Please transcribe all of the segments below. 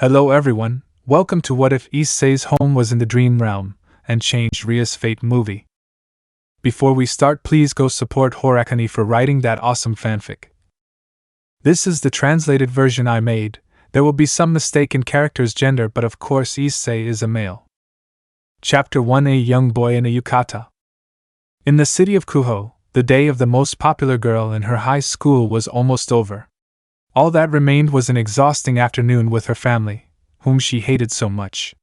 Hello everyone, welcome to What If Issei's home was in the dream realm, and changed Rias' fate movie. Before we start, please go support Horakani for writing that awesome fanfic. This is the translated version I made. There will be some mistake in character's gender, but of course Issei is a male. Chapter 1: A young boy in a yukata. In the city of Kuho, the day of the most popular girl in her high school was almost over. All that remained was an exhausting afternoon with her family, whom she hated so much.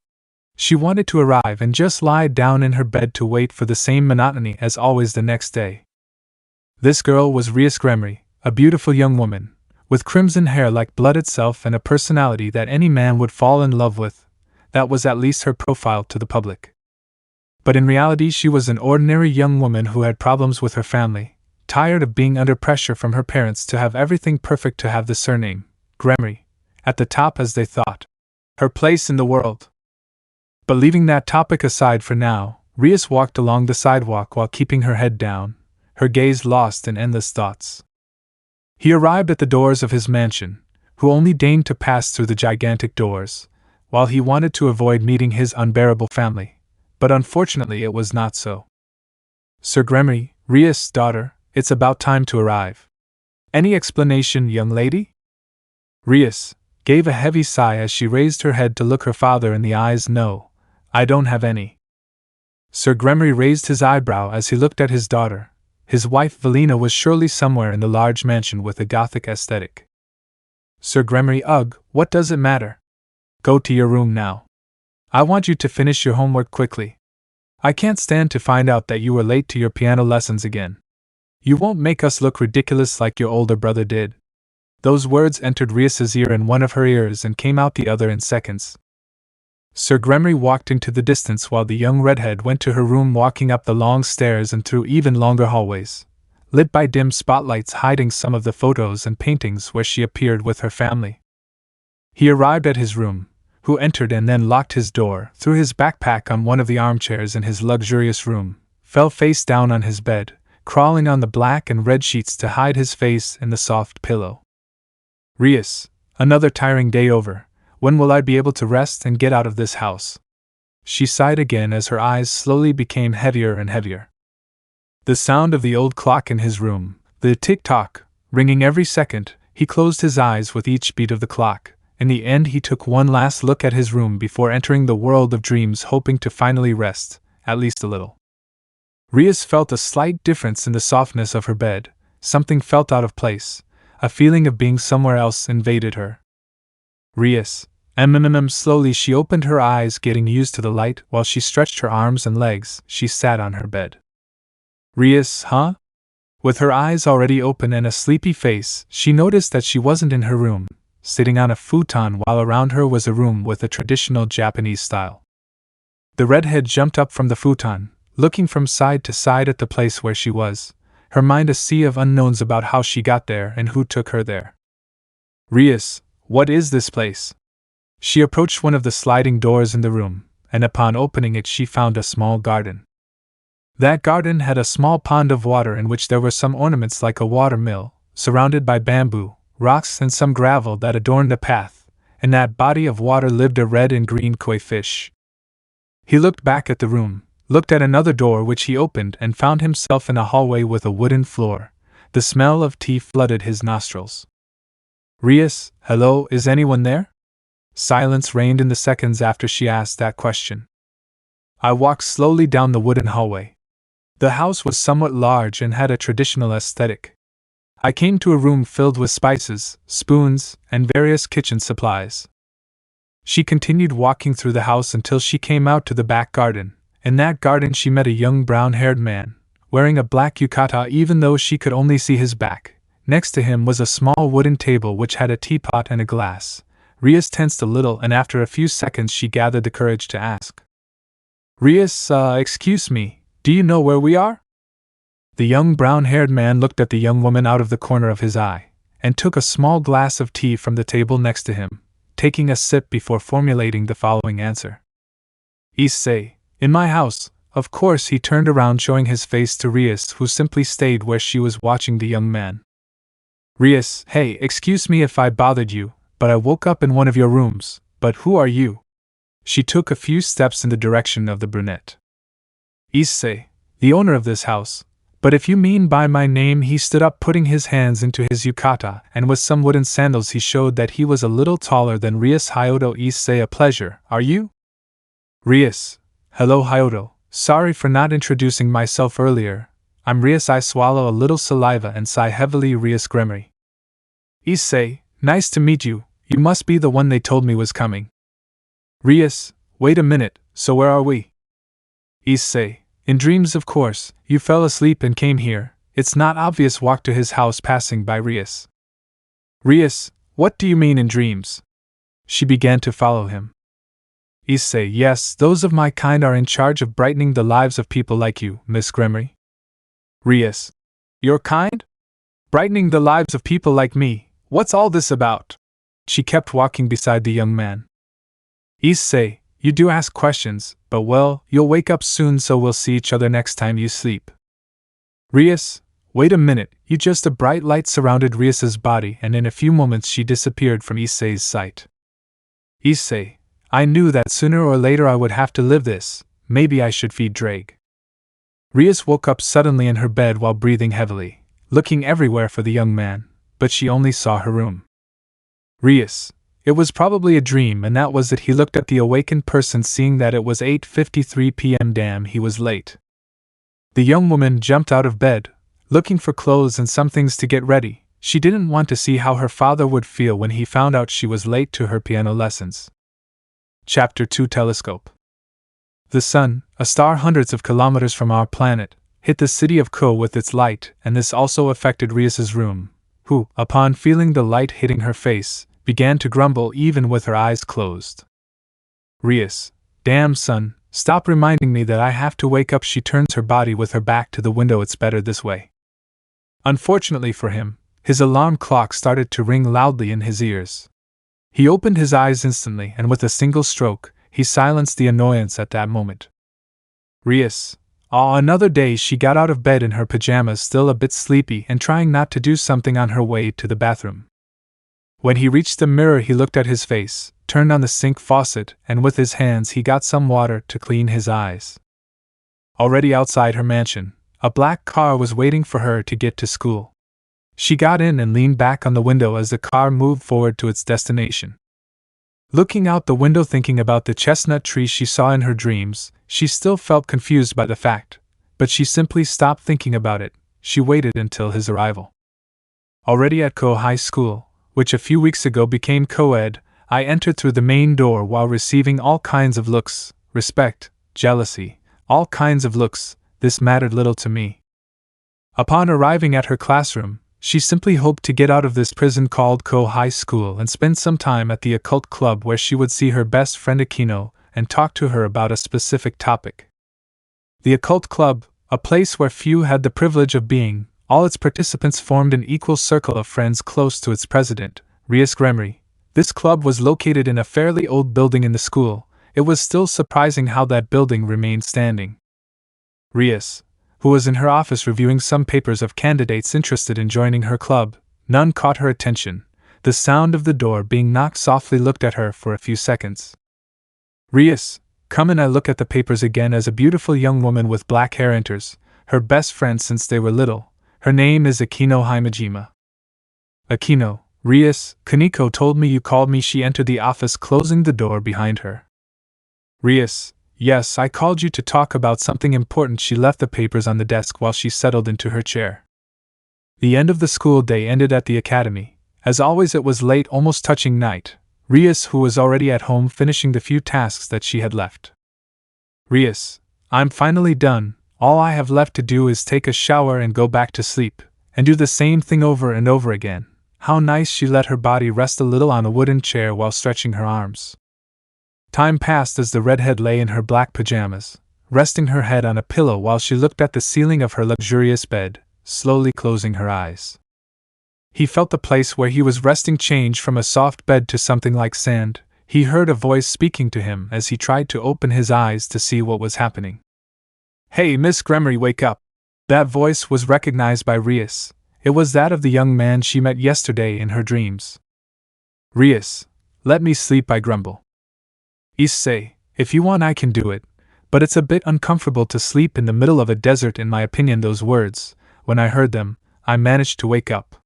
She wanted to arrive and just lie down in her bed to wait for the same monotony as always the next day. This girl was Rias Gremory, a beautiful young woman, with crimson hair like blood itself and a personality that any man would fall in love with. That was at least her profile to the public. But in reality she was an ordinary young woman who had problems with her family, tired of being under pressure from her parents to have everything perfect, to have the surname, Gremory, at the top as they thought. Her place in the world. But leaving that topic aside for now, Rias walked along the sidewalk while keeping her head down, her gaze lost in endless thoughts. He arrived at the doors of his mansion, who only deigned to pass through the gigantic doors, while he wanted to avoid meeting his unbearable family, but unfortunately it was not so. Sir Gremory, Rias' daughter, it's about time to arrive. Any explanation, young lady? Rias gave a heavy sigh as she raised her head to look her father in the eyes. No, I don't have any. Sir Gremory raised his eyebrow as he looked at his daughter. His wife Velina was surely somewhere in the large mansion with a gothic aesthetic. Sir Gremory, ugh, what does it matter? Go to your room now. I want you to finish your homework quickly. I can't stand to find out that you were late to your piano lessons again. You won't make us look ridiculous like your older brother did. Those words entered Rias's ear in one of her ears and came out the other in seconds. Sir Gremory walked into the distance while the young redhead went to her room, walking up the long stairs and through even longer hallways, lit by dim spotlights hiding some of the photos and paintings where she appeared with her family. He arrived at his room, who entered and then locked his door, threw his backpack on one of the armchairs in his luxurious room, fell face down on his bed, crawling on the black and red sheets to hide his face in the soft pillow. Rias, another tiring day over. When will I be able to rest and get out of this house? She sighed again as her eyes slowly became heavier and heavier. The sound of the old clock in his room, the tick-tock, ringing every second, he closed his eyes with each beat of the clock. In the end he took one last look at his room before entering the world of dreams, hoping to finally rest, at least a little. Rias felt a slight difference in the softness of her bed. Something felt out of place. A feeling of being somewhere else invaded her. Rias, slowly she opened her eyes, getting used to the light. While she stretched her arms and legs, she sat on her bed. Rias, huh? With her eyes already open and a sleepy face, she noticed that she wasn't in her room, sitting on a futon, while around her was a room with a traditional Japanese style. The redhead jumped up from the futon, looking from side to side at the place where she was, her mind a sea of unknowns about how she got there and who took her there. Rias, what is this place? She approached one of the sliding doors in the room, and upon opening it she found a small garden. That garden had a small pond of water in which there were some ornaments like a water mill, surrounded by bamboo, rocks and some gravel that adorned a path. In that body of water lived a red and green koi fish. He looked back at the room, looked at another door which he opened, and found himself in a hallway with a wooden floor. The smell of tea flooded his nostrils. Rias, hello, is anyone there? Silence reigned in the seconds after she asked that question. I walked slowly down the wooden hallway. The house was somewhat large and had a traditional aesthetic. I came to a room filled with spices, spoons, and various kitchen supplies. She continued walking through the house until she came out to the back garden. In that garden she met a young brown-haired man, wearing a black yukata even though she could only see his back. Next to him was a small wooden table which had a teapot and a glass. Rias tensed a little, and after a few seconds she gathered the courage to ask. Rias, excuse me, do you know where we are? The young brown-haired man looked at the young woman out of the corner of his eye, and took a small glass of tea from the table next to him, taking a sip before formulating the following answer. Issei, in my house, of course. He turned around, showing his face to Rias, who simply stayed where she was watching the young man. Rias, hey, excuse me if I bothered you, but I woke up in one of your rooms. But who are you? She took a few steps in the direction of the brunette. Issei, the owner of this house. But if you mean by my name, he stood up, putting his hands into his yukata, and with some wooden sandals he showed that he was a little taller than Rias. Hyoto. Issei, a pleasure, are you? Rias, hello Hyoto, sorry for not introducing myself earlier. I'm Rias. I swallow a little saliva and sigh heavily. Rias Gremory. Issei, nice to meet you, you must be the one they told me was coming. Rias, wait a minute, so where are we? Issei, in dreams of course, you fell asleep and came here, it's not obvious. Walk to his house passing by Rias. Rias, what do you mean in dreams? She began to follow him. Issei, yes, those of my kind are in charge of brightening the lives of people like you, Miss Gremory. Rias, your kind? Brightening the lives of people like me, what's all this about? She kept walking beside the young man. Issei, you do ask questions, but well, you'll wake up soon, so we'll see each other next time you sleep. Rias, wait a minute, just a bright light surrounded Rias's body, and in a few moments she disappeared from Issei's sight. Issei, I knew that sooner or later I would have to live this, maybe I should feed Drake. Rias woke up suddenly in her bed while breathing heavily, looking everywhere for the young man, but she only saw her room. Rias, it was probably a dream, and that was it. He looked at the awakened person, seeing that it was 8:53 p.m. Damn, he was late. The young woman jumped out of bed, looking for clothes and some things to get ready. She didn't want to see how her father would feel when he found out she was late to her piano lessons. Chapter 2 Telescope. The sun, a star hundreds of kilometers from our planet, hit the city of Ko with its light, and this also affected Rias's room, who, upon feeling the light hitting her face, began to grumble even with her eyes closed. Rias, damn son, stop reminding me that I have to wake up. She turns her body with her back to the window. It's better this way. Unfortunately for him, his alarm clock started to ring loudly in his ears. He opened his eyes instantly, and with a single stroke, he silenced the annoyance at that moment. Rias, another day. She got out of bed in her pajamas, still a bit sleepy and trying not to do something on her way to the bathroom. When he reached the mirror, he looked at his face, turned on the sink faucet, and with his hands he got some water to clean his eyes. Already outside her mansion, a black car was waiting for her to get to school. She got in and leaned back on the window as the car moved forward to its destination. Looking out the window, thinking about the chestnut tree she saw in her dreams, she still felt confused by the fact, but she simply stopped thinking about it. She waited until his arrival. Already at Ko High School, which a few weeks ago became co-ed, I entered through the main door while receiving all kinds of looks, respect, jealousy, all kinds of looks. This mattered little to me. Upon arriving at her classroom, she simply hoped to get out of this prison called Ko High School and spend some time at the occult club, where she would see her best friend Akeno and talk to her about a specific topic. The occult club, a place where few had the privilege of being, all its participants formed an equal circle of friends close to its president, Rias Gremory. This club was located in a fairly old building in the school. It was still surprising how that building remained standing. Rias, who was in her office reviewing some papers of candidates interested in joining her club, none caught her attention. The sound of the door being knocked softly looked at her for a few seconds. Rias, come in. I look at the papers again as a beautiful young woman with black hair enters, her best friend since they were little. Her name is Akeno Himejima. Akeno, Rias, Kaneko told me you called me. She entered the office, closing the door behind her. Rias, yes, I called you to talk about something important. She left the papers on the desk while she settled into her chair. The end of the school day ended at the academy. As always, it was late, almost touching night. Rias, who was already at home finishing the few tasks that she had left. Rias, I'm finally done. All I have left to do is take a shower and go back to sleep, and do the same thing over and over again. How nice. She let her body rest a little on a wooden chair while stretching her arms. Time passed as the redhead lay in her black pajamas, resting her head on a pillow while she looked at the ceiling of her luxurious bed, slowly closing her eyes. He felt the place where he was resting change from a soft bed to something like sand. He heard a voice speaking to him as he tried to open his eyes to see what was happening. Hey, Miss Gremory, wake up! That voice was recognized by Rias. It was that of the young man she met yesterday in her dreams. Rias, let me sleep, I grumble. Issei, if you want I can do it, but it's a bit uncomfortable to sleep in the middle of a desert in my opinion. Those words, when I heard them, I managed to wake up.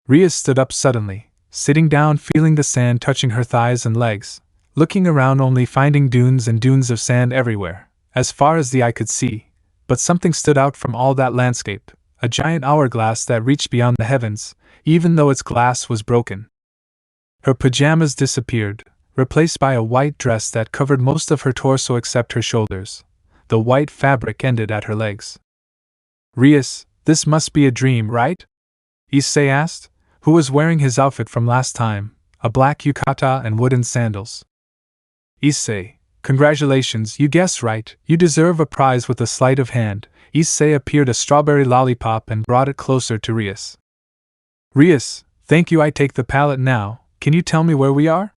Rias stood up suddenly, sitting down, feeling the sand touching her thighs and legs, looking around only finding dunes and dunes of sand everywhere, as far as the eye could see, but something stood out from all that landscape, a giant hourglass that reached beyond the heavens, even though its glass was broken. Her pajamas disappeared, replaced by a white dress that covered most of her torso except her shoulders. The white fabric ended at her legs. Rias, this must be a dream, right? Issei asked, who was wearing his outfit from last time, a black yukata and wooden sandals. Issei, congratulations, you guessed right, you deserve a prize. With a sleight of hand, Issei appeared a strawberry lollipop and brought it closer to Rias. Rias, thank you, I take the palette now, can you tell me where we are?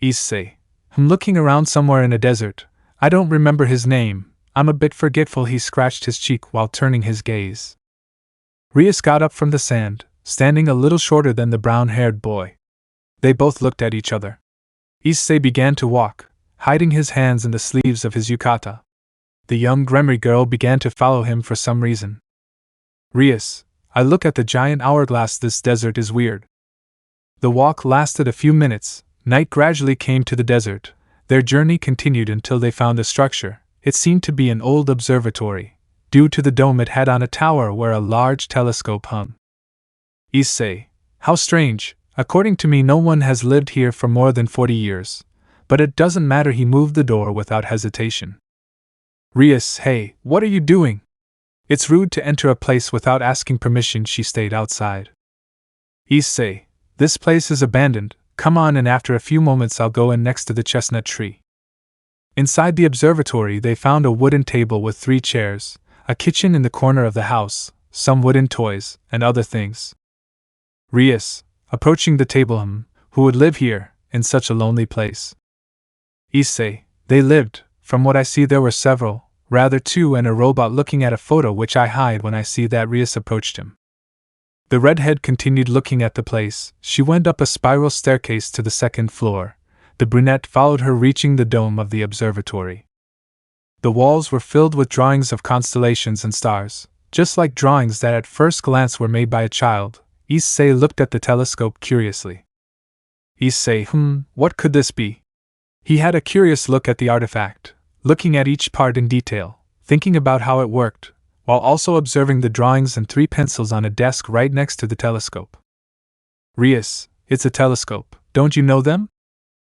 Issei, I'm looking around somewhere in a desert, I don't remember his name, I'm a bit forgetful. He scratched his cheek while turning his gaze. Rias got up from the sand, standing a little shorter than the brown-haired boy. They both looked at each other. Issei began to walk, hiding his hands in the sleeves of his yukata. The young Gremory girl began to follow him for some reason. Rias, I look at the giant hourglass. This desert is weird. The walk lasted a few minutes. Night gradually came to the desert. Their journey continued until they found a structure. It seemed to be an old observatory, due to the dome it had on a tower where a large telescope hung. Issei, how strange, according to me no one has lived here for more than 40 years. But it doesn't matter. He moved the door without hesitation. Rias, hey, what are you doing? It's rude to enter a place without asking permission. She stayed outside. Issei, this place is abandoned, come on, and after a few moments I'll go in next to the chestnut tree. Inside the observatory they found a wooden table with 3 chairs, a kitchen in the corner of the house, some wooden toys, and other things. Rias, approaching the table, who would live here, in such a lonely place? Issei, they lived, from what I see there were several, rather 2 and a robot looking at a photo which I hide when I see that. Rias approached him. The redhead continued looking at the place. She went up a spiral staircase to the 2nd floor. The brunette followed her, reaching the dome of the observatory. The walls were filled with drawings of constellations and stars, just like drawings that at first glance were made by a child. Issei looked at the telescope curiously. Issei, what could this be? He had a curious look at the artifact, looking at each part in detail, thinking about how it worked, while also observing the drawings and 3 pencils on a desk right next to the telescope. Rias, it's a telescope, don't you know them?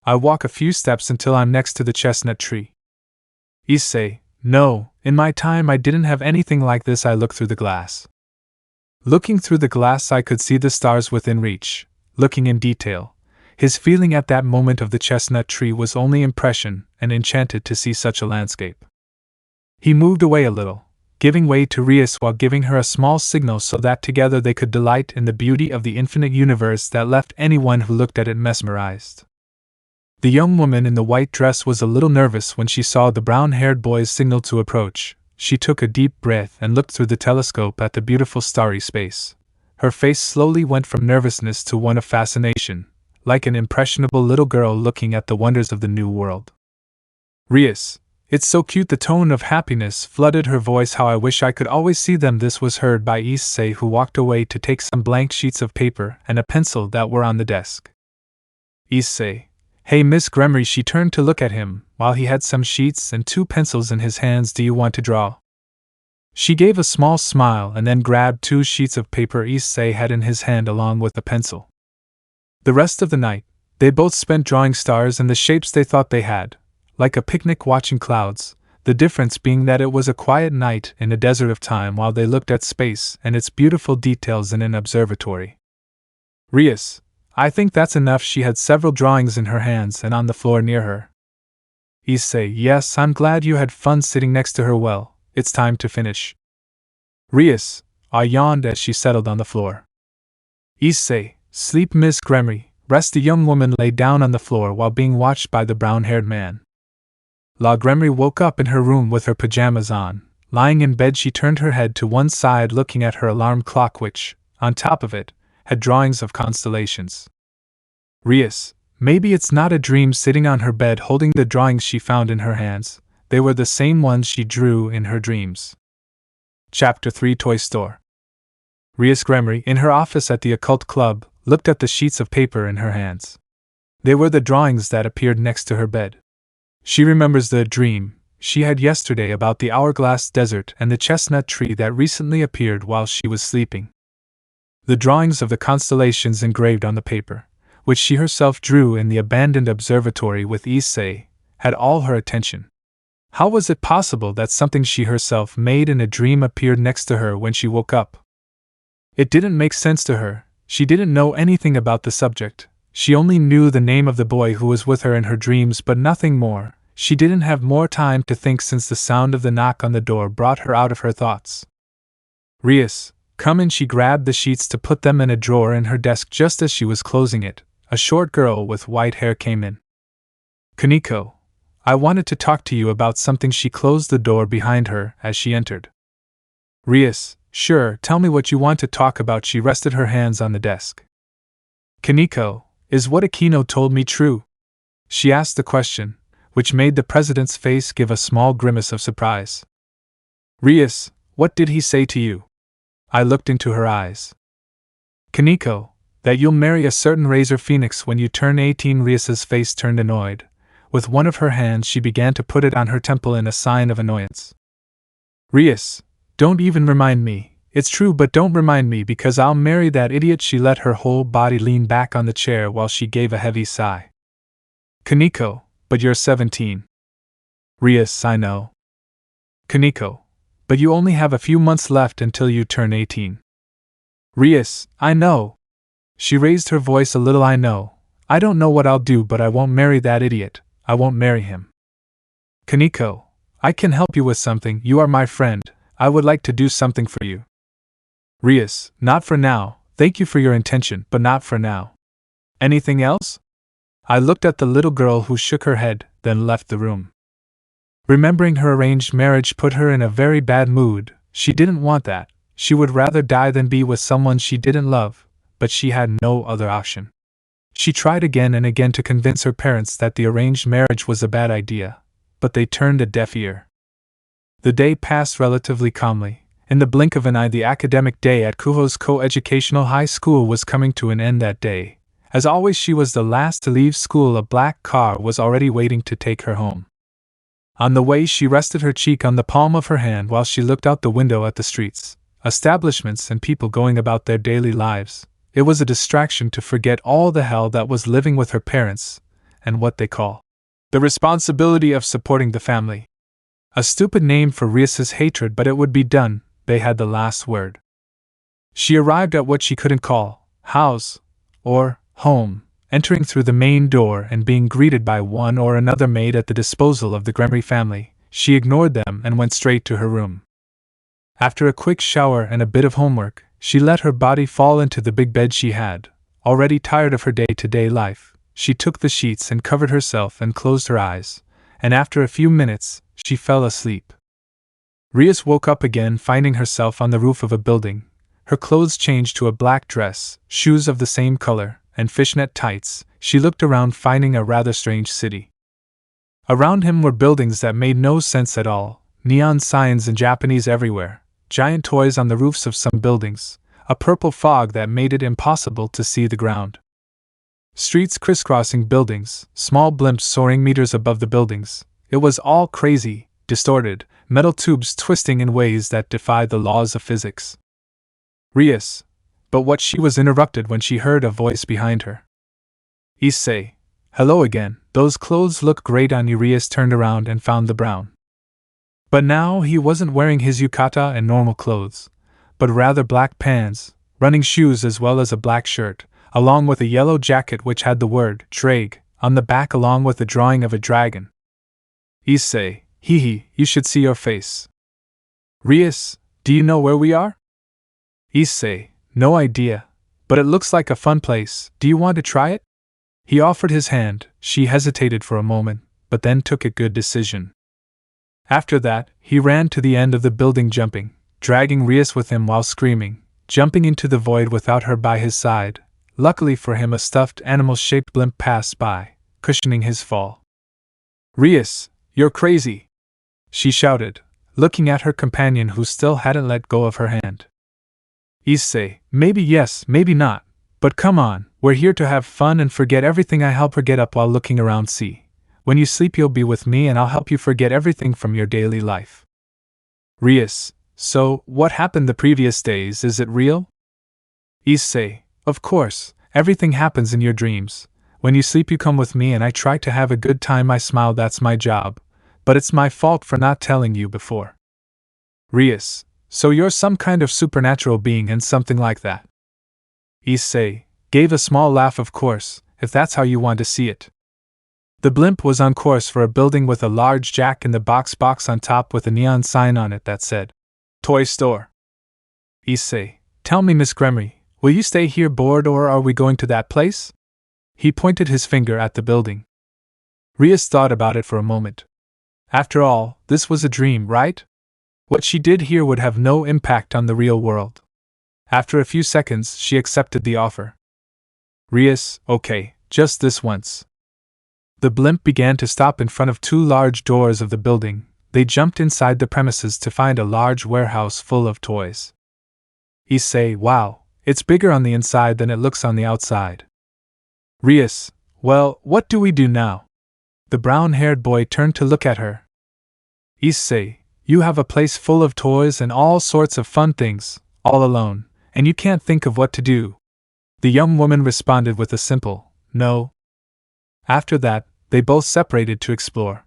I walk a few steps until I'm next to the chestnut tree. Issei, no, in my time I didn't have anything like this. I looked through the glass. Looking through the glass I could see the stars within reach, looking in detail. His feeling at that moment of the chestnut tree was only impression, and enchanted to see such a landscape. He moved away a little, giving way to Rias while giving her a small signal so that together they could delight in the beauty of the infinite universe that left anyone who looked at it mesmerized. The young woman in the white dress was a little nervous when she saw the brown-haired boy's signal to approach. She took a deep breath and looked through the telescope at the beautiful starry space. Her face slowly went from nervousness to one of fascination, like an impressionable little girl looking at the wonders of the new world. Rias, it's so cute. The tone of happiness flooded her voice. How I wish I could always see them. This was heard by Issei, who walked away to take some blank sheets of paper and a pencil that were on the desk. Issei, hey Miss Gremory. She turned to look at him, while he had some sheets and 2 pencils in his hands. Do you want to draw? She gave a small smile and then grabbed 2 sheets of paper Issei had in his hand along with a pencil. The rest of the night, they both spent drawing stars and the shapes they thought they had, like a picnic watching clouds, the difference being that it was a quiet night in a desert of time while they looked at space and its beautiful details in an observatory. Rias, I think that's enough. She had several drawings in her hands and on the floor near her. Issei, yes, I'm glad you had fun sitting next to her. Well, it's time to finish. Rias, I yawned as she settled on the floor. Issei, sleep Miss Gremory, rest. The young woman lay down on the floor while being watched by the brown-haired man. La Gremory woke up in her room with her pajamas on. Lying in bed she turned her head to one side looking at her alarm clock which, on top of it, had drawings of constellations. Rias, Maybe it's not a dream. Sitting on her bed holding the drawings she found in her hands, they were the same ones she drew in her dreams. Chapter 3 Toy Store. Rias Gremory, in her office at the occult club, looked at the sheets of paper in her hands. They were the drawings that appeared next to her bed. She remembers the dream she had yesterday about the hourglass desert and the chestnut tree that recently appeared while she was sleeping. The drawings of the constellations engraved on the paper, which she herself drew in the abandoned observatory with Issei, had all her attention. How was it possible that something she herself made in a dream appeared next to her when she woke up? It didn't make sense to her. She didn't know anything about the subject. She only knew the name of the boy who was with her in her dreams, but nothing more. She didn't have more time to think since the sound of the knock on the door brought her out of her thoughts. Rias, come in. She grabbed the sheets to put them in a drawer in her desk. Just as she was closing it, a short girl with white hair came in. Kaneko, I wanted to talk to you about something. She closed the door behind her as she entered. Rias, sure, tell me what you want to talk about. She rested her hands on the desk. Kaneko, is what Akeno told me true? She asked the question, which made the president's face give a small grimace of surprise. Rias, what did he say to you? I looked into her eyes. Kaneko, that you'll marry a certain Razor Phoenix when you turn 18. Rias's face turned annoyed. With one of her hands she began to put it on her temple in a sign of annoyance. Rias, don't even remind me. It's true, but don't remind me because I'll marry that idiot. She let her whole body lean back on the chair while she gave a heavy sigh. Kaneko, but you're 17. Rias, I know. Kaneko, but you only have a few months left until you turn 18. Rias, I know. She raised her voice a little. I know. I don't know what I'll do, but I won't marry that idiot. I won't marry him. Kaneko, I can help you with something. You are my friend. I would like to do something for you. Rias, not for now. Thank you for your intention, but not for now. Anything else? I looked at the little girl who shook her head, then left the room. Remembering her arranged marriage put her in a very bad mood. She didn't want that. She would rather die than be with someone she didn't love, but she had no other option. She tried again and again to convince her parents that the arranged marriage was a bad idea, but they turned a deaf ear. The day passed relatively calmly. In the blink of an eye, the academic day at Kuho's co-educational high school was coming to an end that day. As always, she was the last to leave school. A black car was already waiting to take her home. On the way, she rested her cheek on the palm of her hand while she looked out the window at the streets, establishments, and people going about their daily lives. It was a distraction to forget all the hell that was living with her parents, and what they call the responsibility of supporting the family. A stupid name for Rias's hatred, but it would be done. They had the last word. She arrived at what she couldn't call house or home, entering through the main door and being greeted by one or another maid at the disposal of the Gremory family. She ignored them and went straight to her room. After a quick shower and a bit of homework, she let her body fall into the big bed she had. Already tired of her day-to-day life, she took the sheets and covered herself and closed her eyes, and after a few minutes, she fell asleep. Rias woke up again, finding herself on the roof of a building. Her clothes changed to a black dress, shoes of the same color, and fishnet tights. She looked around, finding a rather strange city. Around him were buildings that made no sense at all, neon signs in Japanese everywhere, giant toys on the roofs of some buildings, a purple fog that made it impossible to see the ground. Streets crisscrossing buildings, small blimps soaring meters above the buildings. It was all crazy, distorted, metal tubes twisting in ways that defied the laws of physics. Rias, but what? She was interrupted when she heard a voice behind her. Issei, hello again, those clothes look great on you. Rias turned around and found the brown. But now he wasn't wearing his yukata and normal clothes, but rather black pants, running shoes as well as a black shirt, along with a yellow jacket which had the word Drag on the back along with the drawing of a dragon. Issei, you should see your face. Rias, do you know where we are? Issei, no idea, but it looks like a fun place. Do you want to try it? He offered his hand. She hesitated for a moment, but then took a good decision. After that, he ran to the end of the building, dragging Rias with him while screaming, jumping into the void without her by his side, Luckily for him, a stuffed animal-shaped blimp passed by, cushioning his fall. "Rias, you're crazy!" she shouted, looking at her companion who still hadn't let go of her hand. "Issei, maybe yes, maybe not, but come on, we're here to have fun and forget everything." I help her get up while looking around. "See, when you sleep you'll be with me and I'll help you forget everything from your daily life." "Rias, so, what happened the previous days, is it real?" "Issei, of course, everything happens in your dreams. When you sleep you come with me and I try to have a good time." I smiled. "That's my job, but it's my fault for not telling you before." "Rias, so you're some kind of supernatural being and something like that?" Issei gave a small laugh. "Of course, if that's how you want to see it." The blimp was on course for a building with a large Jack-in-the-Box box on top with a neon sign on it that said, "Toy Store." "Issei, tell me, Miss Gremory, will you stay here bored or are we going to that place?" He pointed his finger at the building. Rias thought about it for a moment. After all, this was a dream, right? What she did here would have no impact on the real world. After a few seconds, she accepted the offer. "Rias, okay, just this once." The blimp began to stop in front of two large doors of the building. They jumped inside the premises to find a large warehouse full of toys. Issei, wow, it's bigger on the inside than it looks on the outside. Rias, well, what do we do now? The brown-haired boy turned to look at her. Issei, you have a place full of toys and all sorts of fun things, all alone, and you can't think of what to do. The young woman responded with a simple, no. After that, they both separated to explore.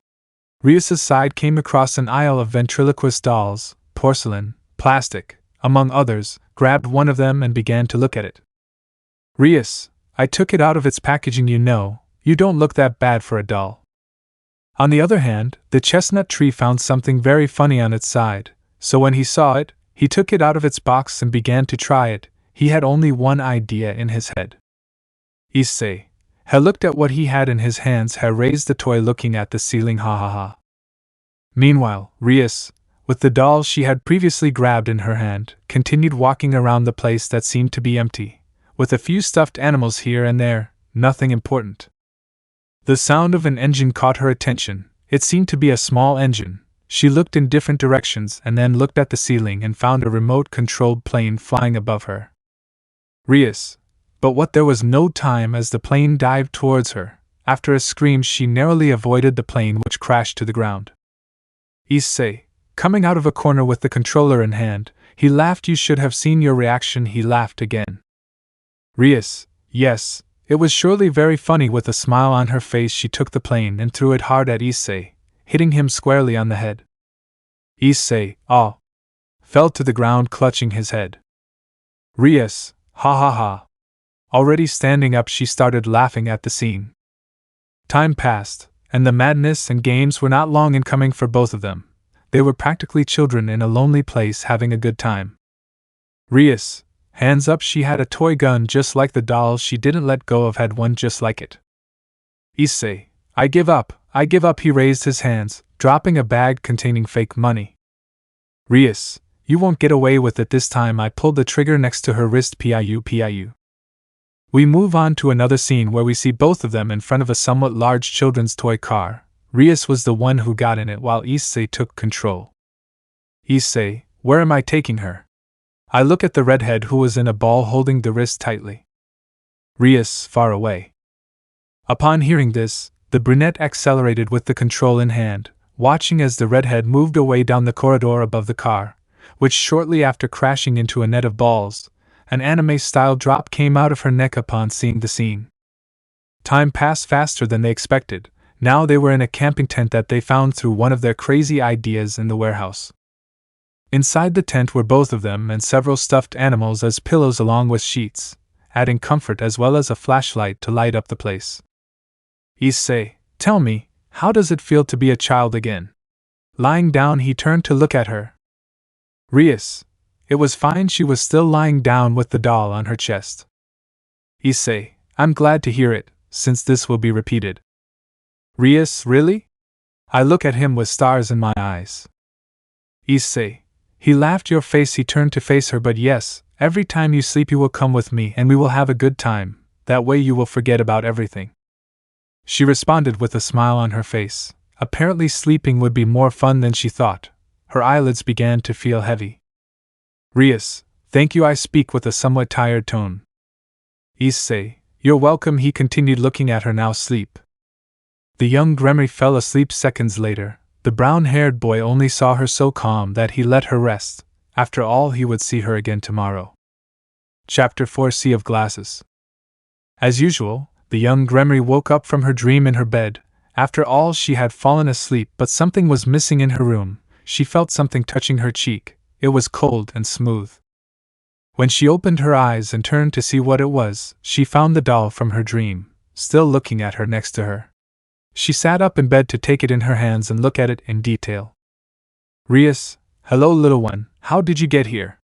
Rias's side came across an aisle of ventriloquist dolls, porcelain, plastic, among others, grabbed one of them and began to look at it. Rias, I took it out of its packaging, you don't look that bad for a doll. On the other hand, the chestnut tree found something very funny on its side, so when he saw it, he took it out of its box and began to try it. He had only one idea in his head. Issei had looked at what he had in his hands, had raised the toy looking at the ceiling, ha ha ha. Meanwhile, Rias, with the doll she had previously grabbed in her hand, continued walking around the place that seemed to be empty, with a few stuffed animals here and there, nothing important. The sound of an engine caught her attention. It seemed to be a small engine. She looked in different directions and then looked at the ceiling and found a remote-controlled plane flying above her. Rias, but what there was no time as the plane dived towards her. After a scream she narrowly avoided the plane which crashed to the ground. Issei, coming out of a corner with the controller in hand, he laughed. You should have seen your reaction. He laughed again. Rias, yes, it was surely very funny. With a smile on her face she took the plane and threw it hard at Issei, hitting him squarely on the head. Issei, fell to the ground clutching his head. Rias, ha ha ha. Already standing up she started laughing at the scene. Time passed, and the madness and games were not long in coming for both of them. They were practically children in a lonely place having a good time. Rias, hands up, she had a toy gun just like the doll she didn't let go of had one just like it. Issei, I give up, he raised his hands, dropping a bag containing fake money. Rias, you won't get away with it this time. I pulled the trigger next to her wrist. Piu. We move on to another scene where we see both of them in front of a somewhat large children's toy car. Rias was the one who got in it while Issei took control. Issei, where am I taking her? I look at the redhead who was in a ball holding the wrist tightly. Rias, far away. Upon hearing this, the brunette accelerated with the control in hand, watching as the redhead moved away down the corridor above the car, which shortly after crashing into a net of balls, an anime-style drop came out of her neck upon seeing the scene. Time passed faster than they expected. Now they were in a camping tent that they found through one of their crazy ideas in the warehouse. Inside the tent were both of them and several stuffed animals as pillows along with sheets, adding comfort as well as a flashlight to light up the place. Issei, tell me, how does it feel to be a child again? Lying down he turned to look at her. Rias, it was fine. She was still lying down with the doll on her chest. Issei, I'm glad to hear it, since this will be repeated. Rias, really? I look at him with stars in my eyes. Issei, he laughed. Your face. He turned to face her. But yes, every time you sleep you will come with me and we will have a good time. that way you will forget about everything. She responded with a smile on her face. Apparently sleeping would be more fun than she thought. Her eyelids began to feel heavy. Rias, thank you, I speak with a somewhat tired tone. Issei, you're welcome, he continued, looking at her. Now sleep. The young Gremory fell asleep seconds later. The brown-haired boy only saw her so calm that he let her rest. After all, he would see her again tomorrow. Chapter 4: Sea of Glasses. As usual, the young Gremory woke up from her dream in her bed. After all, she had fallen asleep, but something was missing in her room. She felt something touching her cheek. It was cold and smooth. When she opened her eyes and turned to see what it was, she found the doll from her dream, still looking at her next to her. She sat up in bed to take it in her hands and look at it in detail. Rias, hello little one, how did you get here?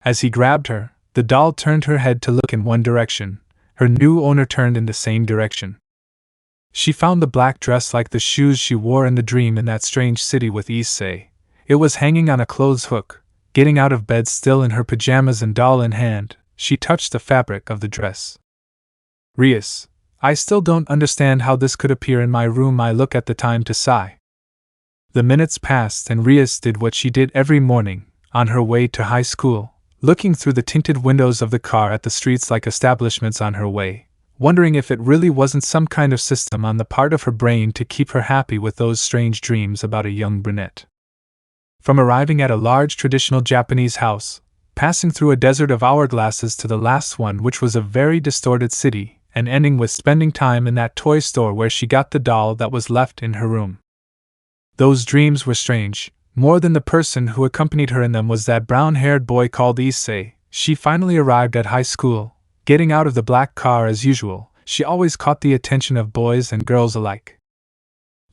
As he grabbed her, the doll turned her head to look in one direction. Her new owner turned in the same direction. She found the black dress like the shoes she wore in the dream in that strange city with Issei. It was hanging on a clothes hook. Getting out of bed still in her pajamas and doll in hand, she touched the fabric of the dress. Rias, I still don't understand how this could appear in my room. I look at the time to sigh. The minutes passed and Rias did what she did every morning, on her way to high school, looking through the tinted windows of the car at the streets like establishments on her way, wondering if it really wasn't some kind of system on the part of her brain to keep her happy with those strange dreams about a young brunette. From arriving at a large traditional Japanese house, passing through a desert of hourglasses to the last one, which was a very distorted city, and ending with spending time in that toy store where she got the doll that was left in her room. Those dreams were strange. More than the person who accompanied her in them was that brown-haired boy called Issei. She finally arrived at high school. Getting out of the black car as usual, she always caught the attention of boys and girls alike.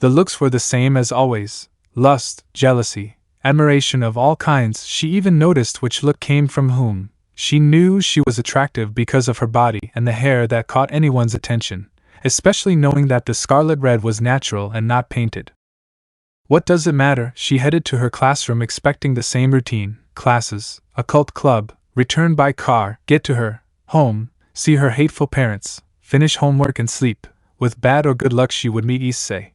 The looks were the same as always: lust, jealousy, admiration of all kinds. She even noticed which look came from whom. She knew she was attractive because of her body and the hair that caught anyone's attention, especially knowing that the scarlet red was natural and not painted. What does it matter? She headed to her classroom expecting the same routine: classes, occult club, return by car, get to her home, see her hateful parents, finish homework and sleep. With bad or good luck she would meet Issei.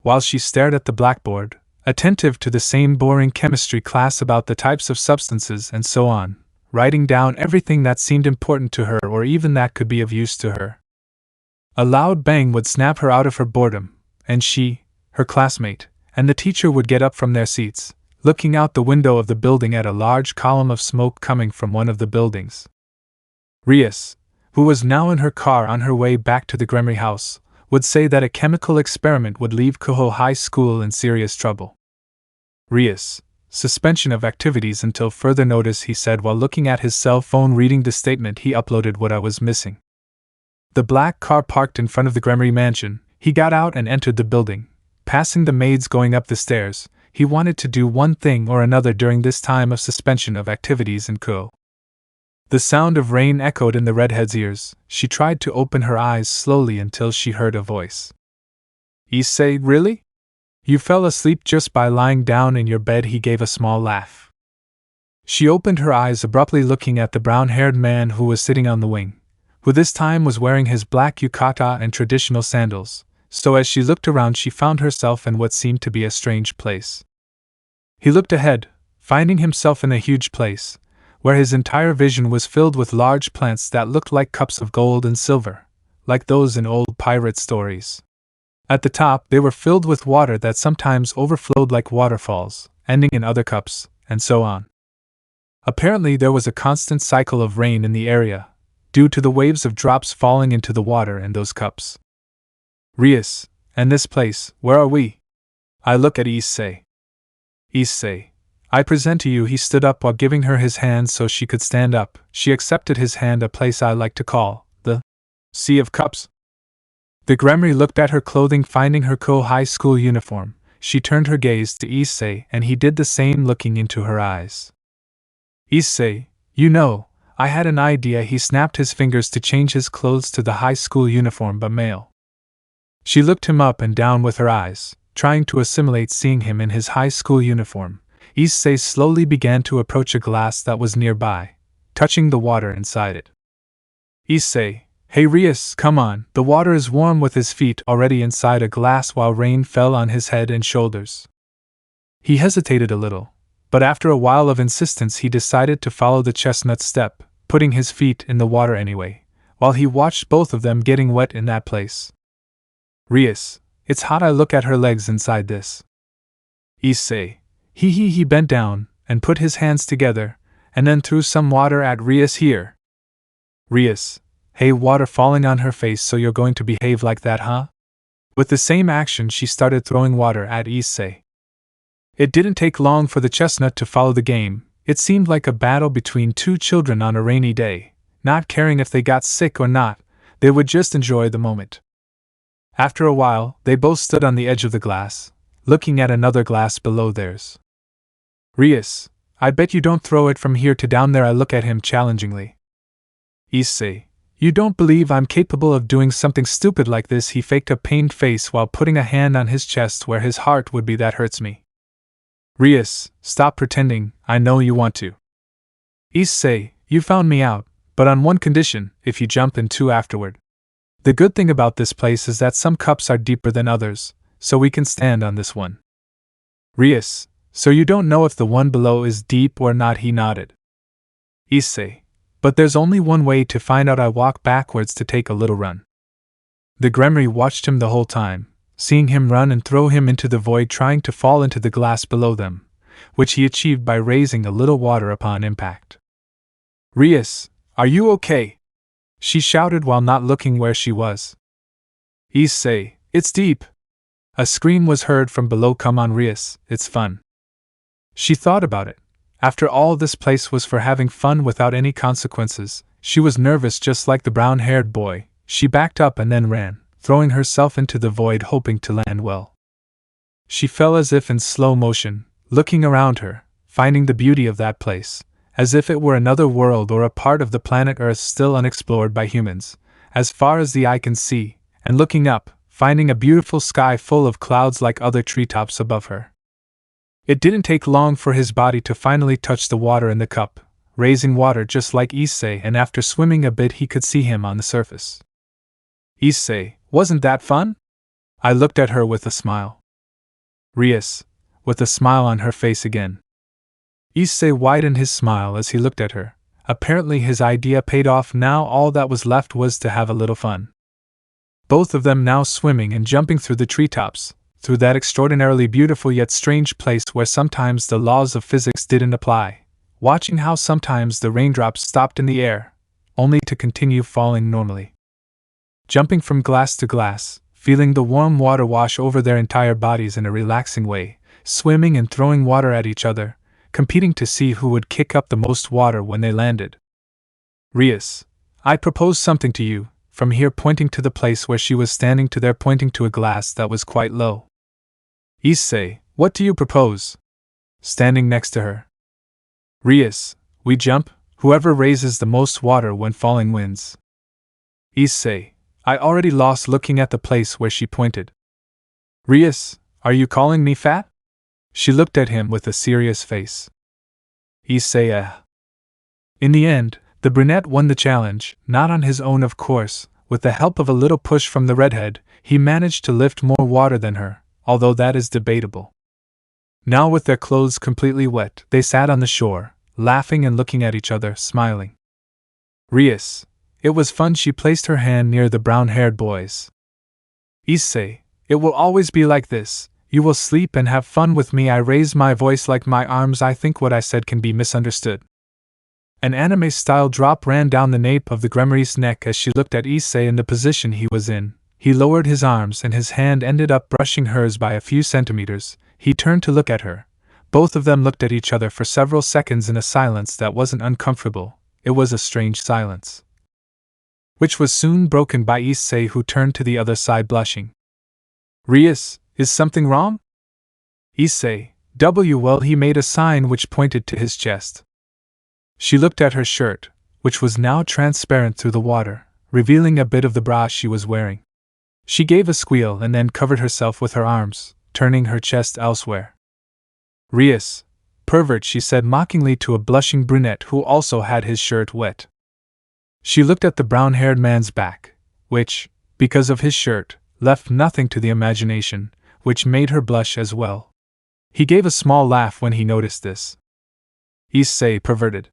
While she stared at the blackboard, attentive to the same boring chemistry class about the types of substances and so on, writing down everything that seemed important to her or even that could be of use to her. A loud bang would snap her out of her boredom, and she, her classmate, and the teacher would get up from their seats, looking out the window of the building at a large column of smoke coming from one of the buildings. Rias, who was now in her car on her way back to the Gremory house, would say that a chemical experiment would leave Koho High School in serious trouble. Rias, suspension of activities until further notice, he said while looking at his cell phone reading the statement he uploaded. What I was missing. The black car parked in front of the Gremory mansion. He got out and entered the building. Passing the maids going up the stairs, he wanted to do one thing or another during this time of suspension of activities in Koho. The sound of rain echoed in the redhead's ears. She tried to open her eyes slowly until she heard a voice. Issei, really? You fell asleep just by lying down in your bed? He gave a small laugh. She opened her eyes abruptly, looking at the brown-haired man who was sitting on the wing, who this time was wearing his black yukata and traditional sandals, so as she looked around she found herself in what seemed to be a strange place. He looked ahead, finding himself in a huge place, where his entire vision was filled with large plants that looked like cups of gold and silver, like those in old pirate stories. At the top they were filled with water that sometimes overflowed like waterfalls, ending in other cups, and so on. Apparently there was a constant cycle of rain in the area, due to the waves of drops falling into the water in those cups. Rias, and this place, where are we? I look at Issei. Issei, I present to you. He stood up while giving her his hand so she could stand up. She accepted his hand. A place I like to call the Sea of Cups. The Gremory looked at her clothing, finding her Koho High School uniform. She turned her gaze to Issei and he did the same, looking into her eyes. Issei, you know, I had an idea. He snapped his fingers to change his clothes to the high school uniform but male. She looked him up and down with her eyes, trying to assimilate seeing him in his high school uniform. Issei slowly began to approach a glass that was nearby, touching the water inside it. Issei, Hey Rias, come on, the water is warm with his feet already inside a glass while rain fell on his head and shoulders. He hesitated a little, but after a while of insistence he decided to follow the chestnut step, putting his feet in the water anyway, while he watched both of them getting wet in that place. Rias, it's hot. I look at her legs inside this. Issei. He bent down and put his hands together, and then threw some water at Rias here. Rias. Hey, water falling on her face, so you're going to behave like that, huh? With the same action she started throwing water at Issei. It didn't take long for the chestnut to follow the game. It seemed like a battle between two children on a rainy day, not caring if they got sick or not, they would just enjoy the moment. After a while, they both stood on the edge of the glass, looking at another glass below theirs. Rias, I bet you don't throw it from here to down there. I look at him challengingly. Issei, you don't believe I'm capable of doing something stupid like this? He faked a pained face while putting a hand on his chest where his heart would be. That hurts me. Rias, stop pretending, I know you want to. Issei, you found me out, but on one condition, if you jump in two afterward. The good thing about this place is that some cups are deeper than others, so we can stand on this one. Rias, so you don't know if the one below is deep or not? He nodded. Issei, but there's only one way to find out. I walk backwards to take a little run. The Gremory watched him the whole time, seeing him run and throw him into the void, trying to fall into the glass below them, which he achieved by raising a little water upon impact. Rias, are you okay? She shouted while not looking where she was. Issei, it's deep. A scream was heard from below. Come on, Rias, it's fun. She thought about it. After all, this place was for having fun without any consequences. She was nervous just like the brown-haired boy. She backed up and then ran, throwing herself into the void, hoping to land well. She fell as if in slow motion, looking around her, finding the beauty of that place, as if it were another world or a part of the planet Earth still unexplored by humans, as far as the eye can see, and looking up, finding a beautiful sky full of clouds like other treetops above her. It didn't take long for his body to finally touch the water in the cup, raising water just like Issei, and after swimming a bit he could see him on the surface. Issei, wasn't that fun? I looked at her with a smile. Rias, with a smile on her face again. Issei widened his smile as he looked at her. Apparently his idea paid off. Now all that was left was to have a little fun. Both of them now swimming and jumping through the treetops, through that extraordinarily beautiful yet strange place where sometimes the laws of physics didn't apply, watching how sometimes the raindrops stopped in the air, only to continue falling normally. Jumping from glass to glass, feeling the warm water wash over their entire bodies in a relaxing way, swimming and throwing water at each other, competing to see who would kick up the most water when they landed. Rias, I propose something to you, from here, pointing to the place where she was standing, to there, pointing to a glass that was quite low. Issei, what do you propose? Standing next to her. Rias, we jump, whoever raises the most water when falling wins. Issei, I already lost looking at the place where she pointed. Rias, are you calling me fat? She looked at him with a serious face. Issei, In the end, the brunette won the challenge, not on his own of course. With the help of a little push from the redhead, he managed to lift more water than her, although that is debatable. Now with their clothes completely wet, they sat on the shore, laughing and looking at each other, smiling. Rias, it was fun. She placed her hand near the brown-haired boy's. Issei, it will always be like this. You will sleep and have fun with me. I raised my voice like my arms. I think what I said can be misunderstood. An anime-style drop ran down the nape of the Gremory's neck as she looked at Issei in the position he was in. He lowered his arms and his hand ended up brushing hers by a few centimeters. He turned to look at her. Both of them looked at each other for several seconds in a silence that wasn't uncomfortable. It was a strange silence, which was soon broken by Issei, who turned to the other side blushing. Rias, is something wrong? Issei, well, he made a sign which pointed to his chest. She looked at her shirt, which was now transparent through the water, revealing a bit of the bra she was wearing. She gave a squeal and then covered herself with her arms, turning her chest elsewhere. Rias, pervert, she said mockingly to a blushing brunette who also had his shirt wet. She looked at the brown-haired man's back, which, because of his shirt, left nothing to the imagination, which made her blush as well. He gave a small laugh when he noticed this. Issei perverted.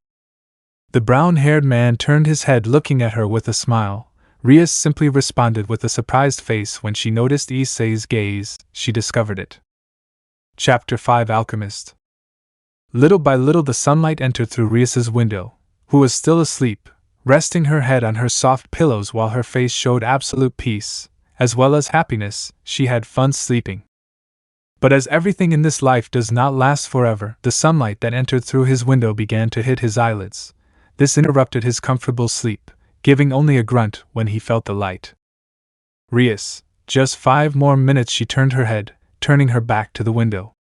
The brown-haired man turned his head looking at her with a smile. Rias simply responded with a surprised face when she noticed Issei's gaze. She discovered it. Chapter 5 Alchemist. Little by little the sunlight entered through Rias's window, who was still asleep, resting her head on her soft pillows while her face showed absolute peace, as well as happiness. She had fun sleeping. But as everything in this life does not last forever, the sunlight that entered through his window began to hit his eyelids. This interrupted his comfortable sleep, giving only a grunt when he felt the light. Rias, just 5 more minutes. She turned her head, turning her back to the window.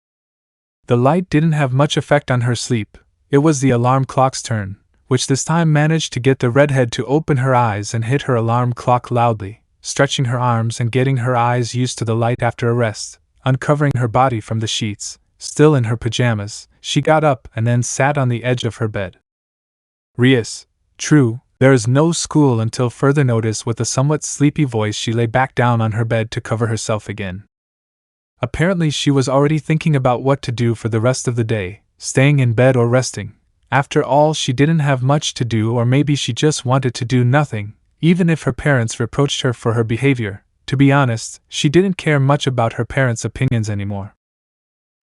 The light didn't have much effect on her sleep. It was the alarm clock's turn, which this time managed to get the redhead to open her eyes and hit her alarm clock loudly, stretching her arms and getting her eyes used to the light after a rest. Uncovering her body from the sheets, still in her pajamas, she got up and then sat on the edge of her bed. Rias, true, there is no school until further notice. With a somewhat sleepy voice she lay back down on her bed to cover herself again. Apparently she was already thinking about what to do for the rest of the day, staying in bed or resting. After all, she didn't have much to do, or maybe she just wanted to do nothing, even if her parents reproached her for her behavior. To be honest, she didn't care much about her parents' opinions anymore.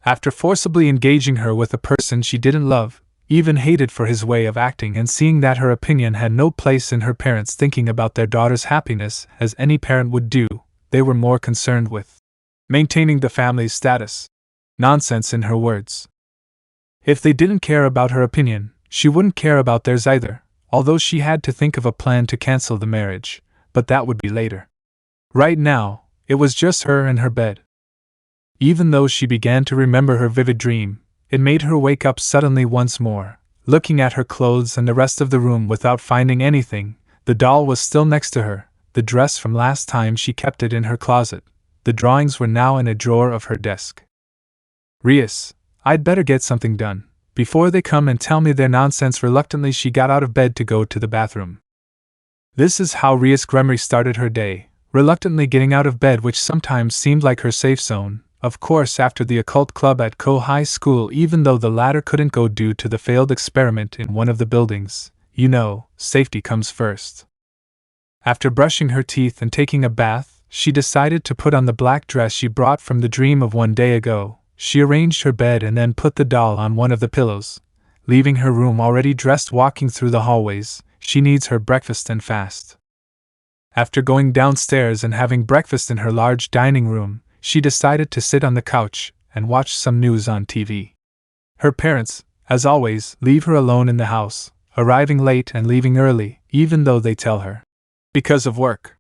After forcibly engaging her with a person she didn't love, even hated for his way of acting, and seeing that her opinion had no place in her parents thinking about their daughter's happiness as any parent would do, they were more concerned with maintaining the family's status. Nonsense in her words. If they didn't care about her opinion, she wouldn't care about theirs either, although she had to think of a plan to cancel the marriage, but that would be later. Right now, it was just her and her bed. Even though she began to remember her vivid dream, it made her wake up suddenly once more, looking at her clothes and the rest of the room without finding anything. The doll was still next to her, the dress from last time she kept it in her closet. The drawings were now in a drawer of her desk. Rias, I'd better get something done, before they come and tell me their nonsense. Reluctantly she got out of bed to go to the bathroom. This is how Rias Gremory started her day, reluctantly getting out of bed, which sometimes seemed like her safe zone. Of course, after the occult club at Ko High School, even though the latter couldn't go due to the failed experiment in one of the buildings, safety comes first. After brushing her teeth and taking a bath, she decided to put on the black dress she brought from the dream of one day ago. She arranged her bed and then put the doll on one of the pillows. Leaving her room already dressed, walking through the hallways, she needs her breakfast and fast. After going downstairs and having breakfast in her large dining room, she decided to sit on the couch and watch some news on TV. Her parents, as always, leave her alone in the house, arriving late and leaving early, even though they tell her, because of work.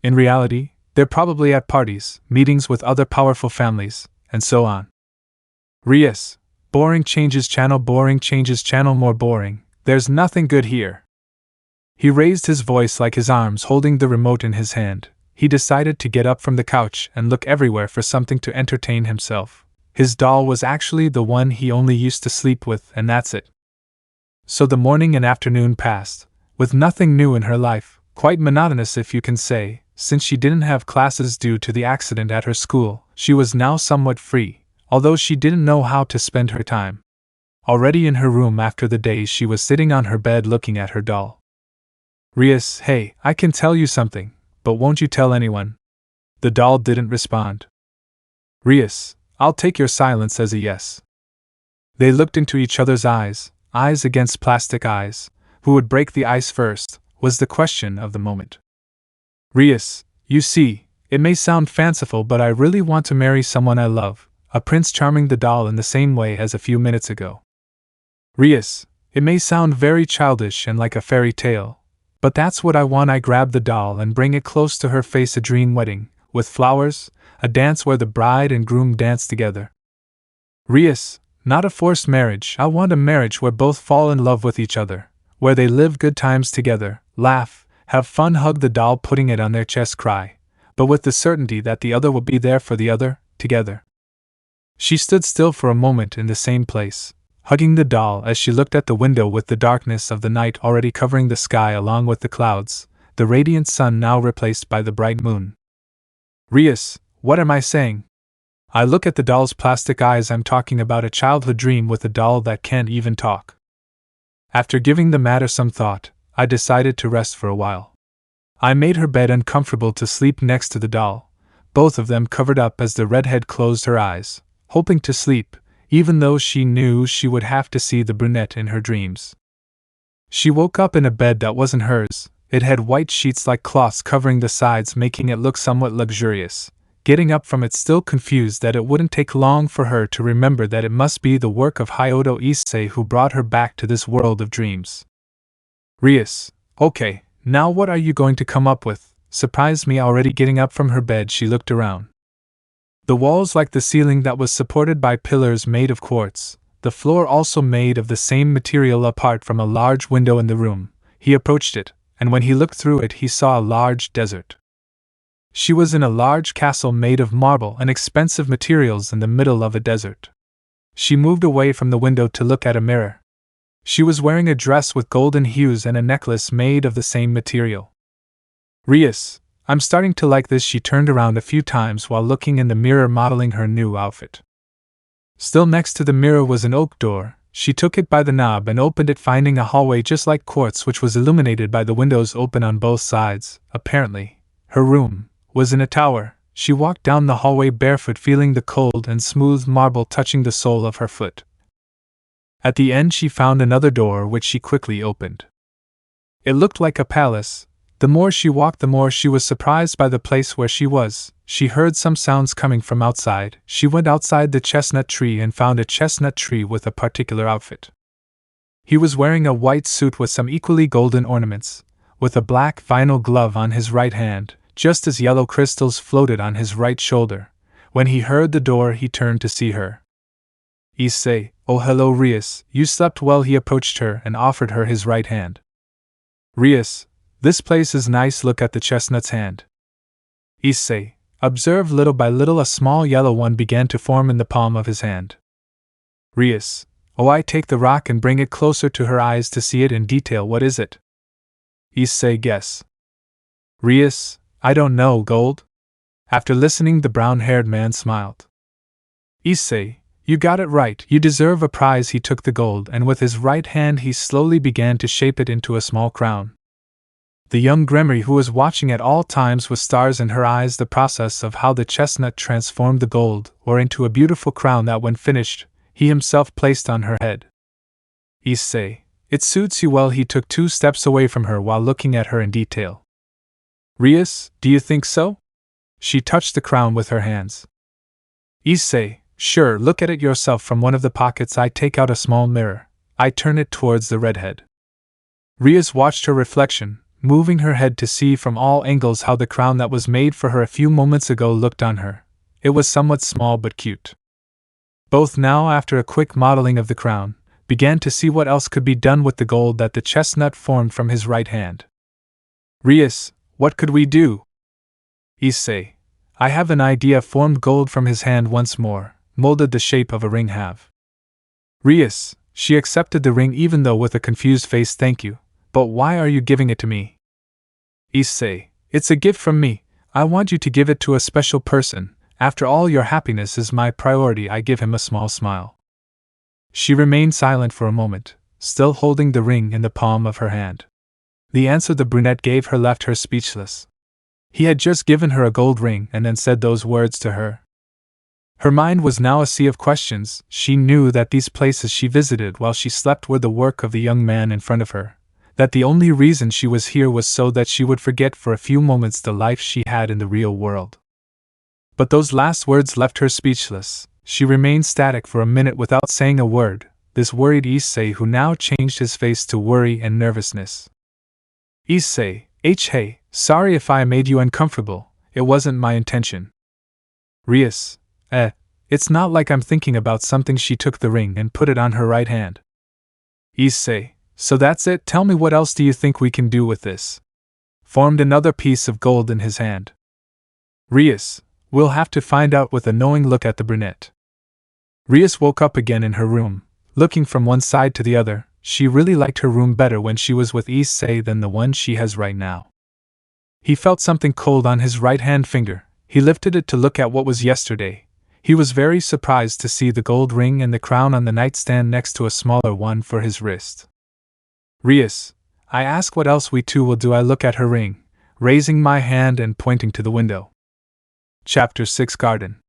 In reality, they're probably at parties, meetings with other powerful families, and so on. Rias, boring changes channel, more boring. There's nothing good here. He raised his voice like his arms holding the remote in his hand. He decided to get up from the couch and look everywhere for something to entertain himself. His doll was actually the one he only used to sleep with, and that's it. So the morning and afternoon passed, with nothing new in her life, quite monotonous if you can say. Since she didn't have classes due to the accident at her school, she was now somewhat free, although she didn't know how to spend her time. Already in her room after the days she was sitting on her bed looking at her doll. Rias, hey, I can tell you something, but won't you tell anyone? The doll didn't respond. Rias, I'll take your silence as a yes. They looked into each other's eyes, eyes against plastic eyes. Who would break the ice first, was the question of the moment. Rias, you see, it may sound fanciful, but I really want to marry someone I love, a Prince Charming. The doll in the same way as a few minutes ago. Rias, it may sound very childish and like a fairy tale, but that's what I want. I grabbed the doll and bring it close to her face. A dream wedding, with flowers, a dance where the bride and groom dance together. Rias, not a forced marriage. I want a marriage where both fall in love with each other, where they live good times together, laugh, have fun, hug the doll, putting it on their chest, cry, but with the certainty that the other will be there for the other, together. She stood still for a moment in the same place, hugging the doll as she looked at the window with the darkness of the night already covering the sky along with the clouds, the radiant sun now replaced by the bright moon. Rias, what am I saying? I look at the doll's plastic eyes. I'm talking about a childhood dream with a doll that can't even talk. After giving the matter some thought, I decided to rest for a while. I made her bed uncomfortable to sleep next to the doll, both of them covered up as the redhead closed her eyes, hoping to sleep, even though she knew she would have to see the brunette in her dreams. She woke up in a bed that wasn't hers. It had white sheets like cloths covering the sides, making it look somewhat luxurious. Getting up from it, still confused that it wouldn't take long for her to remember that it must be the work of Hyodo Issei who brought her back to this world of dreams. Rias, okay, now what are you going to come up with? Surprised me. Already getting up from her bed, she looked around. The walls like the ceiling that was supported by pillars made of quartz, the floor also made of the same material apart from a large window in the room. He approached it, and when he looked through it he saw a large desert. She was in a large castle made of marble and expensive materials in the middle of a desert. She moved away from the window to look at a mirror. She was wearing a dress with golden hues and a necklace made of the same material. Rias, I'm starting to like this. She turned around a few times while looking in the mirror, modeling her new outfit. Still next to the mirror was an oak door. She took it by the knob and opened it, finding a hallway just like quartz which was illuminated by the windows open on both sides. Apparently, her room was in a tower. She walked down the hallway barefoot, feeling the cold and smooth marble touching the sole of her foot. At the end she found another door which she quickly opened. It looked like a palace. The more she walked, the more she was surprised by the place where she was. She heard some sounds coming from outside. She went outside the chestnut tree and found a chestnut tree with a particular outfit. He was wearing a white suit with some equally golden ornaments, with a black vinyl glove on his right hand, just as yellow crystals floated on his right shoulder. When he heard the door, he turned to see her. Issei, oh hello Rias, you slept well. He approached her and offered her his right hand. Rias, this place is nice. Look at the chestnut's hand. Issei, observed. Little by little a small yellow one began to form in the palm of his hand. Rias, oh, I take the rock and bring it closer to her eyes to see it in detail. What is it? Issei, guess. Rias, I don't know. Gold? After listening, the brown-haired man smiled. Issei, you got it right. You deserve a prize. He took the gold and with his right hand he slowly began to shape it into a small crown. The young Gremory, who was watching at all times with stars in her eyes the process of how the chestnut transformed the gold ore into a beautiful crown that, when finished, he himself placed on her head. Issei, it suits you well. He took 2 steps away from her while looking at her in detail. Rias, do you think so? She touched the crown with her hands. Issei, sure, look at it yourself. From one of the pockets I take out a small mirror. I turn it towards the redhead. Rias watched her reflection, moving her head to see from all angles how the crown that was made for her a few moments ago looked on her. It was somewhat small but cute. Both now, after a quick modeling of the crown, began to see what else could be done with the gold that the chestnut formed from his right hand. Rias, what could we do? Issei, I have an idea. Formed gold from his hand once more, molded the shape of a ring. Have. Rias, she accepted the ring even though with a confused face. Thank you, but why are you giving it to me? Issei, it's a gift from me. I want you to give it to a special person. After all, your happiness is my priority. I give him a small smile. She remained silent for a moment, still holding the ring in the palm of her hand. The answer the brunette gave her left her speechless. He had just given her a gold ring and then said those words to her. Her mind was now a sea of questions. She knew that these places she visited while she slept were the work of the young man in front of her, that the only reason she was here was so that she would forget for a few moments the life she had in the real world. But those last words left her speechless. She remained static for a minute without saying a word, this worried Issei, who now changed his face to worry and nervousness. Issei, hey, sorry if I made you uncomfortable. It wasn't my intention. Rias, it's not like I'm thinking about something. She took the ring and put it on her right hand. Issei, so that's it. Tell me, what else do you think we can do with this? Formed another piece of gold in his hand. Rias, we'll have to find out. With a knowing look at the brunette. Rias woke up again in her room, Looking from one side to the other, she really liked her room better when she was with Issei than the one she has right now. He felt something cold on his right-hand finger. He lifted it to look at what was yesterday. He was very surprised to see the gold ring and the crown on the nightstand next to a smaller one for his wrist. Rias, I ask what else we two will do. I look at her ring, raising my hand and pointing to the window. Chapter 6 Garden.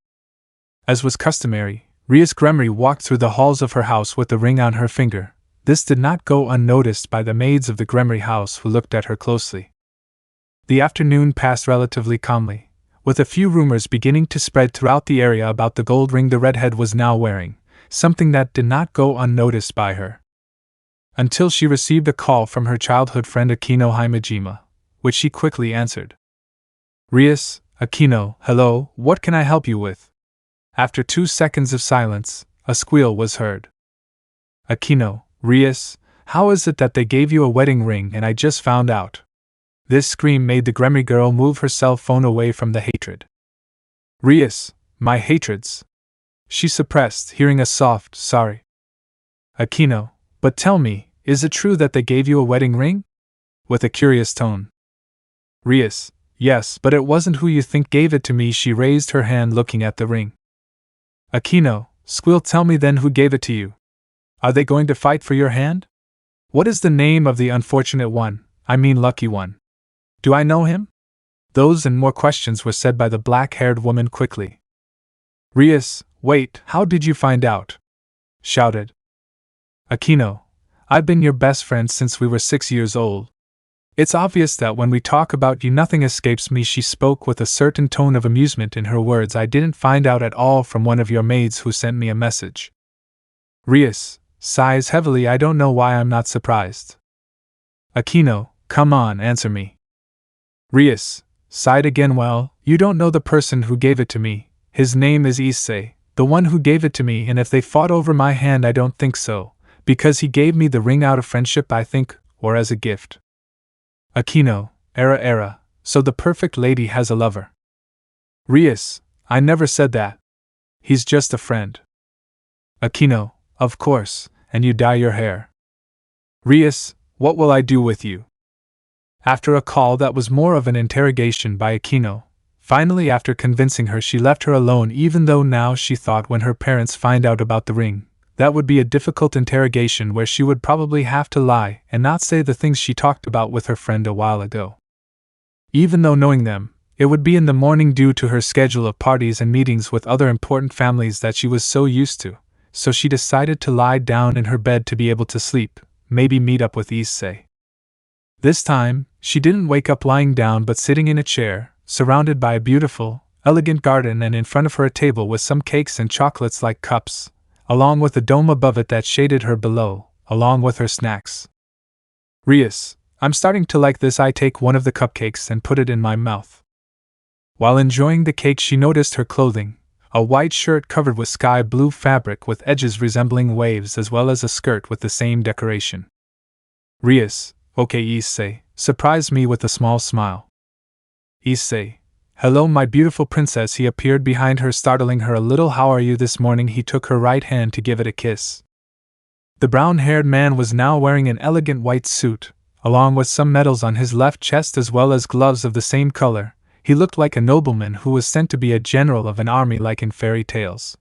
As was customary, Rias Gremory walked through the halls of her house with the ring on her finger. This did not go unnoticed by the maids of the Gremory house who looked at her closely. The afternoon passed relatively calmly, with a few rumors beginning to spread throughout the area about the gold ring the redhead was now wearing, something that did not go unnoticed by her. Until she received a call from her childhood friend Akeno Himejima, which she quickly answered. Rias, Akeno, hello, what can I help you with? After 2 seconds of silence, a squeal was heard. Akeno, Rias, how is it that they gave you a wedding ring and I just found out? This scream made the Gremory girl move her cell phone away from the hatred. Rias, my hatreds. She suppressed, hearing a soft, sorry. Akeno, but tell me, is it true that they gave you a wedding ring? With a curious tone. Rias, yes, but it wasn't who you think gave it to me. She raised her hand looking at the ring. Akeno, squeal, tell me then who gave it to you. Are they going to fight for your hand? What is the name of the unfortunate one, I mean lucky one? Do I know him? Those and more questions were said by the black-haired woman quickly. Rias, wait, how did you find out? Shouted. Akeno, I've been your best friend since we were 6 years old. It's obvious that when we talk about you nothing escapes me. She spoke with a certain tone of amusement in her words. I didn't find out at all from one of your maids who sent me a message. Rias sighs heavily. I don't know why I'm not surprised. Akeno, come on, answer me. Rias sighed again. Well, you don't know the person who gave it to me. His name is Issei, the one who gave it to me, and if they fought over my hand I don't think so, because he gave me the ring out of friendship I think, or as a gift. Akeno, era, so the perfect lady has a lover. Rias, I never said that. He's just a friend. Akeno, of course, and you dye your hair. Rias, what will I do with you? After a call that was more of an interrogation by Akeno, finally after convincing her she left her alone, even though now she thought when her parents find out about the ring, that would be a difficult interrogation where she would probably have to lie and not say the things she talked about with her friend a while ago. Even though knowing them, it would be in the morning due to her schedule of parties and meetings with other important families that she was so used to, so she decided to lie down in her bed to be able to sleep, maybe meet up with Issei. This time, she didn't wake up lying down but sitting in a chair, surrounded by a beautiful, elegant garden and in front of her a table with some cakes and chocolates like cups, along with a dome above it that shaded her below, along with her snacks. Rias, I'm starting to like this. I take one of the cupcakes and put it in my mouth. While enjoying the cake she noticed her clothing, a white shirt covered with sky blue fabric with edges resembling waves as well as a skirt with the same decoration. Rias, okay Issei, surprised me with a small smile. Issei, hello my beautiful princess. He appeared behind her, startling her a little. How are you this morning? He took her right hand to give it a kiss. The brown-haired man was now wearing an elegant white suit, along with some medals on his left chest as well as gloves of the same color. He looked like a nobleman who was sent to be a general of an army like in fairy tales.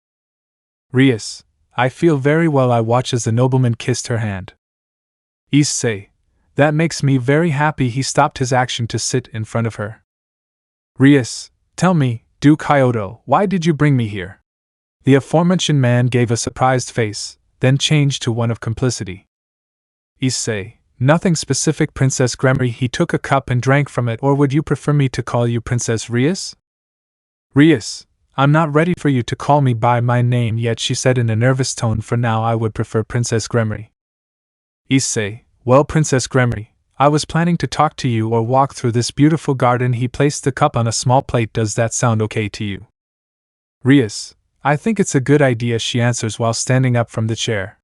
Rias, I feel very well. I watched as the nobleman kissed her hand. Issei, that makes me very happy. He stopped his action to sit in front of her. Rias, tell me, Duke Hyoto, why did you bring me here? The aforementioned man gave a surprised face, then changed to one of complicity. Issei, nothing specific Princess Gremory. He took a cup and drank from it. Or would you prefer me to call you Princess Rias? Rias, I'm not ready for you to call me by my name yet, she said in a nervous tone. For now I would prefer Princess Gremory. Issei, well Princess Gremory, I was planning to talk to you or walk through this beautiful garden. He placed the cup on a small plate. Does that sound okay to you? Rias, I think it's a good idea, she answers while standing up from the chair.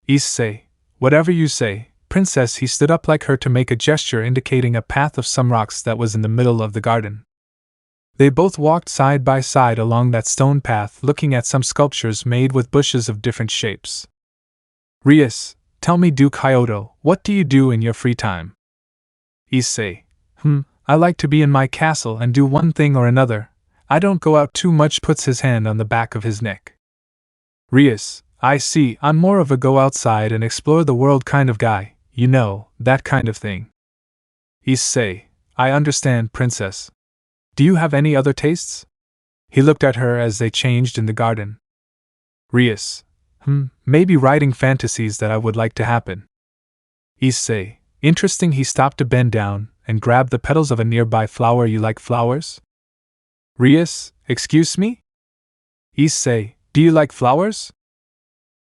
Issei, whatever you say, Princess. He stood up like her to make a gesture indicating a path of some rocks that was in the middle of the garden. They both walked side by side along that stone path, looking at some sculptures made with bushes of different shapes. Rias, tell me Duke Hyoto, what do you do in your free time? Issei, I like to be in my castle and do one thing or another. I don't go out too much, puts his hand on the back of his neck. Rias, I see, I'm more of a go outside and explore the world kind of guy, you know, that kind of thing. Issei, I understand, princess. Do you have any other tastes? He looked at her as they changed in the garden. Rias, maybe writing fantasies that I would like to happen. Issei, interesting. He stopped to bend down and grab the petals of a nearby flower. You like flowers? Rias, excuse me? Issei, do you like flowers?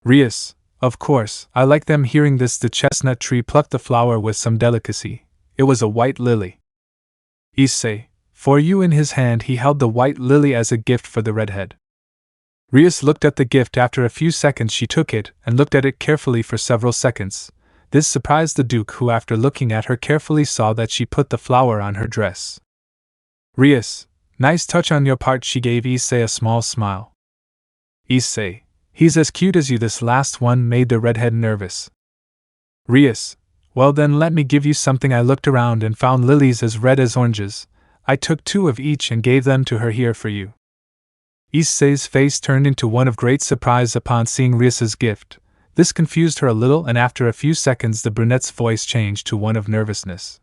Rias, of course, I like them. Hearing this, the chestnut tree plucked the flower with some delicacy. It was a white lily. Issei, for you. In his hand he held the white lily as a gift for the redhead. Rias looked at the gift. After a few seconds she took it and looked at it carefully for several seconds. This surprised the Duke, who after looking at her carefully saw that she put the flower on her dress. Rias, nice touch on your part. She gave Issei a small smile. Issei, he's as cute as you. This last one made the redhead nervous. Rias, well then let me give you something. I looked around and found lilies as red as oranges. I took 2 of each and gave them to her. Here for you. Issei's face turned into one of great surprise upon seeing Rias's gift. This confused her a little, and after a few seconds the brunette's voice changed to one of nervousness.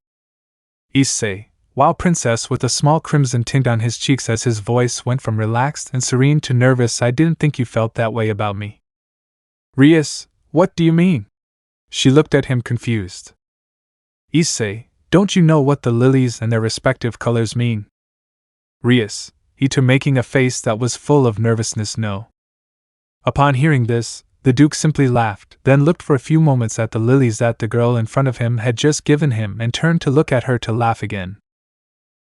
Issei, wow, princess, with a small crimson tint on his cheeks as his voice went from relaxed and serene to nervous. I didn't think you felt that way about me. Rias, what do you mean? She looked at him confused. Issei, don't you know what the lilies and their respective colors mean? Rias, Ito, making a face that was full of nervousness, no. Upon hearing this, the Duke simply laughed, then looked for a few moments at the lilies that the girl in front of him had just given him and turned to look at her to laugh again.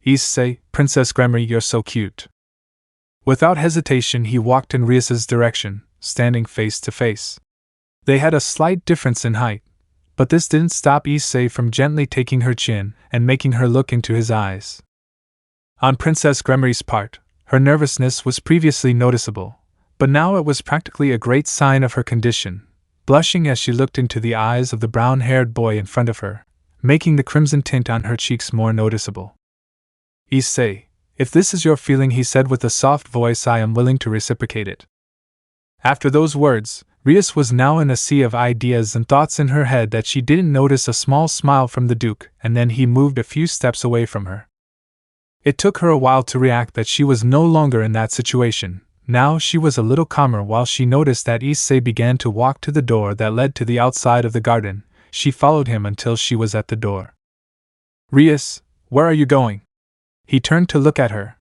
Issei, Princess Gremory, you're so cute. Without hesitation he walked in Rias's direction, standing face to face. They had a slight difference in height, but this didn't stop Issei from gently taking her chin and making her look into his eyes. On Princess Gremory's part, her nervousness was previously noticeable, but now it was practically a great sign of her condition, blushing as she looked into the eyes of the brown-haired boy in front of her, making the crimson tint on her cheeks more noticeable. Issei, if this is your feeling, he said with a soft voice, I am willing to reciprocate it. After those words, Rias was now in a sea of ideas and thoughts in her head that she didn't notice a small smile from the Duke, and then he moved a few steps away from her. It took her a while to react that she was no longer in that situation. Now she was a little calmer while she noticed that Issei began to walk to the door that led to the outside of the garden. She followed him until she was at the door. Rias, where are you going? He turned to look at her.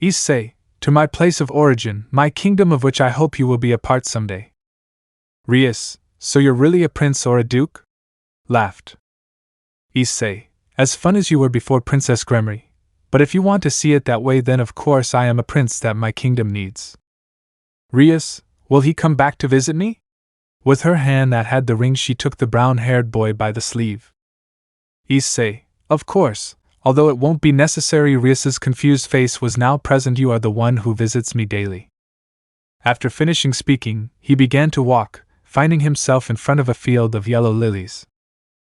Issei, to my place of origin, my kingdom of which I hope you will be a part someday. Rias, so you're really a prince or a duke? Laughed. Issei, as fun as you were before, Princess Gremory. But if you want to see it that way, then of course I am a prince that my kingdom needs. Rias, will he come back to visit me? With her hand that had the ring she took the brown-haired boy by the sleeve. Issei, of course, although it won't be necessary. Rias's confused face was now present. You are the one who visits me daily. After finishing speaking, he began to walk, finding himself in front of a field of yellow lilies.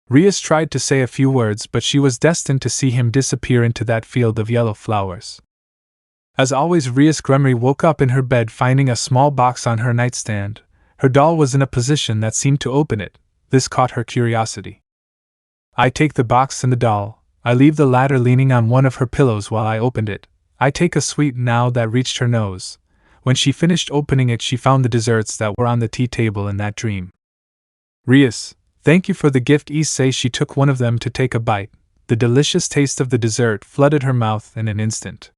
Rias tried to say a few words, but she was destined to see him disappear into that field of yellow flowers. As always, Rias Gremory woke up in her bed finding a small box on her nightstand. Her doll was in a position that seemed to open it. This caught her curiosity. I take the box and the doll. I leave the latter leaning on one of her pillows while I opened it. I take a sweet now that reached her nose. When she finished opening it, she found the desserts that were on the tea table in that dream. Rias, thank you for the gift, Issei. She took one of them to take a bite. The delicious taste of the dessert flooded her mouth in an instant.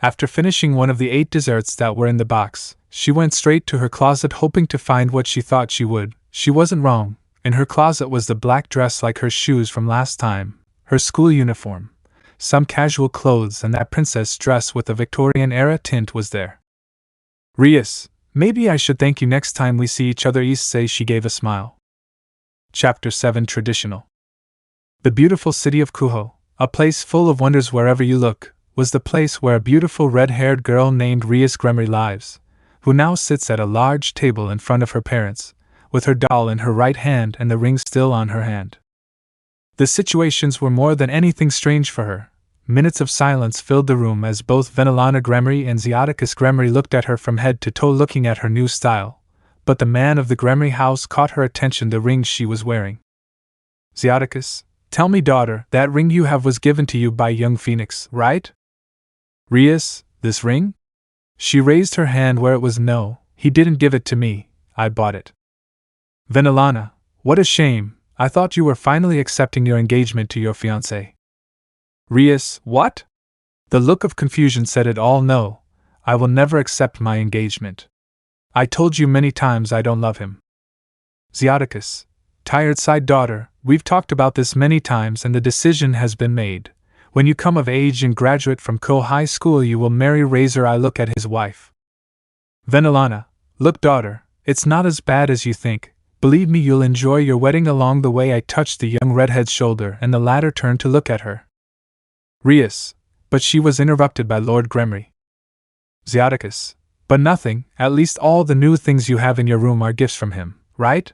After finishing one of the 8 desserts that were in the box, she went straight to her closet hoping to find what she thought she would. She wasn't wrong. In her closet was the black dress like her shoes from last time, her school uniform, some casual clothes, and that princess dress with a Victorian-era tint was there. Rias, maybe I should thank you next time we see each other, Issei. She gave a smile. Chapter 7 Traditional. The beautiful city of Kuho, a place full of wonders wherever you look, was the place where a beautiful red-haired girl named Rias Gremory lives, who now sits at a large table in front of her parents, with her doll in her right hand and the ring still on her hand. The situations were more than anything strange for her. Minutes of silence filled the room as both Rias Gremory and Rias Gremory looked at her from head to toe, looking at her new style. But the man of the Gremory house caught her attention, the ring she was wearing. Rias, tell me, daughter, that ring you have was given to you by young Phoenix, right? Rias, this ring? She raised her hand where it was. No, he didn't give it to me, I bought it. Venelana, what a shame, I thought you were finally accepting your engagement to your fiancé. Rias, what? The look of confusion said it all. No, I will never accept my engagement. I told you many times I don't love him. Rias, tired sighed, daughter, we've talked about this many times and the decision has been made. When you come of age and graduate from Ko High School you will marry Razor. I look at his wife. Venelana, look, daughter, it's not as bad as you think. Believe me, you'll enjoy your wedding. Along the way I touched the young redhead's shoulder and the latter turned to look at her. Rias, but she was interrupted by Lord Gremory. Rias, but nothing, at least all the new things you have in your room are gifts from him, right?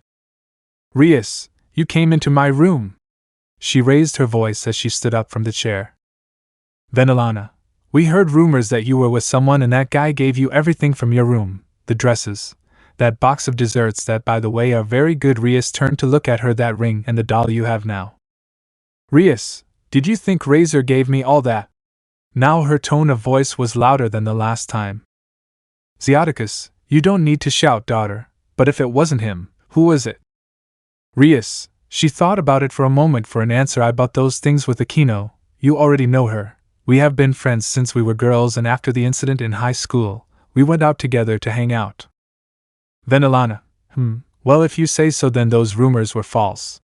Rias, you came into my room. She raised her voice as she stood up from the chair. Venelana, we heard rumors that you were with someone and that guy gave you everything from your room, the dresses, that box of desserts that by the way are very good. Rias turned to look at her, that ring and the doll you have now. Rias, did you think Razor gave me all that? Now her tone of voice was louder than the last time. Rias, you don't need to shout, daughter, but if it wasn't him, who was it? Rias, she thought about it for a moment for an answer. I bought those things with Akeno. You already know her. We have been friends since we were girls, and after the incident in high school, we went out together to hang out. Venelana, well, if you say so, then those rumors were false.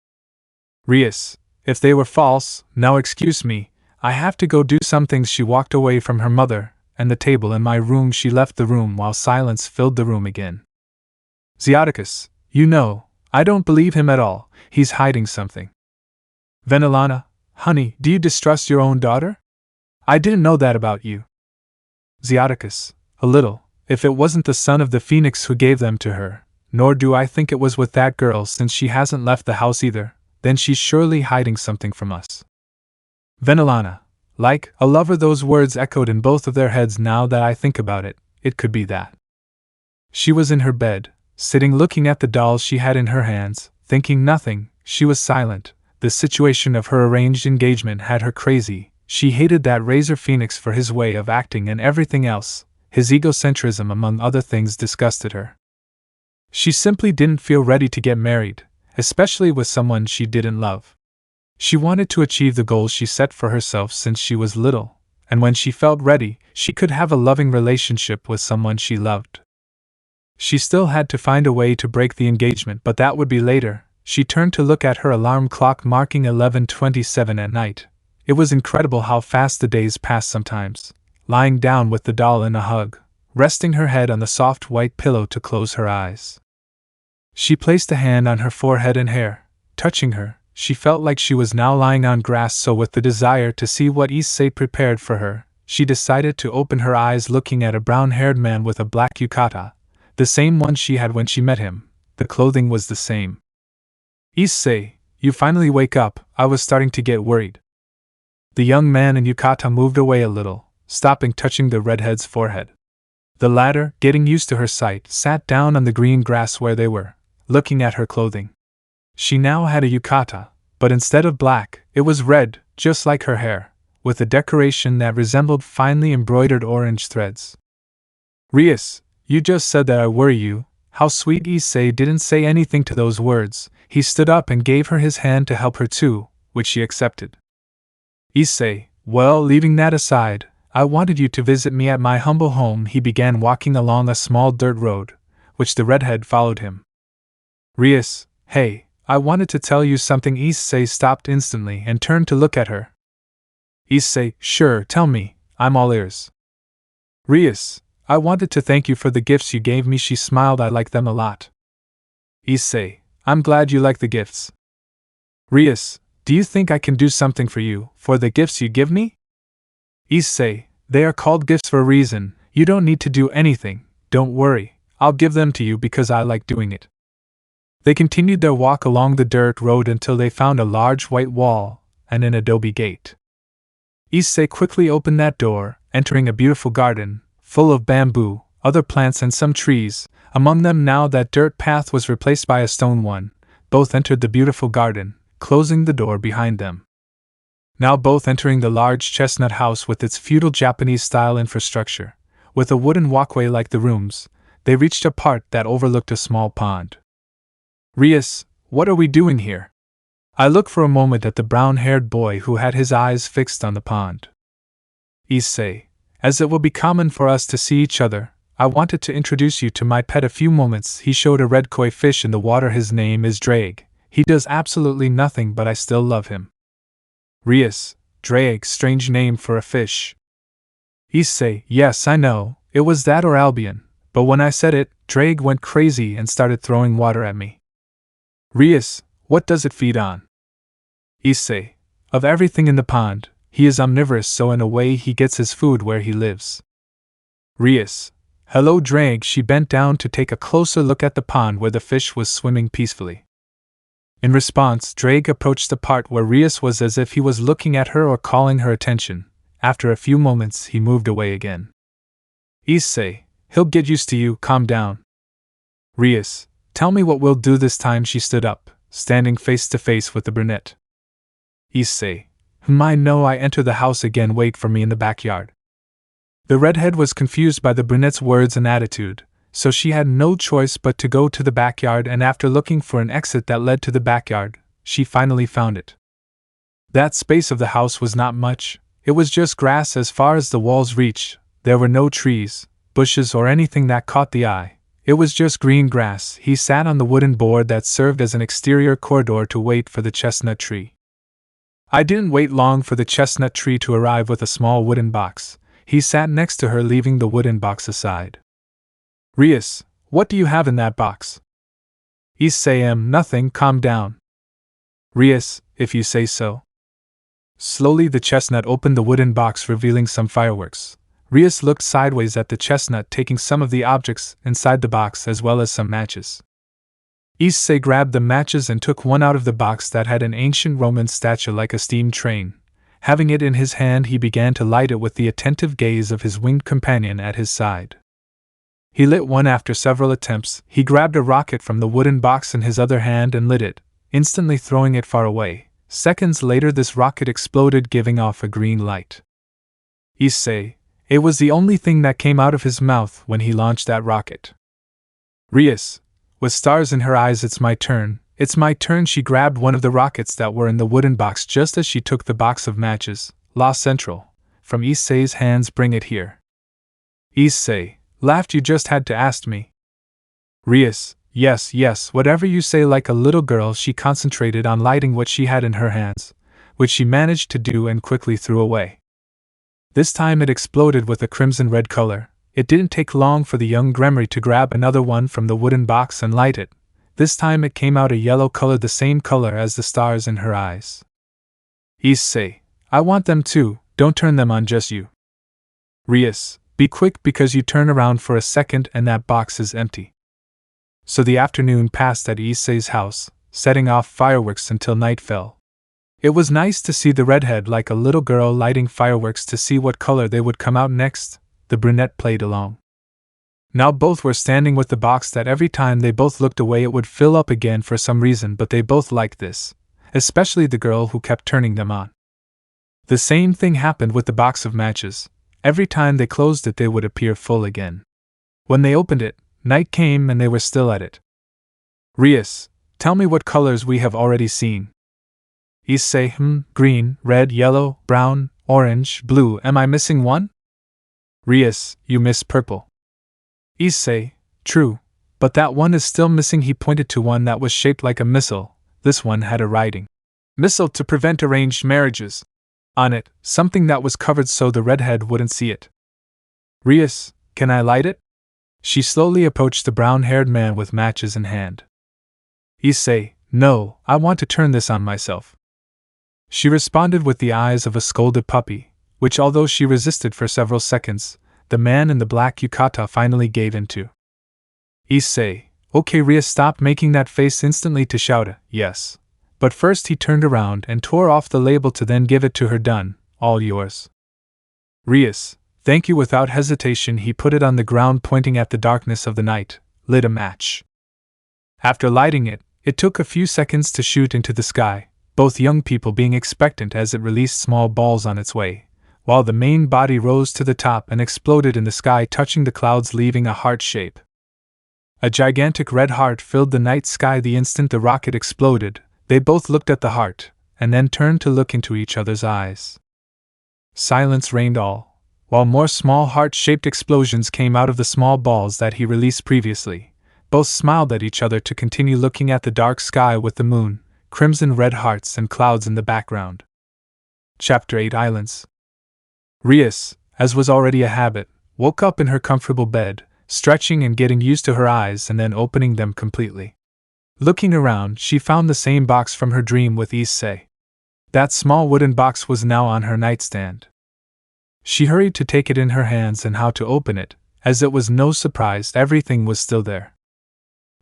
Rias, if they were false, now excuse me, I have to go do some things. She walked away from her mother and the table in my room. She left the room while silence filled the room again. Rias, you know, I don't believe him at all. He's hiding something. Venelana, honey, do you distrust your own daughter? I didn't know that about you. Rias, a little, if it wasn't the son of the Phoenix who gave them to her, nor do I think it was with that girl since she hasn't left the house either, then she's surely hiding something from us. Venelana, like a lover, those words echoed in both of their heads. Now that I think about it, it could be that. She was in her bed, sitting looking at the dolls she had in her hands, thinking nothing. She was silent. The situation of her arranged engagement had her crazy. She hated that Razor Phoenix for his way of acting and everything else. His egocentrism among other things disgusted her. She simply didn't feel ready to get married, especially with someone she didn't love. She wanted to achieve the goals she set for herself since she was little, and when she felt ready, she could have a loving relationship with someone she loved. She still had to find a way to break the engagement, but that would be later. She turned to look at her alarm clock marking 11:27 at night. It was incredible how fast the days passed sometimes. Lying down with the doll in a hug, resting her head on the soft white pillow to close her eyes. She placed a hand on her forehead and hair, touching her. She felt like she was now lying on grass, so with the desire to see what Issei prepared for her, she decided to open her eyes, looking at a brown-haired man with a black yukata, the same one she had when she met him. The clothing was the same. Issei, you finally wake up, I was starting to get worried. The young man in yukata moved away a little, stopping, touching the redhead's forehead. The latter, getting used to her sight, sat down on the green grass where they were, looking at her clothing. She now had a yukata, but instead of black, it was red, just like her hair, with a decoration that resembled finely embroidered orange threads. Rias, you just said that I worry you. How sweet. Issei didn't say anything to those words. He stood up and gave her his hand to help her too, which she accepted. Issei, well, leaving that aside, I wanted you to visit me at my humble home. He began walking along a small dirt road, which the redhead followed him. Rias, hey, I wanted to tell you something. Issei stopped instantly and turned to look at her. Issei, sure, tell me, I'm all ears. Rias, I wanted to thank you for the gifts you gave me. She smiled. I like them a lot. Issei, I'm glad you like the gifts. Rias, do you think I can do something for you, for the gifts you give me? Issei, they are called gifts for a reason. You don't need to do anything, don't worry, I'll give them to you because I like doing it. They continued their walk along the dirt road until they found a large white wall and an adobe gate. Issei quickly opened that door, entering a beautiful garden, full of bamboo, other plants and some trees. Among them now that dirt path was replaced by a stone one. Both entered the beautiful garden, closing the door behind them. Now both entering the large chestnut house with its feudal Japanese-style infrastructure, with a wooden walkway like the rooms, they reached a part that overlooked a small pond. Rias, what are we doing here? I looked for a moment at the brown-haired boy who had his eyes fixed on the pond. Issei, as it will be common for us to see each other, I wanted to introduce you to my pet. A few moments he showed a red koi fish in the water. His name is Drake. He does absolutely nothing but I still love him. Rias, Drake, strange name for a fish. Issei, yes I know, it was that or Albion, but when I said it, Drake went crazy and started throwing water at me. Rias, what does it feed on? Issei, of everything in the pond, he is omnivorous, so in a way he gets his food where he lives. Rias, hello Drake. She bent down to take a closer look at the pond where the fish was swimming peacefully. In response, Drake approached the part where Rias was as if he was looking at her or calling her attention. After a few moments, he moved away again. Issei, he'll get used to you, calm down. Rias, tell me what we'll do this time. She stood up, standing face to face with the brunette. Issei, I know. I enter the house again. Wait for me in the backyard. The redhead was confused by the brunette's words and attitude, so she had no choice but to go to the backyard, and after looking for an exit that led to the backyard, she finally found it. That space of the house was not much. It was just grass as far as the walls reached. There were no trees, bushes or anything that caught the eye. It was just green grass. He sat on the wooden board that served as an exterior corridor to wait for the chestnut tree. I didn't wait long for the chestnut tree to arrive with a small wooden box. He sat next to her, leaving the wooden box aside. Rias, what do you have in that box? Issei, nothing, calm down. Rias, if you say so. Slowly the chestnut opened the wooden box, revealing some fireworks. Rias looked sideways at the chestnut, taking some of the objects inside the box as well as some matches. Issei grabbed the matches and took one out of the box that had an ancient Roman statue like a steam train. Having it in his hand, he began to light it with the attentive gaze of his winged companion at his side. He lit one after several attempts. He grabbed a rocket from the wooden box in his other hand and lit it, instantly throwing it far away. Seconds later this rocket exploded, giving off a green light. Issei, it was the only thing that came out of his mouth when he launched that rocket. Rias, with stars in her eyes, it's my turn. It's my turn. She grabbed one of the rockets that were in the wooden box just as she took the box of matches. La Central, from Issei's hands. Bring it here. Issei laughed. You just had to ask me. Rias, yes, whatever you say. Like a little girl, she concentrated on lighting what she had in her hands, which she managed to do and quickly threw away. This time it exploded with a crimson-red color. It didn't take long for the young Gremory to grab another one from the wooden box and light it. This time it came out a yellow color, the same color as the stars in her eyes. Issei, I want them too. Don't turn them on, just you. Rias, be quick because you turn around for a second and that box is empty. So the afternoon passed at Issei's house, setting off fireworks until night fell. It was nice to see the redhead like a little girl lighting fireworks to see what color they would come out next. The brunette played along. Now both were standing with the box that every time they both looked away it would fill up again for some reason, but they both liked this, especially the girl who kept turning them on. The same thing happened with the box of matches. Every time they closed it they would appear full again. When they opened it, night came and they were still at it. Rias, tell me what colors we have already seen. Issei, green, red, yellow, brown, orange, blue. Am I missing one? Rias, you miss purple. Issei, true, but that one is still missing. He pointed to one that was shaped like a missile. This one had a writing, "Missile to prevent arranged marriages," on it, something that was covered so the redhead wouldn't see it. Rias, can I light it? She slowly approached the brown-haired man with matches in hand. Issei, no, I want to turn this on myself. She responded with the eyes of a scolded puppy, which although she resisted for several seconds, the man in the black yukata finally gave in to. Issei, Okay, Rias stopped making that face instantly to shout a yes. But first he turned around and tore off the label to then give it to her. Done, all yours. Rias, thank you. Without hesitation he put it on the ground, pointing at the darkness of the night, lit a match. After lighting it, it took a few seconds to shoot into the sky, both young people being expectant as it released small balls on its way, while the main body rose to the top and exploded in the sky, touching the clouds, leaving a heart shape. A gigantic red heart filled the night sky the instant the rocket exploded. They both looked at the heart, and then turned to look into each other's eyes. Silence reigned all, while more small heart-shaped explosions came out of the small balls that he released previously. Both smiled at each other to continue looking at the dark sky with the moon, crimson red hearts and clouds in the background. Chapter 8 Islands. Rias, as was already a habit, woke up in her comfortable bed, stretching and getting used to her eyes and then opening them completely. Looking around, she found the same box from her dream with Issei. That small wooden box was now on her nightstand. She hurried to take it in her hands and how to open it, as it was no surprise everything was still there.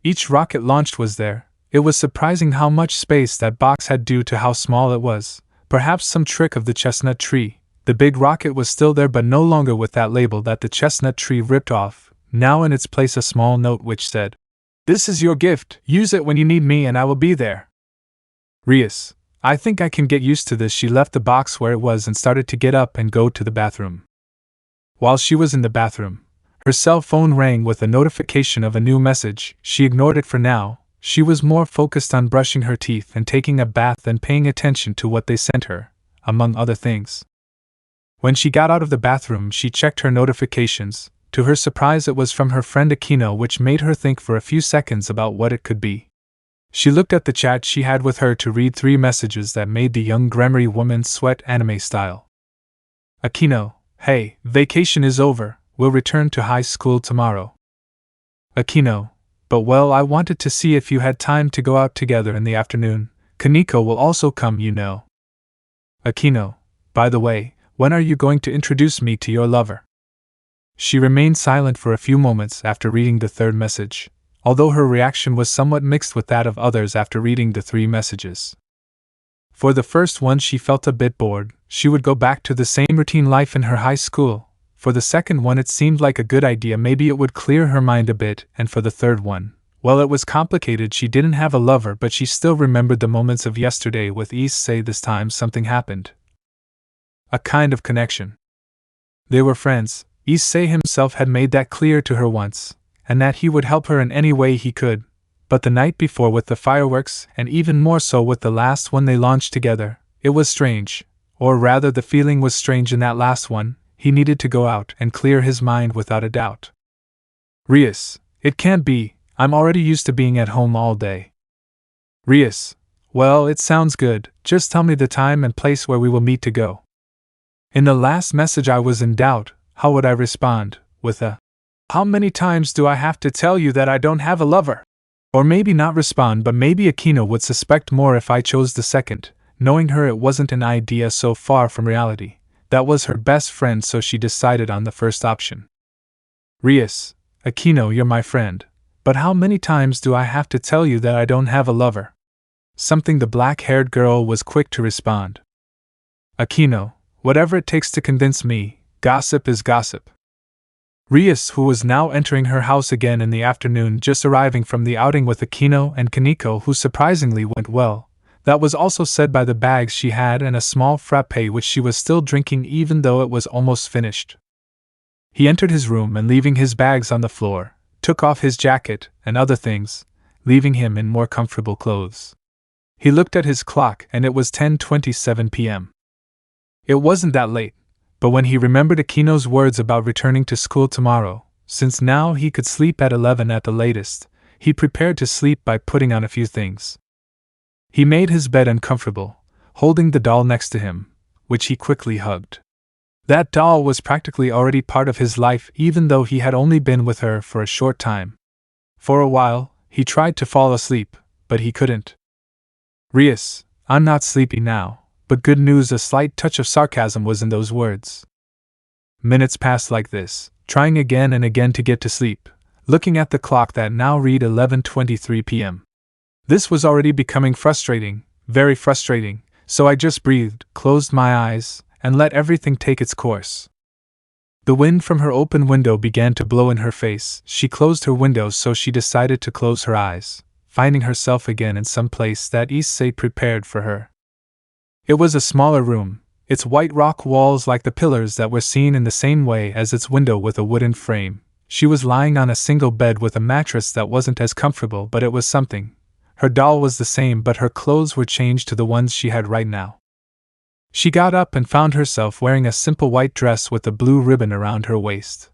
Each rocket launched was there. It was surprising how much space that box had due to how small it was. Perhaps some trick of the chestnut tree. The big rocket was still there, but no longer with that label that the chestnut tree ripped off. Now in its place a small note which said, "This is your gift, use it when you need me and I will be there." Rias, I think I can get used to this. She left the box where it was and started to get up and go to the bathroom. While she was in the bathroom, her cell phone rang with a notification of a new message. She ignored it for now. She was more focused on brushing her teeth and taking a bath than paying attention to what they sent her, among other things. When she got out of the bathroom, she checked her notifications. To her surprise, it was from her friend Akeno, which made her think for a few seconds about what it could be. She looked at the chat she had with her to read 3 messages that made the young Gremory woman sweat anime style. Akeno, hey, vacation is over, we'll return to high school tomorrow. Akeno, but well, I wanted to see if you had time to go out together in the afternoon. Kaneko will also come, you know. Akeno, by the way, when are you going to introduce me to your lover? She remained silent for a few moments after reading the 3rd message, although her reaction was somewhat mixed with that of others after reading the 3 messages. For the first one she felt a bit bored. She would go back to the same routine life in her high school. For the second one it seemed like a good idea, maybe it would clear her mind a bit, and for the third one, well, it was complicated. She didn't have a lover, but she still remembered the moments of yesterday with Issei. This time something happened. A kind of connection. They were friends. Issei himself had made that clear to her once, and that he would help her in any way he could. But the night before with the fireworks, and even more so with the last one they launched together, it was strange. Or rather, the feeling was strange in that last one. He needed to go out and clear his mind without a doubt. Rias, it can't be, I'm already used to being at home all day. Rias, well, it sounds good, just tell me the time and place where we will meet to go. In the last message I was in doubt. How would I respond? With a, how many times do I have to tell you that I don't have a lover? Or maybe not respond, but maybe Akeno would suspect more if I chose the second. Knowing her, it wasn't an idea so far from reality. That was her best friend, so she decided on the first option. Rias, Akeno, you're my friend, but how many times do I have to tell you that I don't have a lover? Something the black-haired girl was quick to respond. Akeno, whatever it takes to convince me. Gossip is gossip. Rias, who was now entering her house again in the afternoon, just arriving from the outing with Akeno and Kaneko, who surprisingly went well. That was also said by the bags she had and a small frappe which she was still drinking even though it was almost finished. He entered his room and, leaving his bags on the floor, took off his jacket and other things, leaving him in more comfortable clothes. He looked at his clock and it was 10:27 p.m. It wasn't that late. But when he remembered Akeno's words about returning to school tomorrow, since now he could sleep at 11 at the latest, he prepared to sleep by putting on a few things. He made his bed uncomfortable, holding the doll next to him, which he quickly hugged. That doll was practically already part of his life, even though he had only been with her for a short time. For a while, he tried to fall asleep, but he couldn't. Rias, I'm not sleepy now. But good news, a slight touch of sarcasm was in those words. Minutes passed like this, trying again and again to get to sleep, looking at the clock that now read 11:23 p.m. This was already becoming frustrating, very frustrating, so I just breathed, closed my eyes, and let everything take its course. The wind from her open window began to blow in her face. She closed her window, so she decided to close her eyes, finding herself again in some place that Issei prepared for her. It was a smaller room, its white rock walls like the pillars that were seen in the same way as its window with a wooden frame. She was lying on a single bed with a mattress that wasn't as comfortable, but it was something. Her doll was the same, but her clothes were changed to the ones she had right now. She got up and found herself wearing a simple white dress with a blue ribbon around her waist.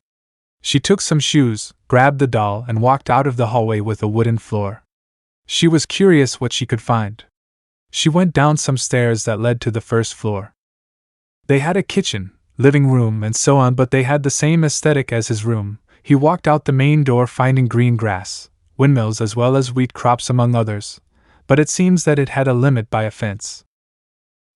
She took some shoes, grabbed the doll, and walked out of the hallway with a wooden floor. She was curious what she could find. She went down some stairs that led to the first floor. They had a kitchen, living room, and so on, but they had the same aesthetic as his room. He walked out the main door, finding green grass, windmills, as well as wheat crops among others, but it seems that it had a limit by a fence.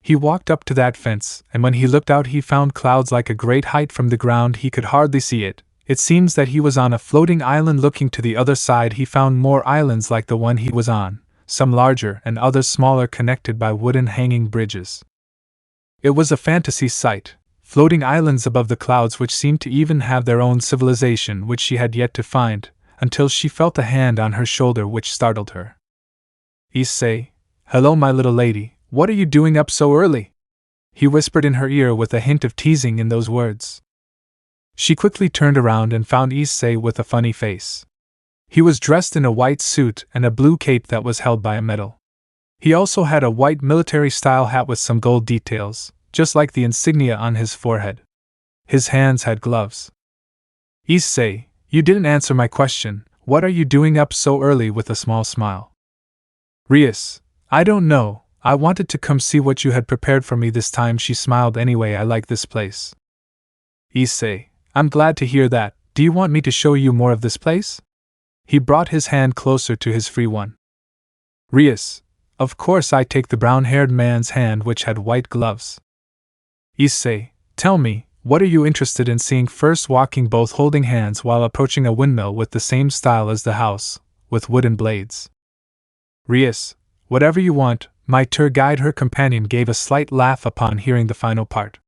He walked up to that fence, and when he looked out he found clouds like a great height from the ground. He could hardly see it. It seems that he was on a floating island. Looking to the other side he found more islands like the one he was on, some larger and others smaller, connected by wooden hanging bridges. It was a fantasy sight, floating islands above the clouds which seemed to even have their own civilization, which she had yet to find, until she felt a hand on her shoulder which startled her. Issei, hello my little lady, what are you doing up so early? He whispered in her ear with a hint of teasing in those words. She quickly turned around and found Issei with a funny face. He was dressed in a white suit and a blue cape that was held by a medal. He also had a white military-style hat with some gold details, just like the insignia on his forehead. His hands had gloves. Issei, you didn't answer my question. What are you doing up so early? With a small smile. Rias, I don't know. I wanted to come see what you had prepared for me this time. She smiled. Anyway, I like this place. Issei, I'm glad to hear that. Do you want me to show you more of this place? He brought his hand closer to his free one. Rias, of course. I take the brown-haired man's hand which had white gloves. Issei, tell me, what are you interested in seeing first? Walking, both holding hands while approaching a windmill with the same style as the house, with wooden blades. Rias, whatever you want, my tour guide. Her companion gave a slight laugh upon hearing the final part.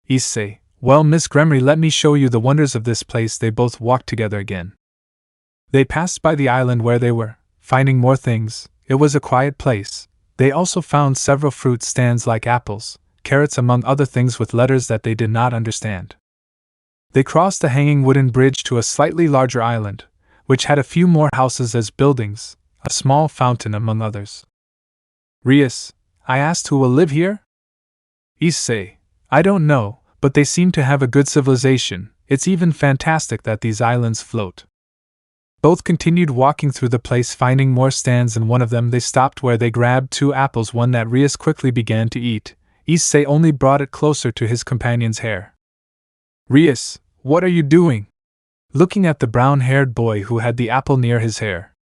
Issei, well, Miss Gremory, let me show you the wonders of this place. They both walked together again. They passed by the island where they were, finding more things. It was a quiet place. They also found several fruit stands like apples, carrots, among other things with letters that they did not understand. They crossed a hanging wooden bridge to a slightly larger island, which had a few more houses as buildings, a small fountain among others. Rias, I asked, who will live here? Issei, I don't know, but they seem to have a good civilization. It's even fantastic that these islands float. Both continued walking through the place, finding more stands. In one of them they stopped where they grabbed 2 apples, one that Rias quickly began to eat. Issei only brought it closer to his companion's hair. Rias, what are you doing? Looking at the brown-haired boy who had the apple near his hair.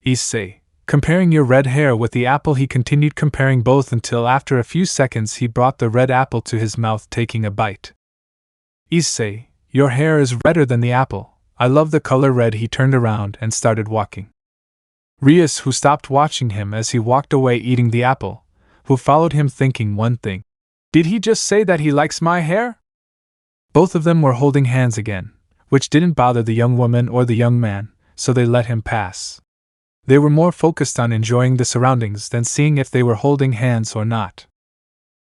Issei, comparing your red hair with the apple. He continued comparing both until after a few seconds he brought the red apple to his mouth, taking a bite. Issei, your hair is redder than the apple. I love the color red. He turned around and started walking. Rias, who stopped watching him as he walked away eating the apple, who followed him thinking one thing. Did he just say that he likes my hair? Both of them were holding hands again, which didn't bother the young woman or the young man, so they let him pass. They were more focused on enjoying the surroundings than seeing if they were holding hands or not.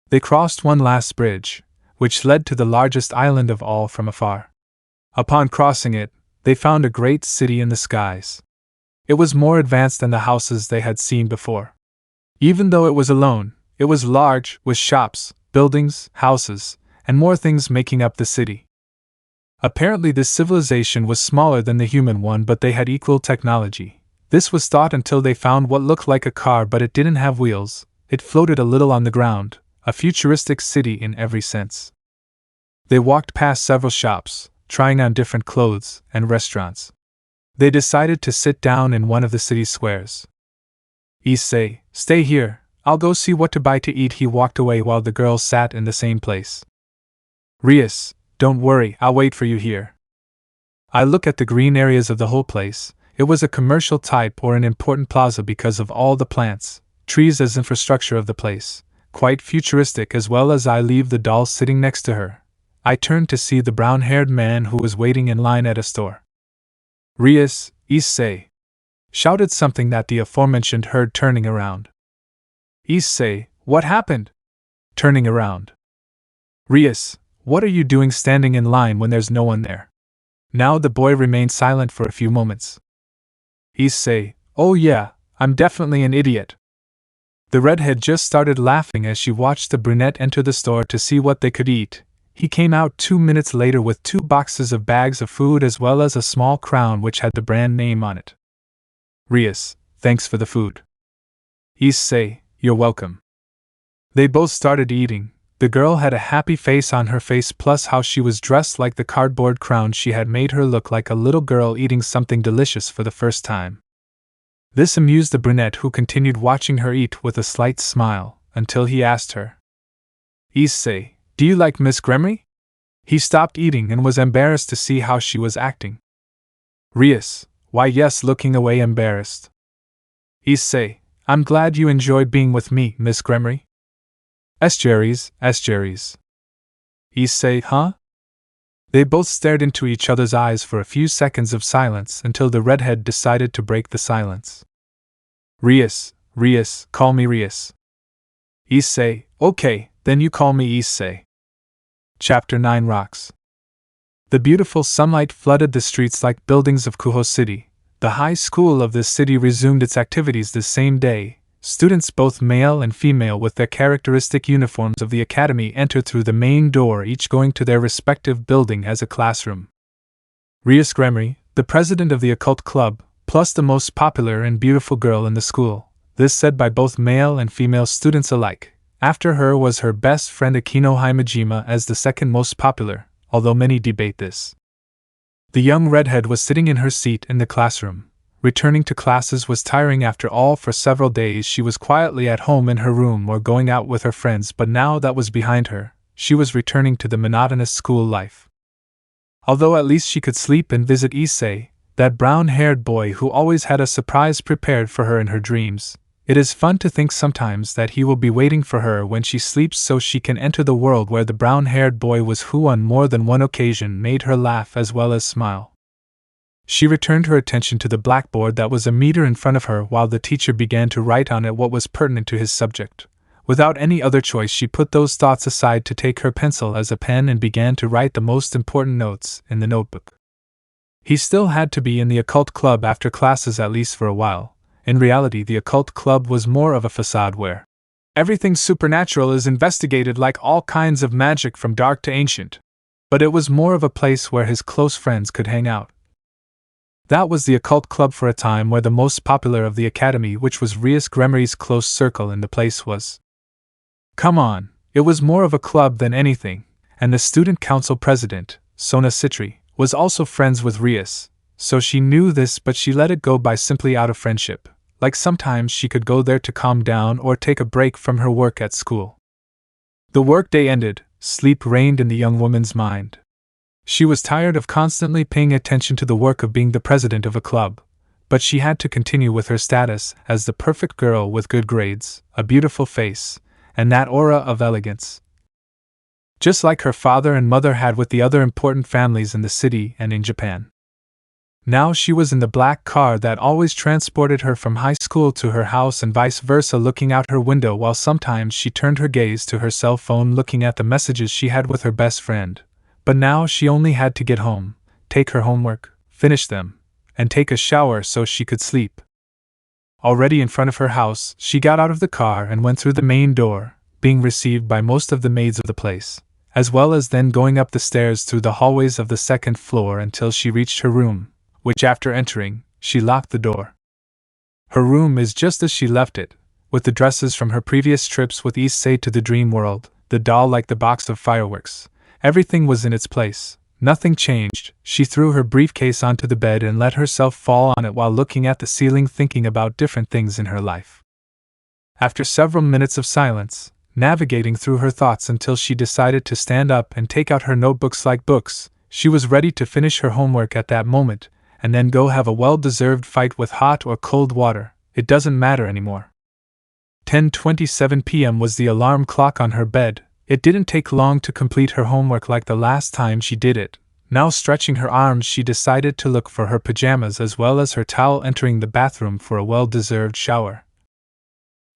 They crossed one last bridge, which led to the largest island of all, from afar. Upon crossing it, they found a great city in the skies. It was more advanced than the houses they had seen before. Even though it was alone, it was large, with shops, buildings, houses, and more things making up the city. Apparently this civilization was smaller than the human one, but they had equal technology. This was thought until they found what looked like a car, but it didn't have wheels. It floated a little on the ground, a futuristic city in every sense. They walked past several shops, trying on different clothes, and restaurants. They decided to sit down in one of the city squares. Issei, stay here, I'll go see what to buy to eat. He walked away while the girls sat in the same place. Rias, don't worry, I'll wait for you here. I look at the green areas of the whole place. It was a commercial type or an important plaza because of all the plants, trees as infrastructure of the place, quite futuristic, as well as I leave the doll sitting next to her. I turn to see the brown-haired man who was waiting in line at a store. Rias, Issei, shouted something that the aforementioned heard turning around. Issei, what happened? Turning around. Rias, what are you doing standing in line when there's no one there? Now the boy remained silent for a few moments. Issei, oh yeah, I'm definitely an idiot. The redhead just started laughing as she watched the brunette enter the store to see what they could eat. He came out 2 minutes later with 2 boxes of bags of food as well as a small crown which had the brand name on it. Rias, thanks for the food. Issei, you're welcome. They both started eating. The girl had a happy face on her face, plus how she was dressed like the cardboard crown she had made her look like a little girl eating something delicious for the first time. This amused the brunette, who continued watching her eat with a slight smile, until he asked her, Issei, do you like Miss Gremory? He stopped eating and was embarrassed to see how she was acting. Rias, why yes, looking away embarrassed. Issei, I'm glad you enjoyed being with me, Miss Gremory. Escheries. Issei, huh? They both stared into each other's eyes for a few seconds of silence until the redhead decided to break the silence. Rias, call me Rias. Issei, okay, then you call me Issei. Chapter 9 Rocks. The beautiful sunlight flooded the streets like buildings of Kuho City. The high school of this city resumed its activities the same day. Students both male and female with their characteristic uniforms of the academy entered through the main door, each going to their respective building as a classroom. Rias Gremory, the president of the occult club, plus the most popular and beautiful girl in the school, this said by both male and female students alike. After her was her best friend Akeno Himejima as the second most popular, although many debate this. The young redhead was sitting in her seat in the classroom. Returning to classes was tiring after all. For several days she was quietly at home in her room or going out with her friends, but now that was behind her, she was returning to the monotonous school life. Although at least she could sleep and visit Issei, that brown-haired boy who always had a surprise prepared for her in her dreams. It is fun to think sometimes that he will be waiting for her when she sleeps so she can enter the world where the brown-haired boy was, who on more than one occasion made her laugh as well as smile. She returned her attention to the blackboard that was a meter in front of her while the teacher began to write on it what was pertinent to his subject. Without any other choice, she put those thoughts aside to take her pencil as a pen and began to write the most important notes in the notebook. He still had to be in the occult club after classes, at least for a while. In reality, the occult club was more of a facade where everything supernatural is investigated, like all kinds of magic from dark to ancient. But it was more of a place where his close friends could hang out. That was the occult club for a time, where the most popular of the academy, which was Rias Gremory's close circle in the place, was. Come on, it was more of a club than anything, and the student council president, Sona Citri, was also friends with Rias, so she knew this, but she let it go by simply out of friendship, like sometimes she could go there to calm down or take a break from her work at school. The workday ended, sleep reigned in the young woman's mind. She was tired of constantly paying attention to the work of being the president of a club, but she had to continue with her status as the perfect girl with good grades, a beautiful face, and that aura of elegance. Just like her father and mother had with the other important families in the city and in Japan. Now she was in the black car that always transported her from high school to her house and vice versa, looking out her window while sometimes she turned her gaze to her cell phone looking at the messages she had with her best friend. But now she only had to get home, take her homework, finish them, and take a shower so she could sleep. Already in front of her house, she got out of the car and went through the main door, being received by most of the maids of the place, as well as then going up the stairs through the hallways of the second floor until she reached her room, which after entering, she locked the door. Her room is just as she left it, with the dresses from her previous trips with Issei to the dream world, the doll like the box of fireworks. Everything was in its place, nothing changed. She threw her briefcase onto the bed and let herself fall on it while looking at the ceiling, thinking about different things in her life. After several minutes of silence, navigating through her thoughts until she decided to stand up and take out her notebooks like books, She was ready to finish her homework at that moment, and then go have a well-deserved fight with hot or cold water. It doesn't matter anymore. 10:27 p.m. was the alarm clock on her bed. It didn't take long to complete her homework like the last time she did it. Now stretching her arms, she decided to look for her pajamas as well as her towel, entering the bathroom for a well-deserved shower.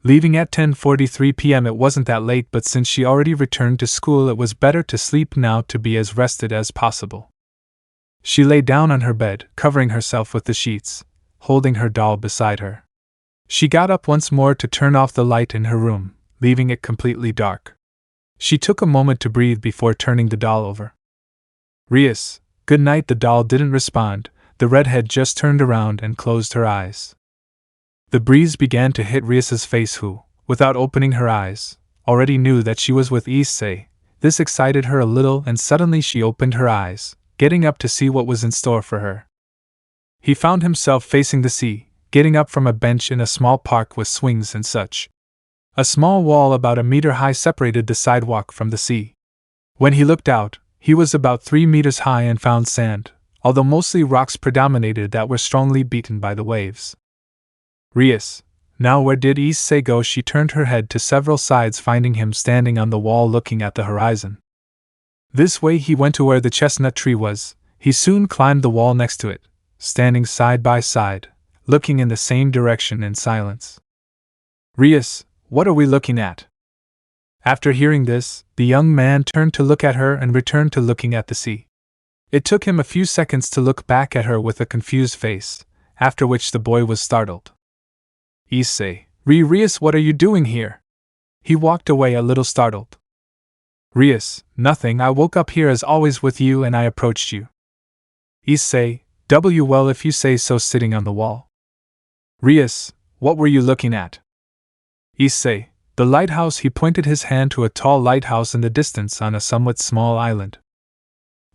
Leaving at 10:43 p.m. It wasn't that late, but since she already returned to school it was better to sleep now to be as rested as possible. She lay down on her bed, covering herself with the sheets, holding her doll beside her. She got up once more to turn off the light in her room, leaving it completely dark. She took a moment to breathe before turning the doll over. Rias, good night. The doll didn't respond. The redhead just turned around and closed her eyes. The breeze began to hit Rias's face, who, without opening her eyes, already knew that she was with Issei. This excited her a little, and suddenly she opened her eyes, getting up to see what was in store for her. He found himself facing the sea, getting up from a bench in a small park with swings and such. A small wall about a meter high separated the sidewalk from the sea. When he looked out, he was about 3 meters high and found sand, although mostly rocks predominated that were strongly beaten by the waves. Rias, now where did Issei go? She turned her head to several sides, finding him standing on the wall looking at the horizon. This way he went to where the chestnut tree was. He soon climbed the wall next to it, standing side by side, looking in the same direction in silence. Rias, what are we looking at? After hearing this, the young man turned to look at her and returned to looking at the sea. It took him a few seconds to look back at her with a confused face, after which the boy was startled. Issei, Rias, what are you doing here? He walked away a little startled. Rias, nothing, I woke up here as always with you and I approached you. Issei, well if you say so, sitting on the wall. Rias, what were you looking at? Issei, the lighthouse. He pointed his hand to a tall lighthouse in the distance on a somewhat small island.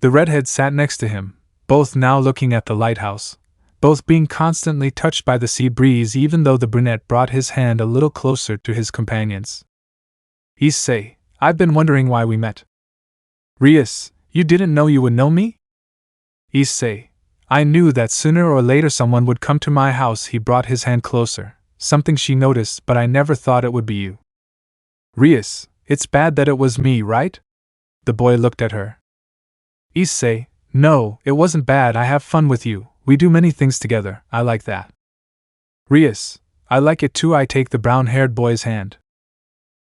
The redhead sat next to him, both now looking at the lighthouse, both being constantly touched by the sea breeze, even though the brunette brought his hand a little closer to his companion's. Issei, I've been wondering why we met. Rias, you didn't know you would know me? Issei, I knew that sooner or later someone would come to my house. He brought his hand closer, something she noticed, but I never thought it would be you. Rias, it's bad that it was me, right? The boy looked at her. Issei, no, it wasn't bad. I have fun with you. We do many things together. I like that. Rias, I like it too. I take the brown-haired boy's hand.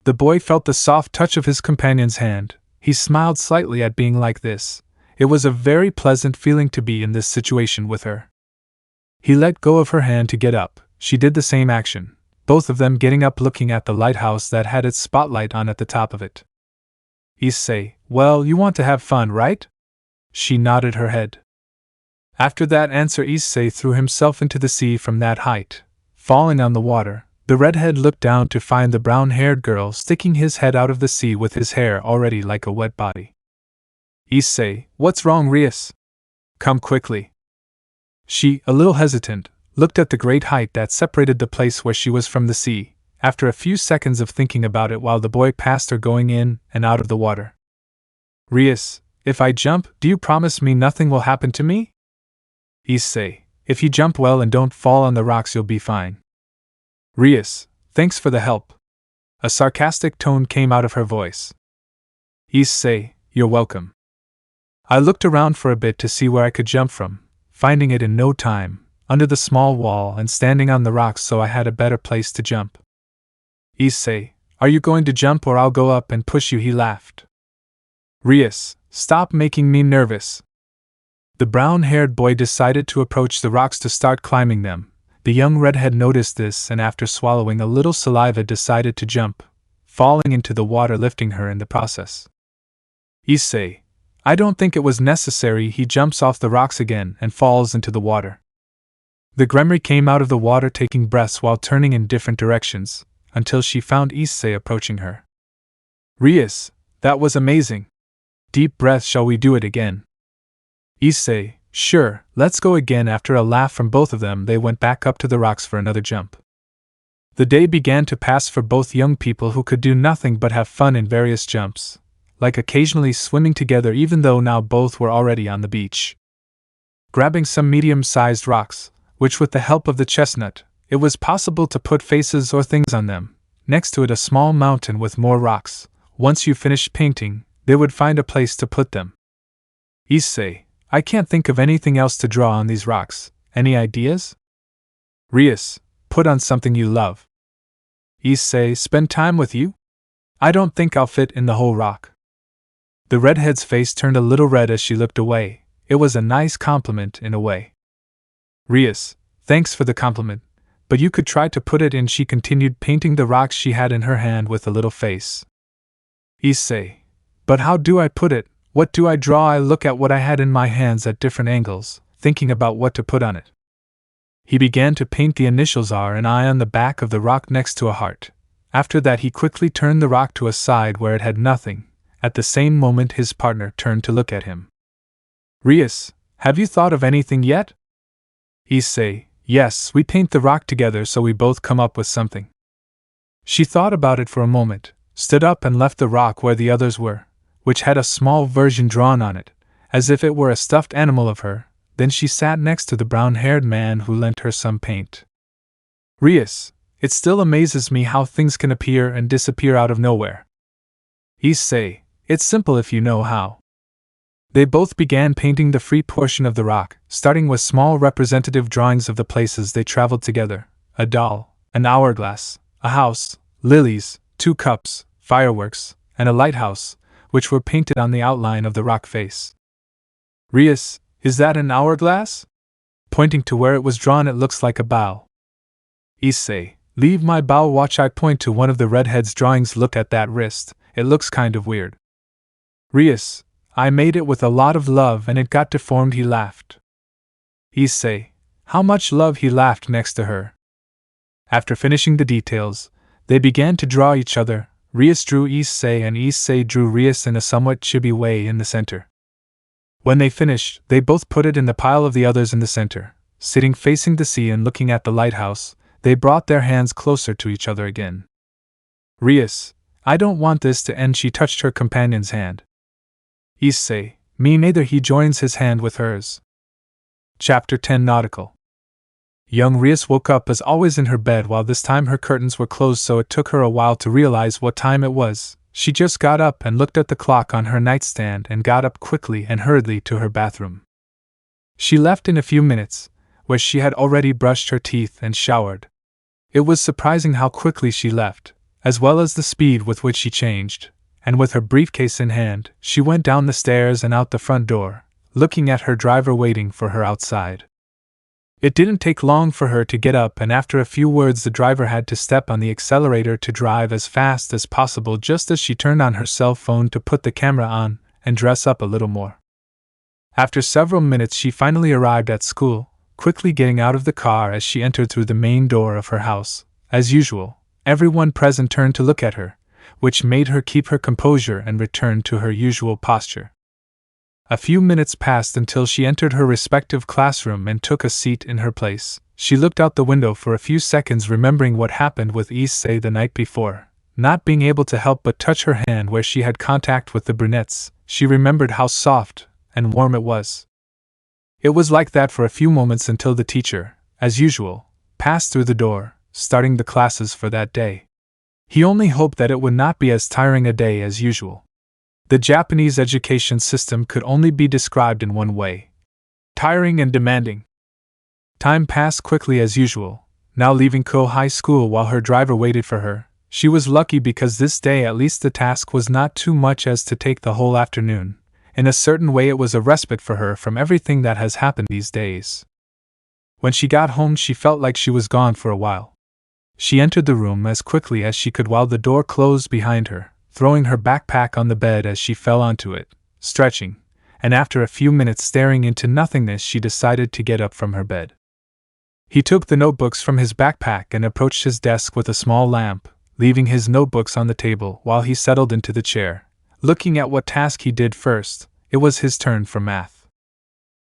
The boy felt the soft touch of his companion's hand. He smiled slightly at being like this. It was a very pleasant feeling to be in this situation with her. He let go of her hand to get up. She did the same action, both of them getting up, looking at the lighthouse that had its spotlight on at the top of it. Issei, well, you want to have fun, right? She nodded her head. After that answer, Issei threw himself into the sea from that height. Falling on the water, the redhead looked down to find the brown-haired girl sticking his head out of the sea with his hair already like a wet body. Issei, what's wrong, Rias? Come quickly. She, a little hesitant, looked at the great height that separated the place where she was from the sea, after a few seconds of thinking about it while the boy passed her going in and out of the water. Rias, if I jump, do you promise me nothing will happen to me? Issei, if you jump well and don't fall on the rocks, you'll be fine. Rias, thanks for the help. A sarcastic tone came out of her voice. Issei, you're welcome. I looked around for a bit to see where I could jump from, finding it in no time, under the small wall and standing on the rocks, so I had a better place to jump. Issei, are you going to jump or I'll go up and push you? He laughed. Rias, stop making me nervous. The brown-haired boy decided to approach the rocks to start climbing them. The young redhead noticed this and after swallowing a little saliva decided to jump, falling into the water, lifting her in the process. Issei, I don't think it was necessary. He jumps off the rocks again and falls into the water. The Gremory came out of the water taking breaths while turning in different directions, until she found Issei approaching her. Rias, that was amazing. Deep breath. Shall we do it again? Issei, sure, let's go again. After a laugh from both of them, they went back up to the rocks for another jump. The day began to pass for both young people who could do nothing but have fun in various jumps. like occasionally swimming together even though now both were already on the beach. Grabbing some medium-sized rocks, which with the help of the chestnut, it was possible to put faces or things on them, next to it a small mountain with more rocks. Once you finished painting, they would find a place to put them. Issei, I can't think of anything else to draw on these rocks. Any ideas? Rias, put on something you love. Issei, spend time with you? I don't think I'll fit in the whole rock. The redhead's face turned a little red as she looked away. It was a nice compliment in a way. Rias, thanks for the compliment, but you could try to put it in. She continued painting the rocks she had in her hand with a little face. Issei, but how do I put it? What do I draw? I look at what I had in my hands at different angles, thinking about what to put on it. He began to paint the initials R and I on the back of the rock next to a heart. After that he quickly turned the rock to a side where it had nothing. At the same moment his partner turned to look at him. Rias, have you thought of anything yet? Issei, yes, we paint the rock together so we both come up with something. She thought about it for a moment, stood up and left the rock where the others were, which had a small version drawn on it, as if it were a stuffed animal of her. Then she sat next to the brown-haired man who lent her some paint. Rias, it still amazes me how things can appear and disappear out of nowhere. Issei, it's simple if you know how. They both began painting the free portion of the rock, starting with small representative drawings of the places they traveled together: a doll, an hourglass, a house, lilies, 2 cups, fireworks, and a lighthouse, which were painted on the outline of the rock face. Rias, is that an hourglass? Pointing to where it was drawn, it looks like a bow. Issei, leave my bow watch. I point to one of the redhead's drawings. Look at that wrist, it looks kind of weird. Rias, I made it with a lot of love and it got deformed. He laughed. Issei, how much love? He laughed next to her. After finishing the details, they began to draw each other. Rias drew Issei and Issei drew Rias in a somewhat chibi way in the center. When they finished, they both put it in the pile of the others in the center. Sitting facing the sea and looking at the lighthouse, they brought their hands closer to each other again. Rias, I don't want this to end. She touched her companion's hand. Issei, me neither. He joins his hand with hers. Chapter 10 Nautical. Young Rias woke up as always in her bed. While this time her curtains were closed, so it took her a while to realize what time it was. She just got up and looked at the clock on her nightstand and got up quickly and hurriedly to her bathroom. She left in a few minutes, where she had already brushed her teeth and showered. It was surprising how quickly she left, as well as the speed with which she changed, and with her briefcase in hand, she went down the stairs and out the front door, looking at her driver waiting for her outside. It didn't take long for her to get up, and after a few words the driver had to step on the accelerator to drive as fast as possible just as she turned on her cell phone to put the camera on and dress up a little more. After several minutes she finally arrived at school, quickly getting out of the car as she entered through the main door of her house. As usual, everyone present turned to look at her, which made her keep her composure and return to her usual posture. A few minutes passed until she entered her respective classroom and took a seat in her place. She looked out the window for a few seconds, remembering what happened with Issei the night before. Not being able to help but touch her hand where she had contact with the brunettes, she remembered how soft and warm it was. It was like that for a few moments until the teacher, as usual, passed through the door, starting the classes for that day. He only hoped that it would not be as tiring a day as usual. The Japanese education system could only be described in one way: tiring and demanding. Time passed quickly as usual, now leaving Ko High School while her driver waited for her. She was lucky because this day at least the task was not too much as to take the whole afternoon. In a certain way it was a respite for her from everything that has happened these days. When she got home she felt like she was gone for a while. She entered the room as quickly as she could while the door closed behind her, throwing her backpack on the bed as she fell onto it, stretching, and after a few minutes staring into nothingness she decided to get up from her bed. He took the notebooks from his backpack and approached his desk with a small lamp, leaving his notebooks on the table while he settled into the chair. Looking at what task he did first, it was his turn for math.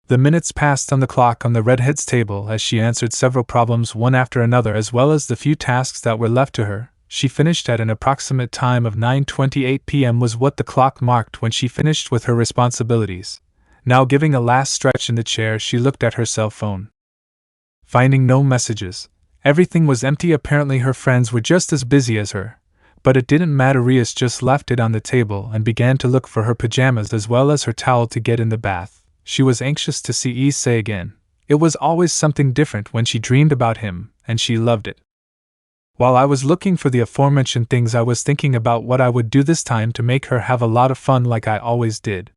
The minutes passed on the clock on the redhead's table as she answered several problems one after another, as well as the few tasks that were left to her. she finished at an approximate time of 9:28 p.m. was what the clock marked when she finished with her responsibilities. Now giving a last stretch in the chair, she looked at her cell phone. Finding no messages. Everything was empty. Apparently her friends were just as busy as her. But it didn't matter. Rias just left it on the table and began to look for her pajamas as well as her towel to get in the bath. She was anxious to see Issei again. It was always something different when she dreamed about him, and she loved it. While I was looking for the aforementioned things, I was thinking about what I would do this time to make her have a lot of fun like I always did.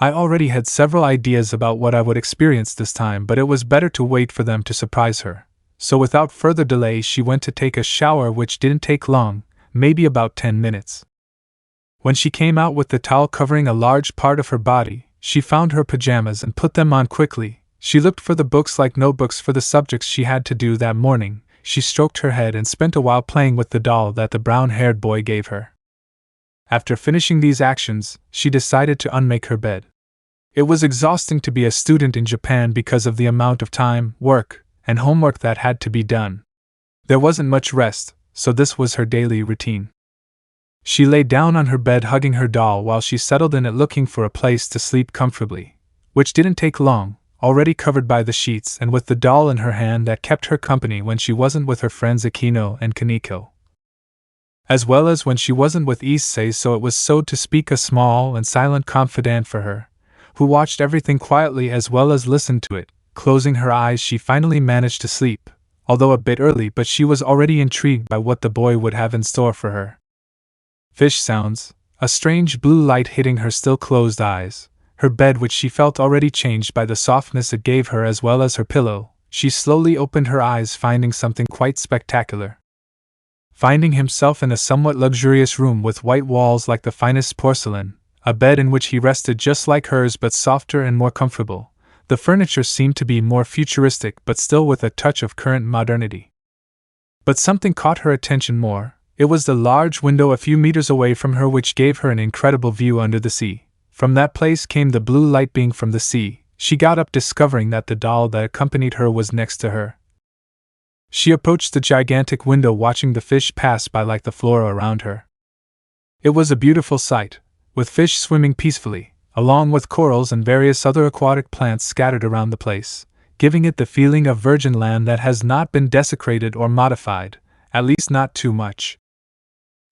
I already had several ideas about what I would experience this time, but it was better to wait for them to surprise her. So without further delay, she went to take a shower, which didn't take long, maybe about 10 minutes. When she came out with the towel covering a large part of her body, she found her pajamas and put them on quickly. She looked for the books like notebooks for the subjects she had to do that morning. She stroked her head and spent a while playing with the doll that the brown-haired boy gave her. After finishing these actions, she decided to unmake her bed. It was exhausting to be a student in Japan because of the amount of time, work, and homework that had to be done. There wasn't much rest, so this was her daily routine. She lay down on her bed hugging her doll while she settled in it, looking for a place to sleep comfortably, which didn't take long, already covered by the sheets and with the doll in her hand that kept her company when she wasn't with her friends Akeno and Kaneko, as well as when she wasn't with Issei, so it was, so to speak, a small and silent confidant for her, who watched everything quietly as well as listened to it. Closing her eyes, she finally managed to sleep, although a bit early, but she was already intrigued by what the boy would have in store for her. Fish sounds, a strange blue light hitting her still closed eyes, her bed which she felt already changed by the softness it gave her as well as her pillow. She slowly opened her eyes, finding something quite spectacular. Finding himself in a somewhat luxurious room with white walls like the finest porcelain, a bed in which he rested just like hers but softer and more comfortable. The furniture seemed to be more futuristic but still with a touch of current modernity. But something caught her attention more. It was the large window a few meters away from her which gave her an incredible view under the sea. From that place came the blue light being from the sea. She got up, discovering that the doll that accompanied her was next to her. She approached the gigantic window, watching the fish pass by like the flora around her. It was a beautiful sight, with fish swimming peacefully, along with corals and various other aquatic plants scattered around the place, giving it the feeling of virgin land that has not been desecrated or modified, at least not too much.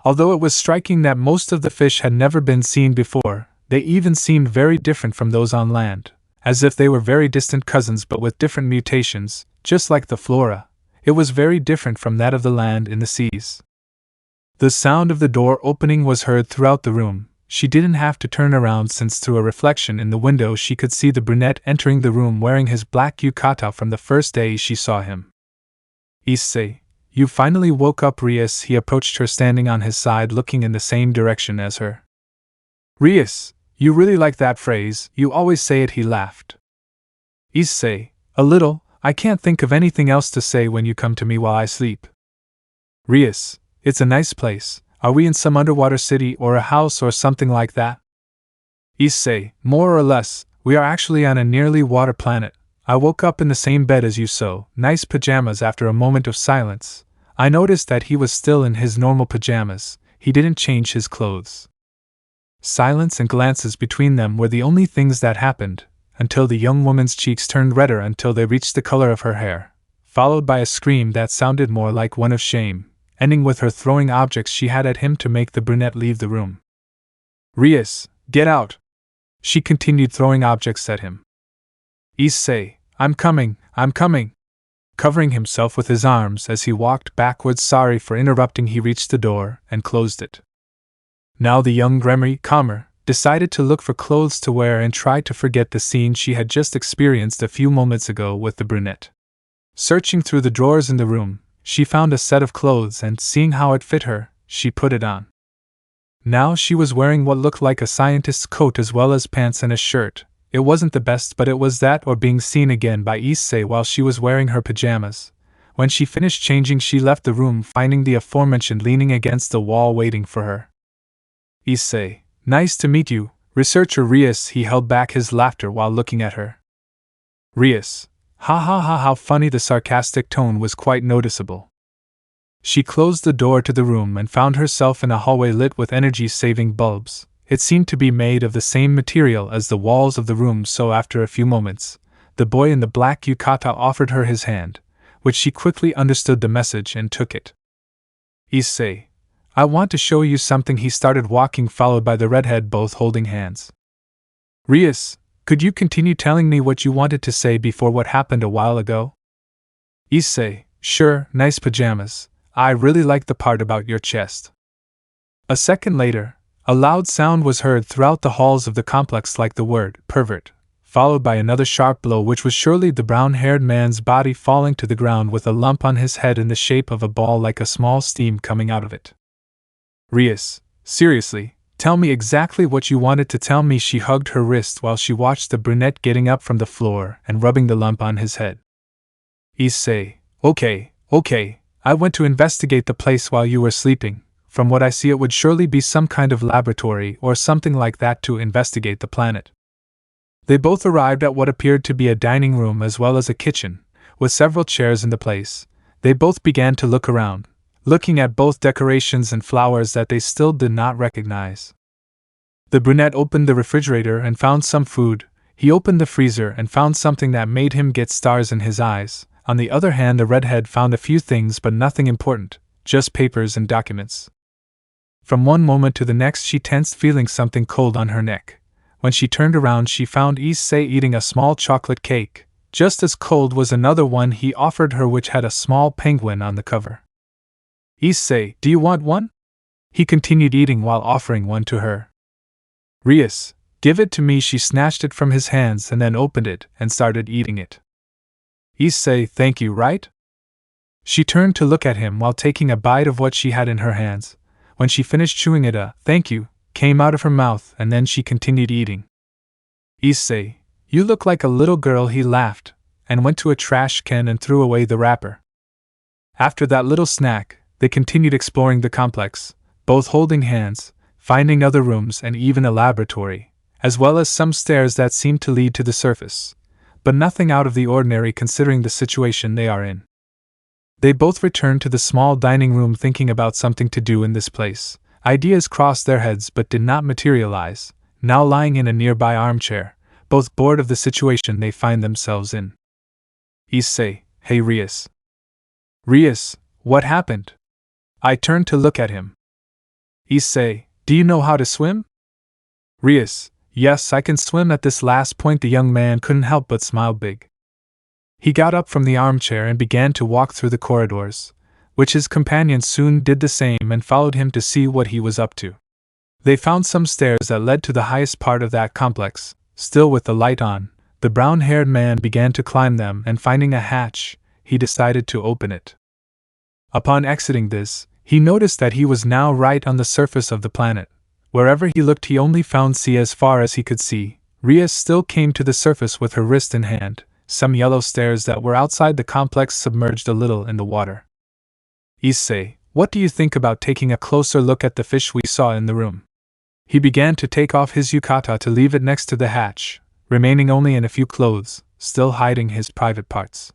Although it was striking that most of the fish had never been seen before, they even seemed very different from those on land, as if they were very distant cousins but with different mutations. Just like the flora, it was very different from that of the land in the seas. The sound of the door opening was heard throughout the room. She didn't have to turn around, since through a reflection in the window she could see the brunette entering the room wearing his black yukata from the first day she saw him. "Issei, you finally woke up, Rias," he approached her, standing on his side looking in the same direction as her. "Rias, you really like that phrase, you always say it," he laughed. "Issei, a little, I can't think of anything else to say when you come to me while I sleep." "Rias, it's a nice place. Are we in some underwater city or a house or something like that?" "Issei, more or less, we are actually on a nearly water planet. I woke up in the same bed as you, so nice pajamas." After a moment of silence, I noticed that he was still in his normal pajamas. He didn't change his clothes. Silence and glances between them were the only things that happened, until the young woman's cheeks turned redder until they reached the color of her hair, followed by a scream that sounded more like one of shame, ending with her throwing objects she had at him to make the brunette leave the room. "Rias, get out!" She continued throwing objects at him. "Issei, I'm coming, I'm coming!" Covering himself with his arms as he walked backwards. Sorry for interrupting. He reached the door and closed it. Now the young Gremory, calmer, decided to look for clothes to wear and tried to forget the scene she had just experienced a few moments ago with the brunette. Searching through the drawers in the room, she found a set of clothes and, seeing how it fit her, she put it on. Now she was wearing what looked like a scientist's coat as well as pants and a shirt. It wasn't the best, but it was that or being seen again by Issei while she was wearing her pajamas. When she finished changing, she left the room, finding the aforementioned leaning against the wall waiting for her. "Issei, nice to meet you, researcher Rias." He held back his laughter while looking at her. "Rias, ha ha ha," how funny. The sarcastic tone was quite noticeable. She closed the door to the room and found herself in a hallway lit with energy-saving bulbs. It seemed to be made of the same material as the walls of the room, so after a few moments, the boy in the black yukata offered her his hand, which she quickly understood the message and took it. Issei, I want to show you something. He started walking, followed by the redhead, both holding hands. Rias, could you continue telling me what you wanted to say before what happened a while ago? Issei, sure, nice pajamas. I really like the part about your chest. A second later, a loud sound was heard throughout the halls of the complex, like the word pervert, followed by another sharp blow, which was surely the brown-haired man's body falling to the ground with a lump on his head in the shape of a ball, like a small steam coming out of it. Rias, seriously, tell me exactly what you wanted to tell me. She hugged her wrist while she watched the brunette getting up from the floor and rubbing the lump on his head. Issei, okay, I went to investigate the place while you were sleeping. From what I see, it would surely be some kind of laboratory or something like that to investigate the planet. They both arrived at what appeared to be a dining room as well as a kitchen, with several chairs in the place. They both began to look around, looking at both decorations and flowers that they still did not recognize. The brunette opened the refrigerator and found some food. He opened the freezer and found something that made him get stars in his eyes. On the other hand, the redhead found a few things, but nothing important, just papers and documents. From one moment to the next, she tensed, feeling something cold on her neck. When she turned around, she found Issei eating a small chocolate cake. Just as cold was another one he offered her, which had a small penguin on the cover. Issei, do you want one? He continued eating while offering one to her. Rias, give it to me. She snatched it from his hands and then opened it and started eating it. Issei, thank you, right? She turned to look at him while taking a bite of what she had in her hands. When she finished chewing it, a thank you came out of her mouth, and then she continued eating. Issei, you look like a little girl. He laughed, and went to a trash can and threw away the wrapper. After that little snack, they continued exploring the complex, both holding hands, finding other rooms and even a laboratory, as well as some stairs that seemed to lead to the surface, but nothing out of the ordinary considering the situation they are in. They both returned to the small dining room, thinking about something to do in this place. Ideas crossed their heads but did not materialize. Now lying in a nearby armchair, both bored of the situation they find themselves in. Issei, hey Rias. Rias, what happened? I turned to look at him. Issei, do you know how to swim? Rias, yes, I can swim. At this last point, the young man couldn't help but smile big. He got up from the armchair and began to walk through the corridors, which his companions soon did the same and followed him to see what he was up to. They found some stairs that led to the highest part of that complex. Still with the light on, the brown-haired man began to climb them, and finding a hatch, he decided to open it. Upon exiting this, he noticed that he was now right on the surface of the planet. Wherever he looked, he only found sea as far as he could see. Rias still came to the surface with her wrist in hand. Some yellow stairs that were outside the complex submerged a little in the water. Issei, what do you think about taking a closer look at the fish we saw in the room? He began to take off his yukata to leave it next to the hatch, remaining only in a few clothes, still hiding his private parts.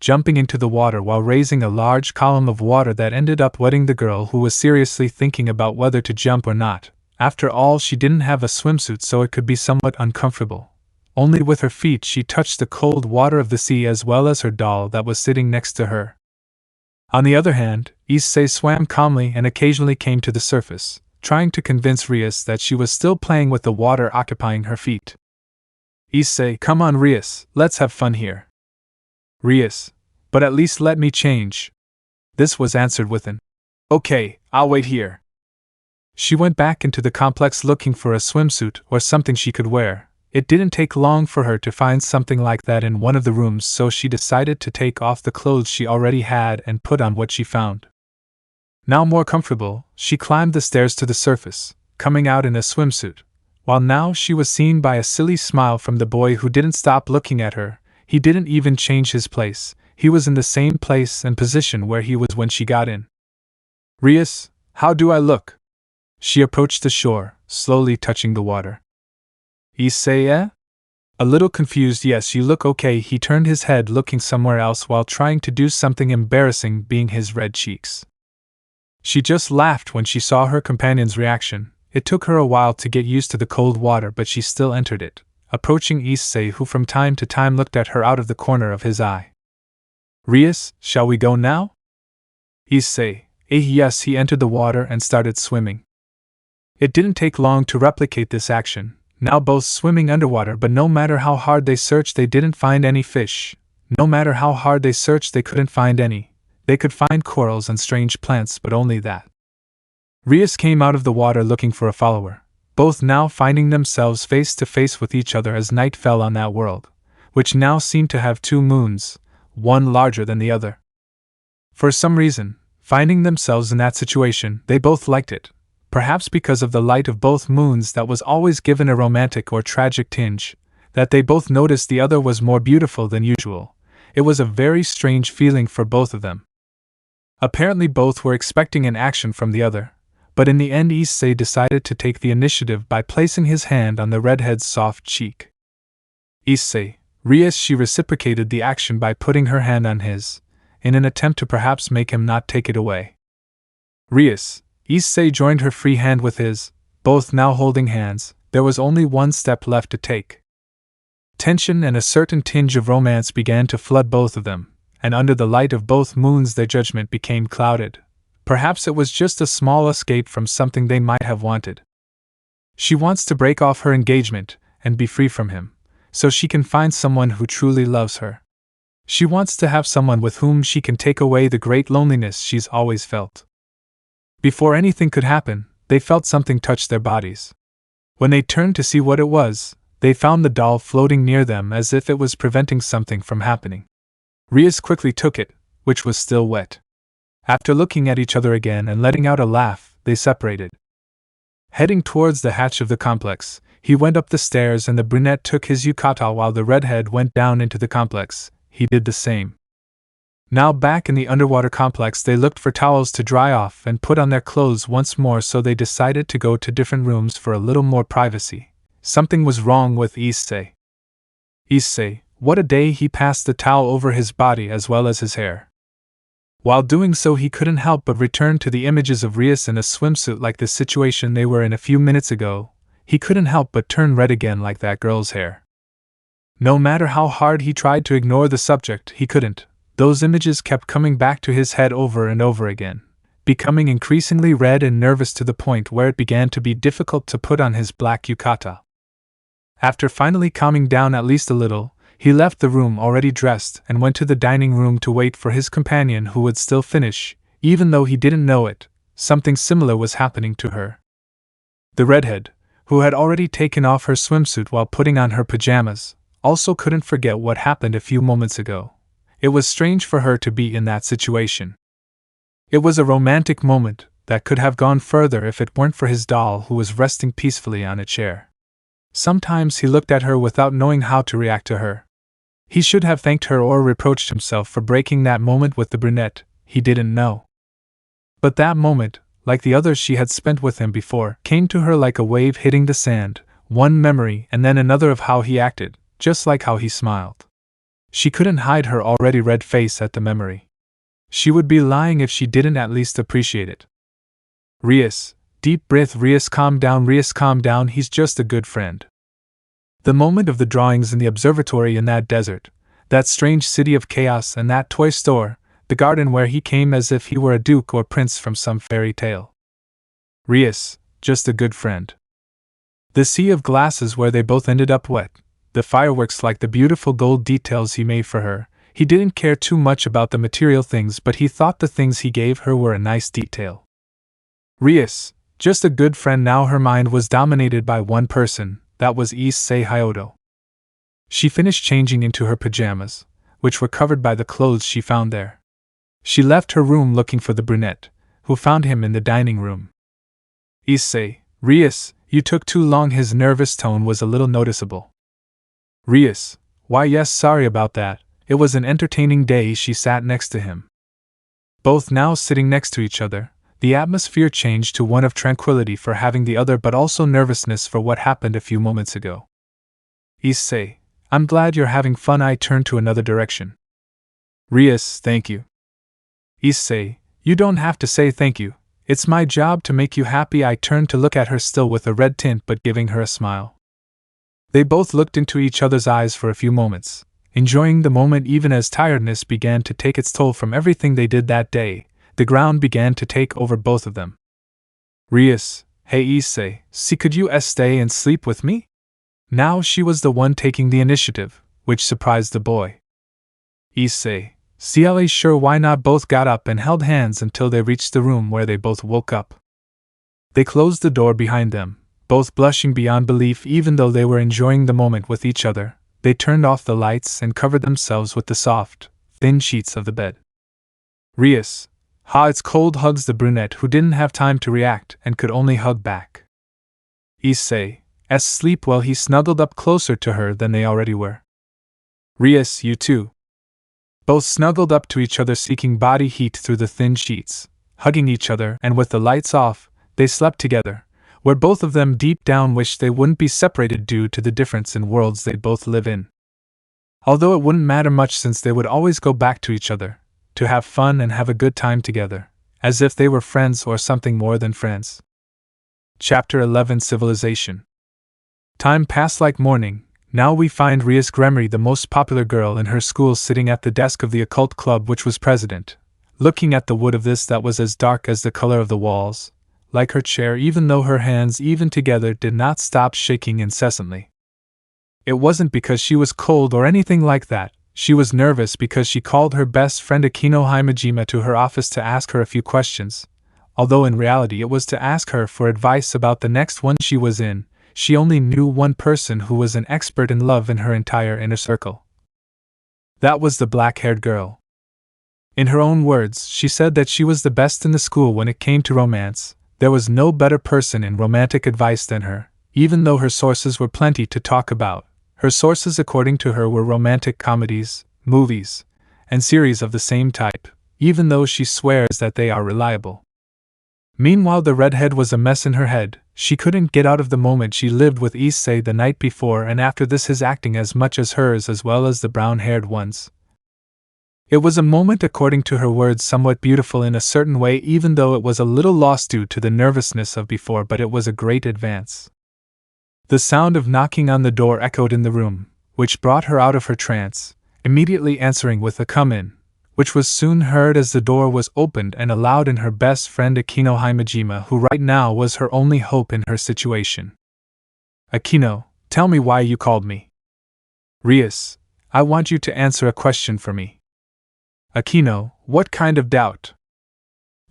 Jumping into the water while raising a large column of water that ended up wetting the girl, who was seriously thinking about whether to jump or not. After all, she didn't have a swimsuit, so it could be somewhat uncomfortable. Only with her feet she touched the cold water of the sea, as well as her doll that was sitting next to her. On the other hand, Issei swam calmly and occasionally came to the surface, trying to convince Rias that she was still playing with the water occupying her feet. Issei, come on Rias, let's have fun here. Rias, but at least let me change. This was answered with an, okay, I'll wait here. She went back into the complex looking for a swimsuit or something she could wear. It didn't take long for her to find something like that in one of the rooms, so she decided to take off the clothes she already had and put on what she found. Now more comfortable, she climbed the stairs to the surface, coming out in a swimsuit, while now she was seen by a silly smile from the boy, who didn't stop looking at her. He didn't even change his place. He was in the same place and position where he was when she got in. Rias, how do I look? She approached the shore, slowly touching the water. Issei? A little confused. Yes, you look okay. He turned his head looking somewhere else while trying to do something embarrassing, being his red cheeks. She just laughed when she saw her companion's reaction. It took her a while to get used to the cold water, but she still entered it, approaching Issei, who from time to time looked at her out of the corner of his eye. Rias, shall we go now? Issei, yes. He entered the water and started swimming. It didn't take long to replicate this action, now both swimming underwater, but no matter how hard they searched they didn't find any fish. No matter how hard they searched they couldn't find any. They could find corals and strange plants, but only that. Rias came out of the water looking for a follower, both now finding themselves face to face with each other as night fell on that world, which now seemed to have two moons, one larger than the other. For some reason, finding themselves in that situation, they both liked it, perhaps because of the light of both moons that was always given a romantic or tragic tinge, that they both noticed the other was more beautiful than usual. It was a very strange feeling for both of them. Apparently both were expecting an action from the other, but in the end Issei decided to take the initiative by placing his hand on the redhead's soft cheek. Issei, Rias, she reciprocated the action by putting her hand on his, in an attempt to perhaps make him not take it away. Rias, Issei joined her free hand with his, both now holding hands. There was only one step left to take. Tension and a certain tinge of romance began to flood both of them, and under the light of both moons their judgment became clouded. Perhaps it was just a small escape from something they might have wanted. She wants to break off her engagement and be free from him, so she can find someone who truly loves her. She wants to have someone with whom she can take away the great loneliness she's always felt. Before anything could happen, they felt something touch their bodies. When they turned to see what it was, they found the doll floating near them as if it was preventing something from happening. Rias quickly took it, which was still wet. After looking at each other again and letting out a laugh, they separated. Heading towards the hatch of the complex, he went up the stairs and the brunette took his yukata while the redhead went down into the complex. He did the same. Now back in the underwater complex they looked for towels to dry off and put on their clothes once more, so they decided to go to different rooms for a little more privacy. Something was wrong with Issei. Issei, what a day! He passed the towel over his body as well as his hair. While doing so he couldn't help but return to the images of Rias in a swimsuit like the situation they were in a few minutes ago. He couldn't help but turn red again like that girl's hair. No matter how hard he tried to ignore the subject, he couldn't. Those images kept coming back to his head over and over again, becoming increasingly red and nervous to the point where it began to be difficult to put on his black yukata. After finally calming down at least a little, he left the room already dressed and went to the dining room to wait for his companion, who would still finish. Even though he didn't know it, something similar was happening to her. The redhead, who had already taken off her swimsuit while putting on her pajamas, also couldn't forget what happened a few moments ago. It was strange for her to be in that situation. It was a romantic moment that could have gone further if it weren't for his doll, who was resting peacefully on a chair. Sometimes he looked at her without knowing how to react to her. He should have thanked her or reproached himself for breaking that moment with the brunette. He didn't know. But that moment, like the others she had spent with him before, came to her like a wave hitting the sand, one memory and then another of how he acted, just like how he smiled. She couldn't hide her already red face at the memory. She would be lying if she didn't at least appreciate it. Rias, deep breath. Rias, calm down. Rias, calm down. He's just a good friend. The moment of the drawings in the observatory in that desert, that strange city of chaos, and that toy store, the garden where he came as if he were a duke or prince from some fairy tale. Rias, just a good friend. The sea of glasses where they both ended up wet, the fireworks like the beautiful gold details he made for her. He didn't care too much about the material things, but he thought the things he gave her were a nice detail. Rias, just a good friend. Now her mind was dominated by one person, that was Issei Hyodo. She finished changing into her pajamas, which were covered by the clothes she found there. She left her room looking for the brunette, who found him in the dining room. Issei, Rias, you took too long. His nervous tone was a little noticeable. Rias, why yes, sorry about that. It was an entertaining day. She sat next to him. Both now sitting next to each other, the atmosphere changed to one of tranquility for having the other, but also nervousness for what happened a few moments ago. Issei, I'm glad you're having fun. I turned to another direction. Rias, thank you. Issei, you don't have to say thank you. It's my job to make you happy. I turned to look at her, still with a red tint but giving her a smile. They both looked into each other's eyes for a few moments, enjoying the moment even as tiredness began to take its toll from everything they did that day. The ground began to take over both of them. Rias, hey Issei, see, could you stay and sleep with me? Now she was the one taking the initiative, which surprised the boy. Issei, CLA, sure, why not? Both got up and held hands until they reached the room where they both woke up. They closed the door behind them, both blushing beyond belief. Even though they were enjoying the moment with each other, they turned off the lights and covered themselves with the soft, thin sheets of the bed. Rias, ha, it's cold, hugs the brunette, who didn't have time to react and could only hug back. Issei, sleep well. He snuggled up closer to her than they already were. Rias, you too. Both snuggled up to each other, seeking body heat through the thin sheets, hugging each other, and with the lights off, they slept together, where both of them deep down wished they wouldn't be separated due to the difference in worlds they'd both live in. Although it wouldn't matter much since they would always go back to each other, to have fun and have a good time together, as if they were friends or something more than friends. Chapter 11, Civilization. Time passed like morning. Now we find Rias Gremory, the most popular girl in her school, sitting at the desk of the occult club, which was president, looking at the wood of this that was as dark as the color of the walls, like her chair, even though her hands, even together, did not stop shaking incessantly. It wasn't because she was cold or anything like that. She was nervous because she called her best friend Akeno Himejima to her office to ask her a few questions, although in reality it was to ask her for advice about the next one she was in. She only knew one person who was an expert in love in her entire inner circle. That was the black-haired girl. In her own words, she said that she was the best in the school when it came to romance. There was no better person in romantic advice than her, even though her sources were plenty to talk about. Her sources, according to her, were romantic comedies, movies, and series of the same type, even though she swears that they are reliable. Meanwhile, the redhead was a mess in her head. She couldn't get out of the moment she lived with Issei the night before, and after this his acting as much as hers, as well as the brown-haired one's. It was a moment, according to her words, somewhat beautiful in a certain way, even though it was a little lost due to the nervousness of before, but it was a great advance. The sound of knocking on the door echoed in the room, which brought her out of her trance, immediately answering with a "come in," which was soon heard as the door was opened and allowed in her best friend Akeno Himejima, who right now was her only hope in her situation. Akeno, tell me why you called me. Rias, I want you to answer a question for me. Akeno, what kind of doubt?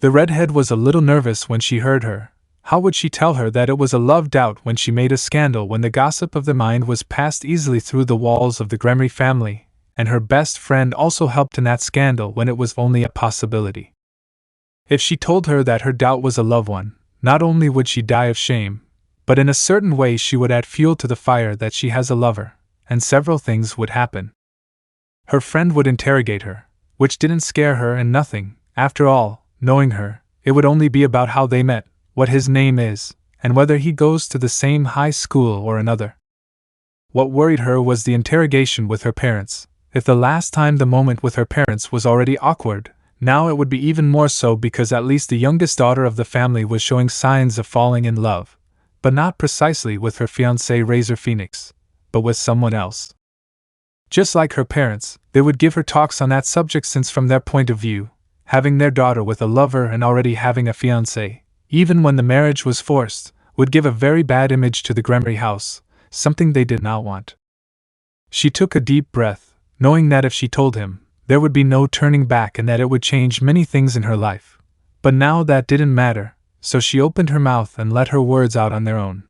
The redhead was a little nervous when she heard her. How would she tell her that it was a love doubt when she made a scandal, when the gossip of the mind was passed easily through the walls of the Gremory family, and her best friend also helped in that scandal when it was only a possibility? If she told her that her doubt was a love one, not only would she die of shame, but in a certain way she would add fuel to the fire that she has a lover, and several things would happen. Her friend would interrogate her, which didn't scare her, and nothing, after all, knowing her, it would only be about how they met, what his name is, and whether he goes to the same high school or another. What worried her was the interrogation with her parents. If the last time the moment with her parents was already awkward, now it would be even more so, because at least the youngest daughter of the family was showing signs of falling in love, but not precisely with her fiancé Razor Phoenix, but with someone else. Just like her parents, they would give her talks on that subject, since from their point of view, having their daughter with a lover and already having a fiancé, even when the marriage was forced, would give a very bad image to the Gremory house, something they did not want. She took a deep breath, knowing that if she told him, there would be no turning back and that it would change many things in her life. But now that didn't matter, so she opened her mouth and let her words out on their own.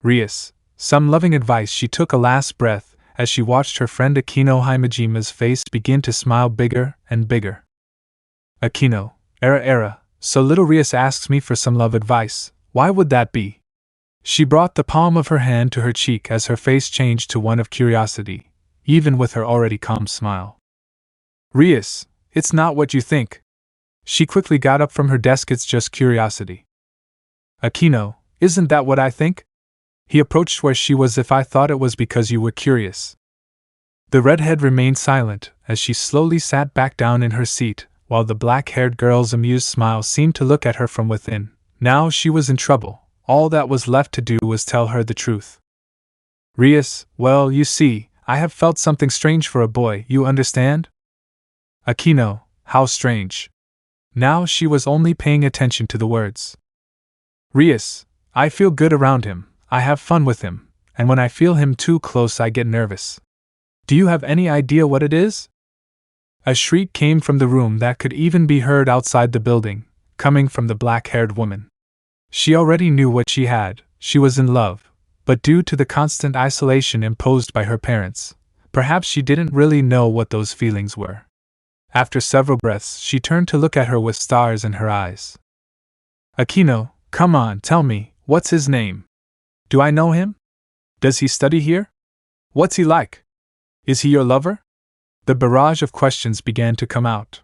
Rias, some loving advice. She took a last breath as she watched her friend Akeno Himejima's face begin to smile bigger and bigger. Akeno, era, so little Rias asks me for some love advice. Why would that be? She brought the palm of her hand to her cheek as her face changed to one of curiosity, even with her already calm smile. Rias, it's not what you think. She quickly got up from her desk. It's just curiosity. Akeno, isn't that what I think? He approached where she was. If I thought it was because you were curious. The redhead remained silent as she slowly sat back down in her seat, while the black-haired girl's amused smile seemed to look at her from within. Now she was in trouble. All that was left to do was tell her the truth. Rias, well, you see, I have felt something strange for a boy, you understand? Akeno, how strange. Now she was only paying attention to the words. Rias, I feel good around him, I have fun with him, and when I feel him too close I get nervous. Do you have any idea what it is? A shriek came from the room that could even be heard outside the building, coming from the black-haired woman. She already knew what she had, she was in love, but due to the constant isolation imposed by her parents, perhaps she didn't really know what those feelings were. After several breaths, she turned to look at her with stars in her eyes. Akeno, come on, tell me, what's his name? Do I know him? Does he study here? What's he like? Is he your lover? The barrage of questions began to come out.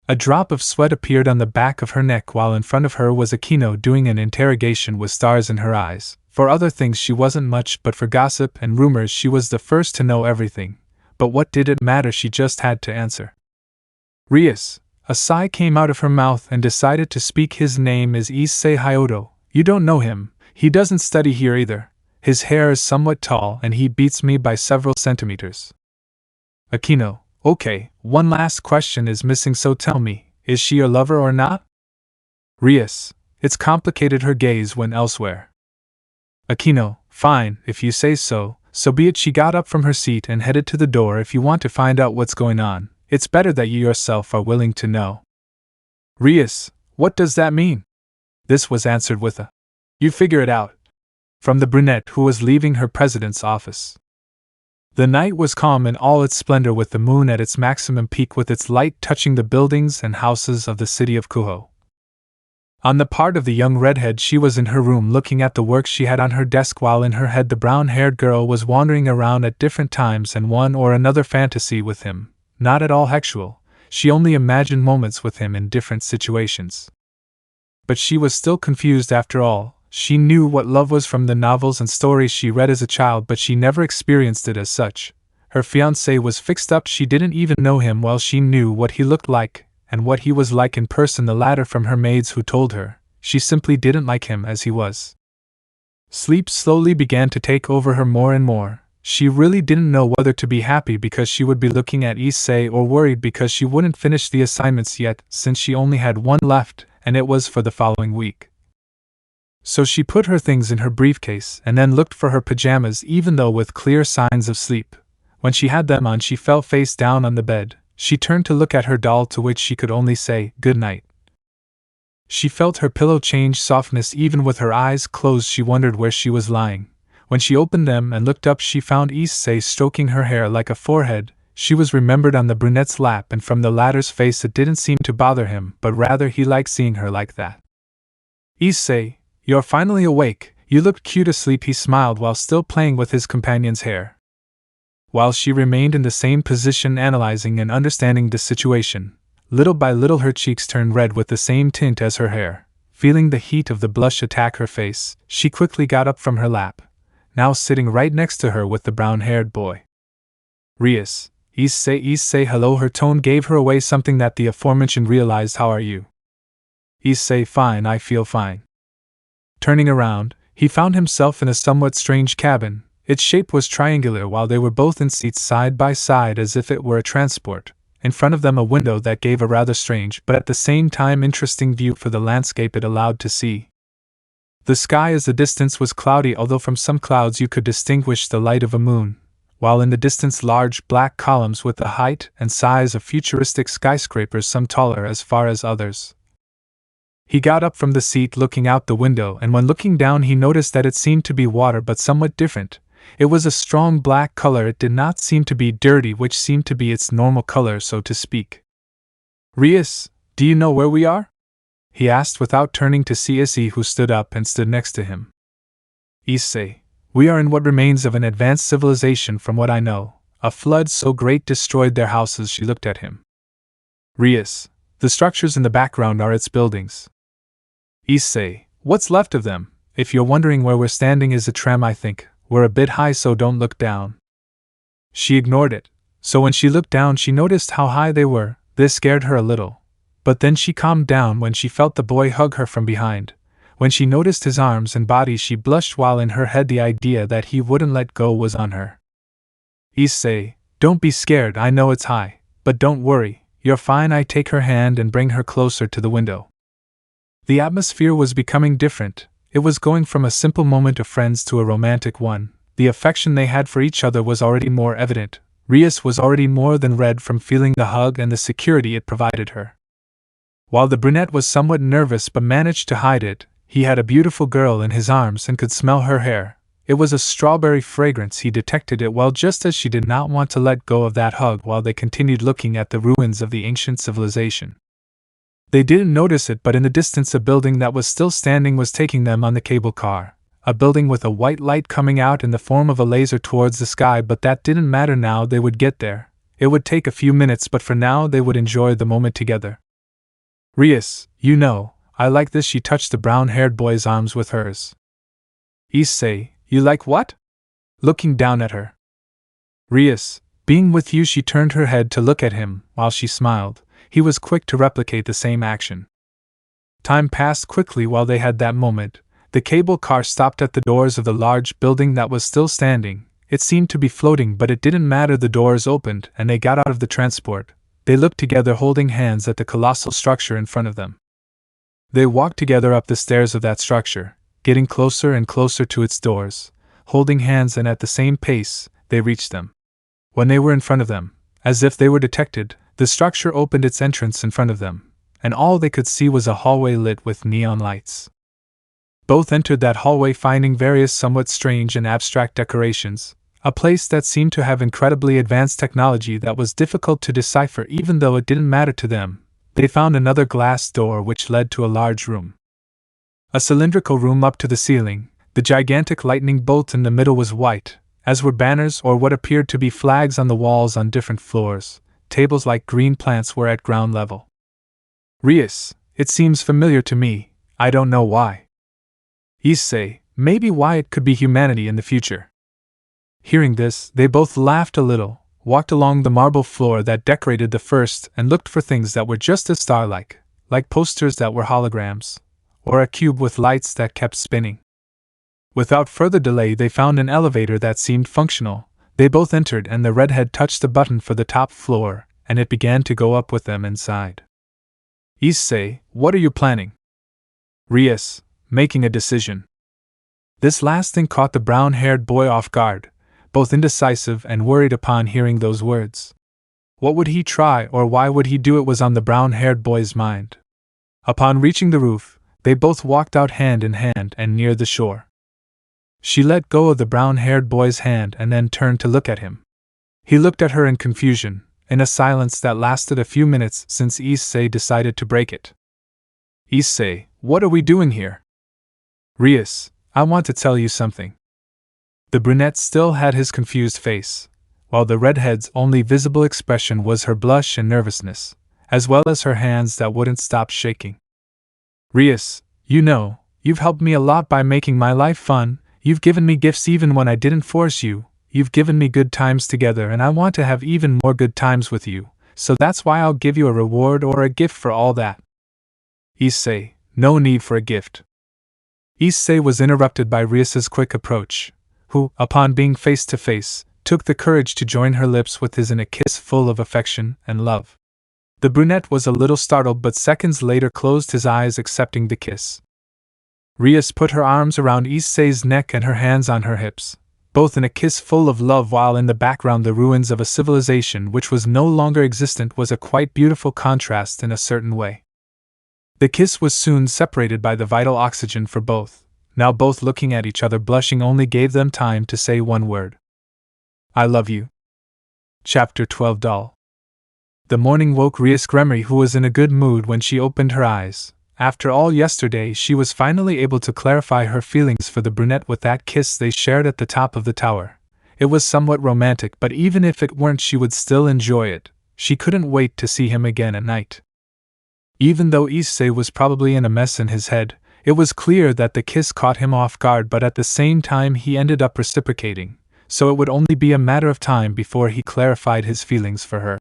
A drop of sweat appeared on the back of her neck while in front of her was Akeno doing an interrogation with stars in her eyes. For other things she wasn't much, but for gossip and rumors she was the first to know everything. But what did it matter, she just had to answer. Rias, a sigh came out of her mouth and decided to speak. His name is Issei Hyodo. You don't know him, he doesn't study here either. His hair is somewhat tall and he beats me by several centimeters. Akeno, okay, one last question is missing, so tell me, is she your lover or not? Rias, it's complicated. Her gaze went elsewhere. Akeno, fine, if you say so, so be it. She got up from her seat and headed to the door. If you want to find out what's going on, it's better that you yourself are willing to know. Rias, what does that mean? This was answered with a, you figure it out, from the brunette who was leaving her president's office. The night was calm in all its splendor, with the moon at its maximum peak, with its light touching the buildings and houses of the city of Kuho. On the part of the young redhead, she was in her room looking at the work she had on her desk, while in her head the brown-haired girl was wandering around at different times and one or another fantasy with him, not at all sexual. She only imagined moments with him in different situations. But she was still confused after all. She knew what love was from the novels and stories she read as a child, but she never experienced it as such. Her fiancé was fixed up. She didn't even know him well. She knew what he looked like and what he was like in person, the latter from her maids who told her. She simply didn't like him as he was. Sleep slowly began to take over her more and more. She really didn't know whether to be happy because she would be looking at Issei or worried because she wouldn't finish the assignments yet, since she only had one left, and it was for the following week. So she put her things in her briefcase and then looked for her pajamas, even though with clear signs of sleep. When she had them on, she fell face down on the bed. She turned to look at her doll, to which she could only say, "Good night." She felt her pillow change softness even with her eyes closed. She wondered where she was lying. When she opened them and looked up, she found Issei stroking her hair like a forehead. She was remembered on the brunette's lap, and from the latter's face it didn't seem to bother him, but rather he liked seeing her like that. "Issei, you're finally awake. You looked cute asleep," he smiled while still playing with his companion's hair. While she remained in the same position, analyzing and understanding the situation, little by little her cheeks turned red with the same tint as her hair. Feeling the heat of the blush attack her face, she quickly got up from her lap, now sitting right next to her with the brown-haired boy. "Rias, Issei, hello." Her tone gave her away something that the aforementioned realized. "How are you?" "Issei, fine, I feel fine." Turning around, he found himself in a somewhat strange cabin. Its shape was triangular while they were both in seats side by side as if it were a transport. In front of them a window that gave a rather strange but at the same time interesting view for the landscape it allowed to see. The sky as the distance was cloudy, although from some clouds you could distinguish the light of a moon, while in the distance large black columns with the height and size of futuristic skyscrapers, some taller as far as others. He got up from the seat looking out the window, and when looking down he noticed that it seemed to be water but somewhat different. It was a strong black color. It did not seem to be dirty, which seemed to be its normal color, so to speak. "Rias, do you know where we are?" he asked without turning to see Issei, who stood up and stood next to him. "Issei, we are in what remains of an advanced civilization from what I know. A flood so great destroyed their houses." She looked at him. "Rias, the structures in the background are its buildings." "Issei, what's left of them? If you're wondering where we're standing is a tram, I think. We're a bit high, so don't look down." She ignored it, so when she looked down she noticed how high they were. This scared her a little. But then she calmed down when she felt the boy hug her from behind. When she noticed his arms and body she blushed, while in her head the idea that he wouldn't let go was on her. Issei, don't be scared, I know it's high, but don't worry, you're fine. I take her hand and bring her closer to the window. The atmosphere was becoming different. It was going from a simple moment of friends to a romantic one. The affection they had for each other was already more evident. Rias was already more than red from feeling the hug and the security it provided her. While the brunette was somewhat nervous but managed to hide it, he had a beautiful girl in his arms and could smell her hair. It was a strawberry fragrance. He detected it well, just as she did not want to let go of that hug while they continued looking at the ruins of the ancient civilization. They didn't notice it, but in the distance a building that was still standing was taking them on the cable car. A building with a white light coming out in the form of a laser towards the sky, but that didn't matter now. They would get there. It would take a few minutes, but for now they would enjoy the moment together. Rias, you know, I like this. She touched the brown-haired boy's arms with hers. Issei, you like what? Looking down at her. Rias, being with you. She turned her head to look at him. While she smiled, he was quick to replicate the same action. Time passed quickly while they had that moment. The cable car stopped at the doors of the large building that was still standing. It seemed to be floating, but it didn't matter. The doors opened and they got out of the transport. They looked together, holding hands, at the colossal structure in front of them. They walked together up the stairs of that structure, getting closer and closer to its doors, holding hands, and at the same pace, they reached them. When they were in front of them, as if they were detected, the structure opened its entrance in front of them, and all they could see was a hallway lit with neon lights. Both entered that hallway, finding various somewhat strange and abstract decorations, a place that seemed to have incredibly advanced technology that was difficult to decipher. Even though it didn't matter to them, they found another glass door which led to a large room. A cylindrical room up to the ceiling. The gigantic lightning bolt in the middle was white, as were banners or what appeared to be flags on the walls on different floors. Tables like green plants were at ground level. Rias, it seems familiar to me, I don't know why. Issei, maybe why it could be humanity in the future. Hearing this, they both laughed a little, walked along the marble floor that decorated the first, and looked for things that were just as star-like, like posters that were holograms, or a cube with lights that kept spinning. Without further delay they found an elevator that seemed functional. They both entered and the redhead touched the button for the top floor, and it began to go up with them inside. Issei, what are you planning? Rias, making a decision. This last thing caught the brown-haired boy off guard, both indecisive and worried upon hearing those words. What would he try, or why would he do it, was on the brown-haired boy's mind. Upon reaching the roof, they both walked out hand in hand and near the shore. She let go of the brown-haired boy's hand and then turned to look at him. He looked at her in confusion, in a silence that lasted a few minutes, since Issei decided to break it. Issei, what are we doing here? Rias, I want to tell you something. The brunette still had his confused face, while the redhead's only visible expression was her blush and nervousness, as well as her hands that wouldn't stop shaking. Rias, you know, you've helped me a lot by making my life fun. You've given me gifts even when I didn't force you. You've given me good times together, and I want to have even more good times with you, so that's why I'll give you a reward or a gift for all that. Issei, no need for a gift. Issei was interrupted by Rias's quick approach, who, upon being face to face, took the courage to join her lips with his in a kiss full of affection and love. The brunette was a little startled, but seconds later closed his eyes, accepting the kiss. Rias put her arms around Issei's neck and her hands on her hips, both in a kiss full of love, while in the background the ruins of a civilization which was no longer existent was a quite beautiful contrast in a certain way. The kiss was soon separated by the vital oxygen for both. Now both looking at each other, blushing, only gave them time to say one word. I love you. Chapter 12. Doll. The morning woke Rias Gremory, who was in a good mood when she opened her eyes. After all yesterday, she was finally able to clarify her feelings for the brunette with that kiss they shared at the top of the tower. It was somewhat romantic, but even if it weren't, she would still enjoy it. She couldn't wait to see him again at night. Even though Issei was probably in a mess in his head, it was clear that the kiss caught him off guard, but at the same time he ended up reciprocating, so it would only be a matter of time before he clarified his feelings for her.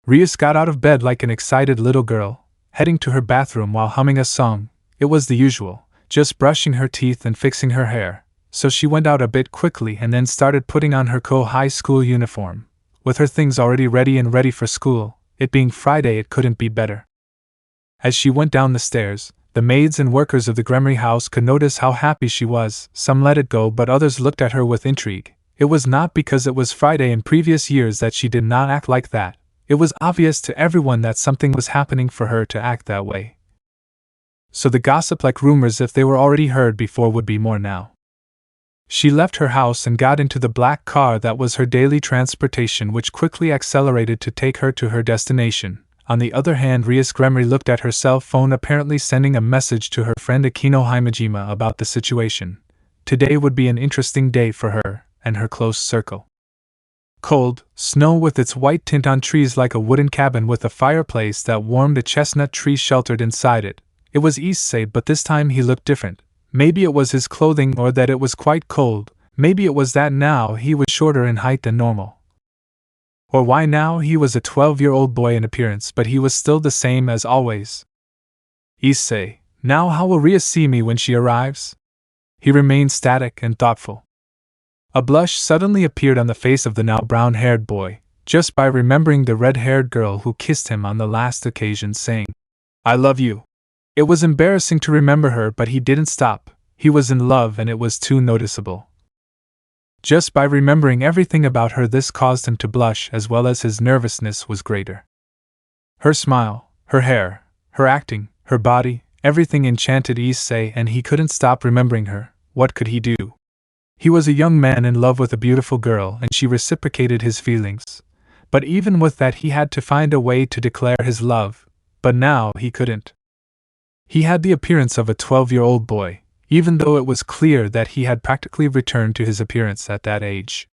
Rias got out of bed like an excited little girl, heading to her bathroom while humming a song. It was the usual, just brushing her teeth and fixing her hair, so she went out a bit quickly and then started putting on her high school uniform. With her things already ready for school, it being Friday, it couldn't be better. As she went down the stairs, the maids and workers of the Gremory house could notice how happy she was. Some let it go, but others looked at her with intrigue. It was not because it was Friday in previous years that she did not act like that. It was obvious to everyone that something was happening for her to act that way. So the gossip, like rumors if they were already heard before, would be more now. She left her house and got into the black car that was her daily transportation, which quickly accelerated to take her to her destination. On the other hand, Rias Gremory looked at her cell phone, apparently sending a message to her friend Akeno Himejima about the situation. Today would be an interesting day for her and her close circle. Cold, snow with its white tint on trees like a wooden cabin with a fireplace that warmed a chestnut tree sheltered inside it. It was Issei, but this time he looked different. Maybe it was his clothing or that it was quite cold. Maybe it was that now he was shorter in height than normal. Or why now he was a 12-year-old boy in appearance, but he was still the same as always. Issei, now how will Rias see me when she arrives? He remained static and thoughtful. A blush suddenly appeared on the face of the now brown-haired boy, just by remembering the red-haired girl who kissed him on the last occasion, saying, "I love you." It was embarrassing to remember her, but he didn't stop. He was in love and it was too noticeable. Just by remembering everything about her, this caused him to blush, as well as his nervousness was greater. Her smile, her hair, her acting, her body, everything enchanted Issei, and he couldn't stop remembering her. What could he do? He was a young man in love with a beautiful girl, and she reciprocated his feelings. But even with that, he had to find a way to declare his love. But now he couldn't. He had the appearance of a 12-year-old boy, even though it was clear that he had practically returned to his appearance at that age.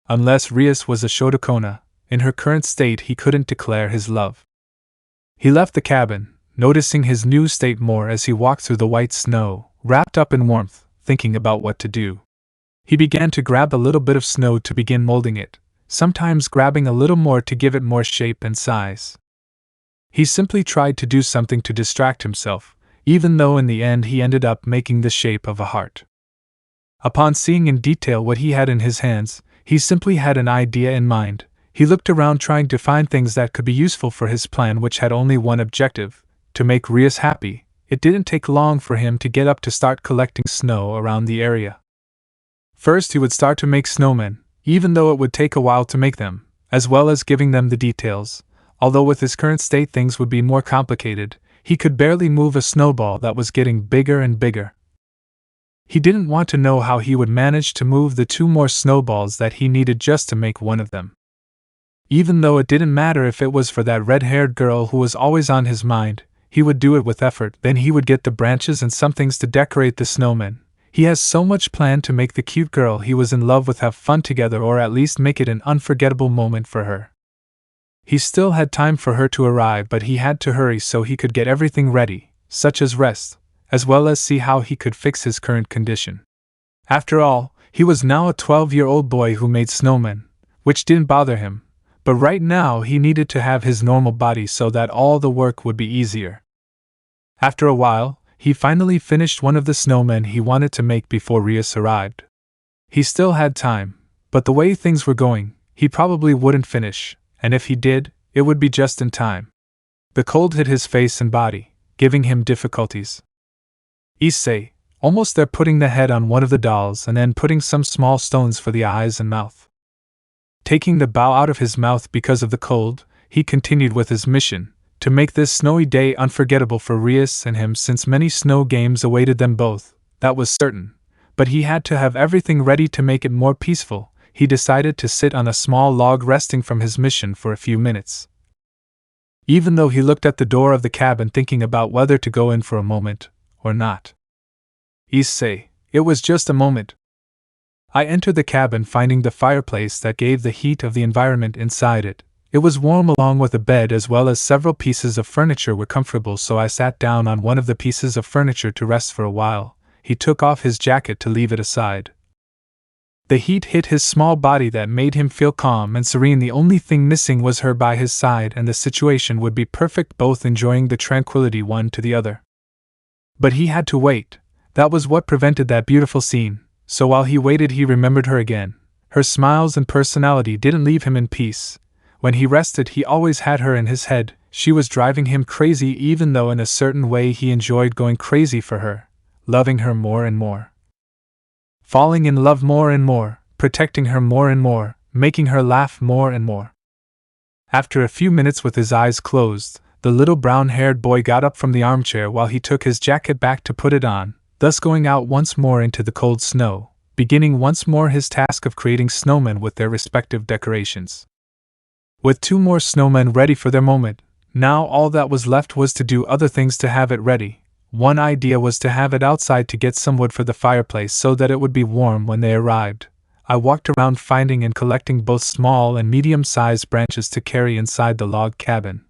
Unless Rias was a Shotokona, in her current state he couldn't declare his love. He left the cabin, noticing his new state more as he walked through the white snow, wrapped up in warmth, thinking about what to do. He began to grab a little bit of snow to begin molding it, sometimes grabbing a little more to give it more shape and size. He simply tried to do something to distract himself, even though in the end he ended up making the shape of a heart. Upon seeing in detail what he had in his hands, he simply had an idea in mind. He looked around trying to find things that could be useful for his plan, which had only one objective: to make Rias happy. It didn't take long for him to get up to start collecting snow around the area. First he would start to make snowmen, even though it would take a while to make them, as well as giving them the details. Although with his current state things would be more complicated, he could barely move a snowball that was getting bigger and bigger. He didn't want to know how he would manage to move the 2 more snowballs that he needed just to make one of them. Even though it didn't matter if it was for that red-haired girl who was always on his mind, he would do it with effort. Then he would get the branches and some things to decorate the snowman. He has so much planned to make the cute girl he was in love with have fun together, or at least make it an unforgettable moment for her. He still had time for her to arrive, but he had to hurry so he could get everything ready, such as rest, as well as see how he could fix his current condition. After all, he was now a 12-year-old boy who made snowmen, which didn't bother him, but right now he needed to have his normal body so that all the work would be easier. After a while, he finally finished one of the snowmen he wanted to make before Rias arrived. He still had time, but the way things were going, he probably wouldn't finish, and if he did, it would be just in time. The cold hit his face and body, giving him difficulties. Issei, almost there, putting the head on one of the dolls and then putting some small stones for the eyes and mouth. Taking the bow out of his mouth because of the cold, he continued with his mission, to make this snowy day unforgettable for Rias and him, since many snow games awaited them both, that was certain, but he had to have everything ready to make it more peaceful. He decided to sit on a small log resting from his mission for a few minutes. Even though he looked at the door of the cabin thinking about whether to go in for a moment, or not. Issei, it was just a moment. I entered the cabin finding the fireplace that gave the heat of the environment inside it. It was warm, along with a bed as well as several pieces of furniture were comfortable, so I sat down on one of the pieces of furniture to rest for a while. He took off his jacket to leave it aside. The heat hit his small body that made him feel calm and serene. The only thing missing was her by his side, and the situation would be perfect, both enjoying the tranquility one to the other. But he had to wait. That was what prevented that beautiful scene. So while he waited, he remembered her again. Her smiles and personality didn't leave him in peace. When he rested, he always had her in his head. She was driving him crazy, even though in a certain way he enjoyed going crazy for her, loving her more and more, falling in love more and more, protecting her more and more, making her laugh more and more. After a few minutes with his eyes closed, the little brown-haired boy got up from the armchair while he took his jacket back to put it on, thus going out once more into the cold snow, beginning once more his task of creating snowmen with their respective decorations. With 2 more snowmen ready for their moment, now all that was left was to do other things to have it ready. One idea was to have it outside to get some wood for the fireplace so that it would be warm when they arrived. I walked around finding and collecting both small and medium-sized branches to carry inside the log cabin,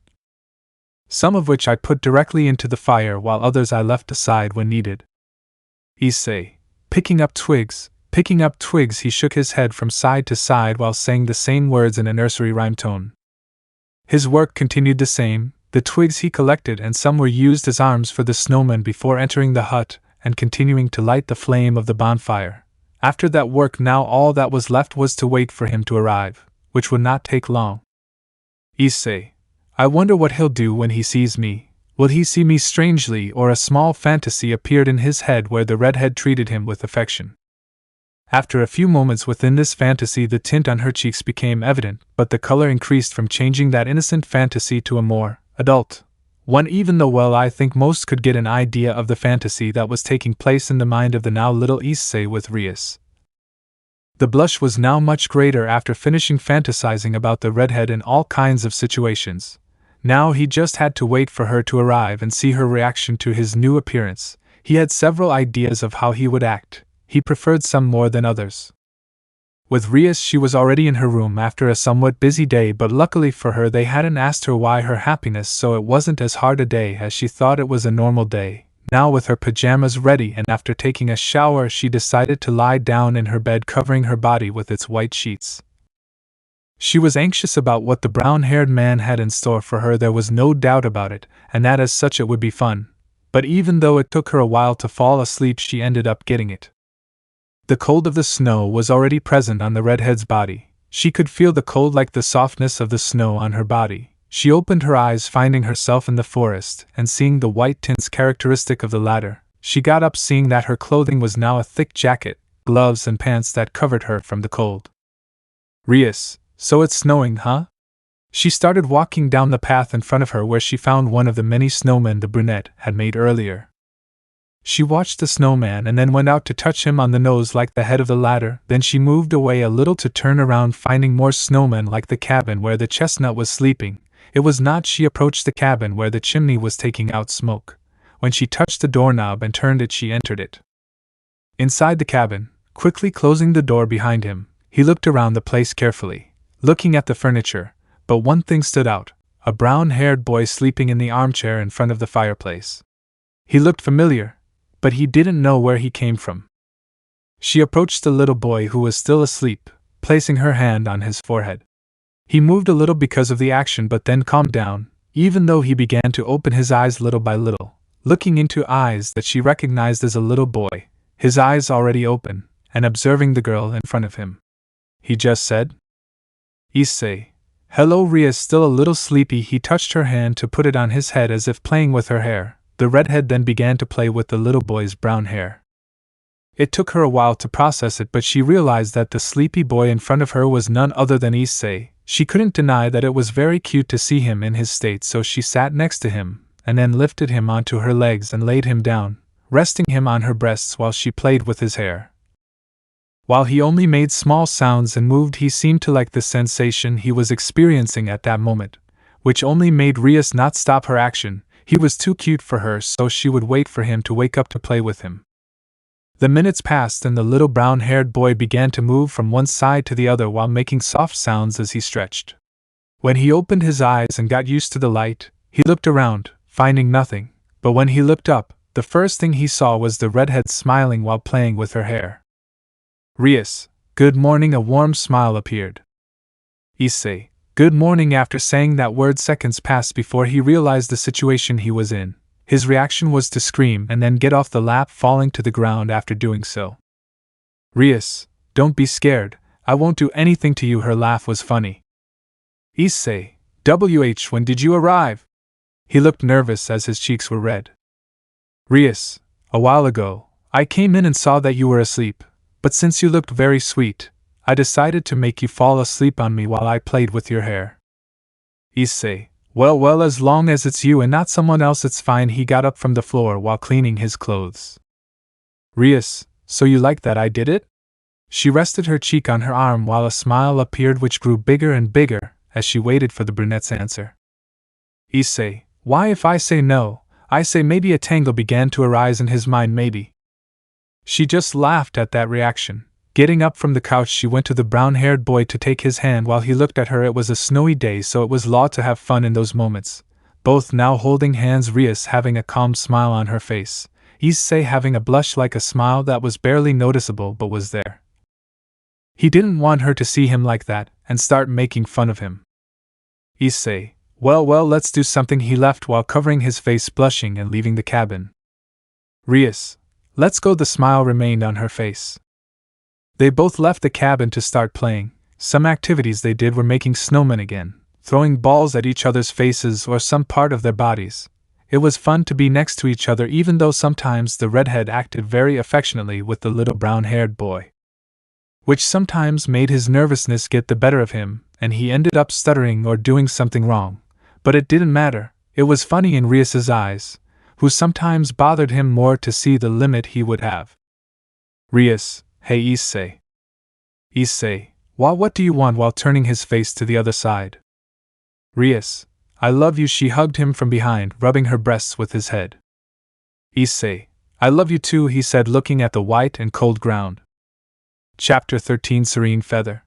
some of which I put directly into the fire while others I left aside when needed. Issei, picking up twigs, he shook his head from side to side while saying the same words in a nursery rhyme tone. His work continued the same. The twigs he collected and some were used as arms for the snowmen before entering the hut and continuing to light the flame of the bonfire. After that work, now all that was left was to wait for him to arrive, which would not take long. Issei, I wonder what he'll do when he sees me. Will he see me strangely, or a small fantasy appeared in his head where the redhead treated him with affection? After a few moments within this fantasy, the tint on her cheeks became evident, but the color increased from changing that innocent fantasy to a more adult one, even though I think most could get an idea of the fantasy that was taking place in the mind of the now little Issei with Rias. The blush was now much greater after finishing fantasizing about the redhead in all kinds of situations. Now he just had to wait for her to arrive and see her reaction to his new appearance. He had several ideas of how he would act. He preferred some more than others. With Rias, she was already in her room after a somewhat busy day, but luckily for her they hadn't asked her why her happiness, so it wasn't as hard a day as she thought it was a normal day. Now with her pajamas ready and after taking a shower, she decided to lie down in her bed, covering her body with its white sheets. She was anxious about what the brown-haired man had in store for her, there was no doubt about it, and that as such it would be fun. But even though it took her a while to fall asleep, she ended up getting it. The cold of the snow was already present on the redhead's body. She could feel the cold like the softness of the snow on her body. She opened her eyes, finding herself in the forest, and seeing the white tints characteristic of the latter. She got up, seeing that her clothing was now a thick jacket, gloves and pants that covered her from the cold. Rias, so it's snowing, huh? She started walking down the path in front of her where she found one of the many snowmen the brunette had made earlier. She watched the snowman and then went out to touch him on the nose like the head of the ladder. Then she moved away a little to turn around, finding more snowmen like the cabin where the chestnut was sleeping. It was not. She approached the cabin where the chimney was taking out smoke. When she touched the doorknob and turned it, she entered it. Inside the cabin, quickly closing the door behind him, he looked around the place carefully, looking at the furniture, but one thing stood out: a brown-haired boy sleeping in the armchair in front of the fireplace. He looked familiar, but he didn't know where he came from. She approached the little boy who was still asleep, placing her hand on his forehead. He moved a little because of the action, but then calmed down, even though he began to open his eyes little by little, looking into eyes that she recognized as a little boy, his eyes already open, and observing the girl in front of him. He just said, "Issei." Hello. Rias, still a little sleepy, he touched her hand to put it on his head as if playing with her hair. The redhead then began to play with the little boy's brown hair. It took her a while to process it, but she realized that the sleepy boy in front of her was none other than Issei. She couldn't deny that it was very cute to see him in his state, so she sat next to him, and then lifted him onto her legs and laid him down, resting him on her breasts while she played with his hair. While he only made small sounds and moved, he seemed to like the sensation he was experiencing at that moment, which only made Rias not stop her action. He was too cute for her, so she would wait for him to wake up to play with him. The minutes passed and the little brown-haired boy began to move from one side to the other while making soft sounds as he stretched. When he opened his eyes and got used to the light, he looked around, finding nothing, but when he looked up, the first thing he saw was the redhead smiling while playing with her hair. "Rias, good morning. A warm smile appeared. Issei, good morning. After saying that word, seconds passed before he realized the situation he was in. His reaction was to scream and then get off the lap, falling to the ground after doing so. Rias, don't be scared, I won't do anything to you. Her laugh was funny. Issei, when did you arrive? He looked nervous as his cheeks were red. Rias, a while ago. I came in and saw that you were asleep, but since you looked very sweet, I decided to make you fall asleep on me while I played with your hair. Issei, well, as long as it's you and not someone else it's fine. He got up from the floor while cleaning his clothes. Rias, so you like that I did it? She rested her cheek on her arm while a smile appeared which grew bigger and bigger as she waited for the brunette's answer. Issei, why if I say no? I say maybe. A tangle began to arise in his mind. Maybe. She just laughed at that reaction. Getting up from the couch, she went to the brown-haired boy to take his hand while he looked at her. It was a snowy day, so it was law to have fun in those moments. Both now holding hands, Rias having a calm smile on her face, Issei having a blush like a smile that was barely noticeable but was there. He didn't want her to see him like that and start making fun of him. Issei, well, let's do something. He left while covering his face, blushing and leaving the cabin. Rias, let's go. The smile remained on her face. They both left the cabin to start playing. Some activities they did were making snowmen again, throwing balls at each other's faces or some part of their bodies. It was fun to be next to each other, even though sometimes the redhead acted very affectionately with the little brown-haired boy, which sometimes made his nervousness get the better of him, and he ended up stuttering or doing something wrong. But it didn't matter. It was funny in Rias's eyes, who sometimes bothered him more to see the limit he would have. Rias, hey Issei. Issei, what do you want? While turning his face to the other side. Rias, I love you. She hugged him from behind, rubbing her breasts with his head. Issei, I love you too, he said, looking at the white and cold ground. Chapter 13. Serene Feather.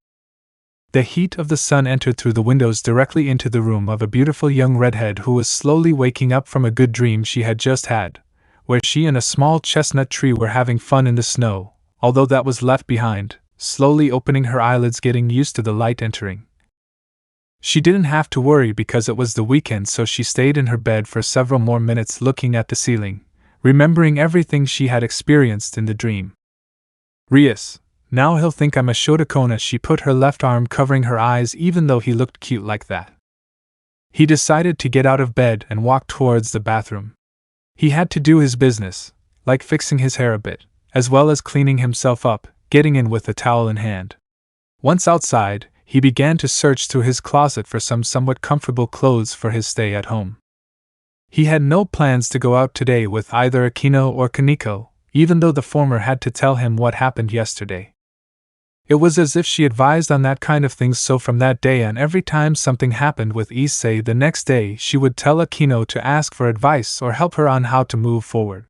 The heat of the sun entered through the windows directly into the room of a beautiful young redhead who was slowly waking up from a good dream she had just had, where she and a small chestnut tree were having fun in the snow, although that was left behind, slowly opening her eyelids, getting used to the light entering. She didn't have to worry because it was the weekend, so she stayed in her bed for several more minutes looking at the ceiling, remembering everything she had experienced in the dream. Rias, now he'll think I'm a Shotakona. She put her left arm covering her eyes even though he looked cute like that. He decided to get out of bed and walk towards the bathroom. He had to do his business, like fixing his hair a bit, as well as cleaning himself up, getting in with a towel in hand. Once outside, he began to search through his closet for some somewhat comfortable clothes for his stay at home. He had no plans to go out today with either Akeno or Kaneko, even though the former had to tell him what happened yesterday. It was as if she advised on that kind of thing, so from that day on, every time something happened with Issei the next day, she would tell Akeno to ask for advice or help her on how to move forward.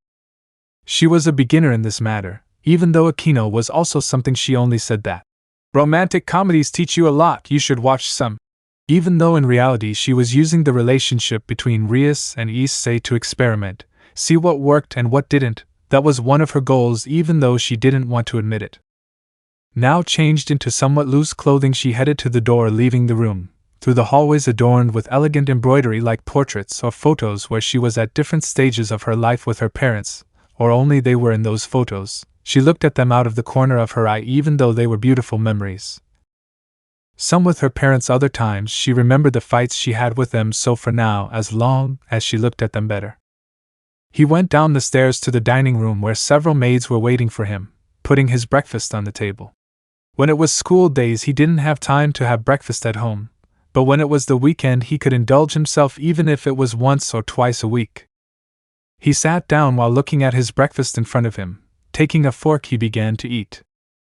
She was a beginner in this matter, even though Akeno was also something. She only said that romantic comedies teach you a lot, you should watch some. Even though in reality she was using the relationship between Rias and Issei to experiment, see what worked and what didn't. That was one of her goals, even though she didn't want to admit it. Now changed into somewhat loose clothing, she headed to the door, leaving the room, through the hallways adorned with elegant embroidery like portraits or photos where she was at different stages of her life with her parents, or only they were in those photos. She looked at them out of the corner of her eye, even though they were beautiful memories. Some with her parents, other times she remembered the fights she had with them, so for now, as long as she looked at them better. He went down the stairs to the dining room where several maids were waiting for him, putting his breakfast on the table. When it was school days, he didn't have time to have breakfast at home, but when it was the weekend, he could indulge himself even if it was once or twice a week. He sat down while looking at his breakfast in front of him. Taking a fork, he began to eat.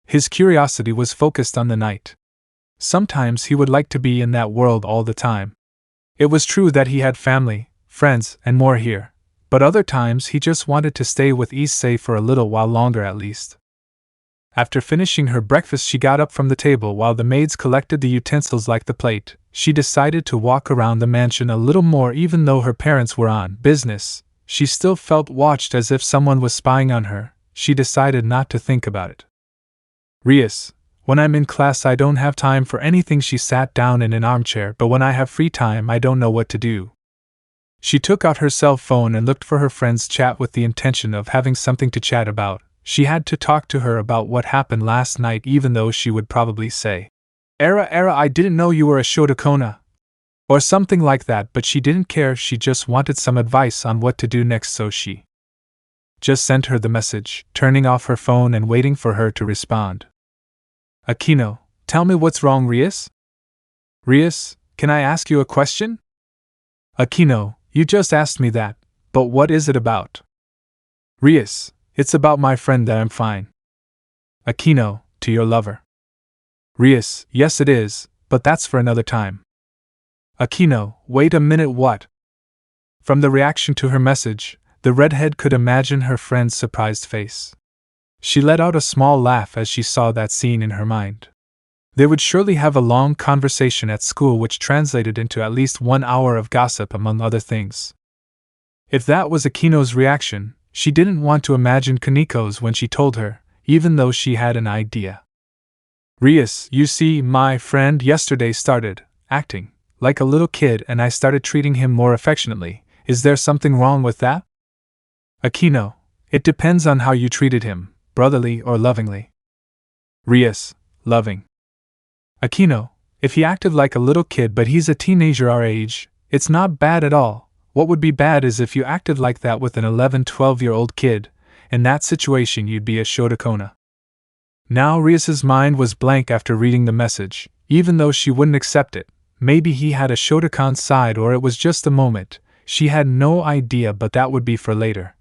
His curiosity was focused on the night. Sometimes he would like to be in that world all the time. It was true that he had family, friends, and more here, but other times he just wanted to stay with Issei for a little while longer at least. After finishing her breakfast, she got up from the table while the maids collected the utensils like the plate. She decided to walk around the mansion a little more. Even though her parents were on business, she still felt watched, as if someone was spying on her. She decided not to think about it. Rias, When I'm in class I don't have time for anything. She sat down in an armchair, but when I have free time I don't know what to do. She took out her cell phone and looked for her friend's chat with the intention of having something to chat about. She had to talk to her about what happened last night, even though she would probably say, Era, I didn't know you were a Shotokona. Or something like that, but she didn't care. She just wanted some advice on what to do next, so she just sent her the message, turning off her phone and waiting for her to respond. Akeno, tell me what's wrong, Rias? Rias, can I ask you a question? Akeno, you just asked me that, but what is it about? Rias, it's about my friend that I'm fine. Akeno, to your lover. Rias, yes it is, but that's for another time. Akeno, wait a minute, what? From the reaction to her message, the redhead could imagine her friend's surprised face. She let out a small laugh as she saw that scene in her mind. They would surely have a long conversation at school, which translated into at least 1 hour of gossip, among other things. If that was Akeno's reaction, she didn't want to imagine Kaniko's when she told her, even though she had an idea. Rias, you see, my friend yesterday started acting like a little kid and I started treating him more affectionately. Is there something wrong with that? Akeno, it depends on how you treated him, brotherly or lovingly. Rias, loving. Akeno, if he acted like a little kid but he's a teenager our age, it's not bad at all. What would be bad is if you acted like that with an 11-12-year-old kid. In that situation you'd be a Shotokona. Now Rias's mind was blank after reading the message, even though she wouldn't accept it. Maybe he had a Shotokan side or it was just a moment. She had no idea, but that would be for later.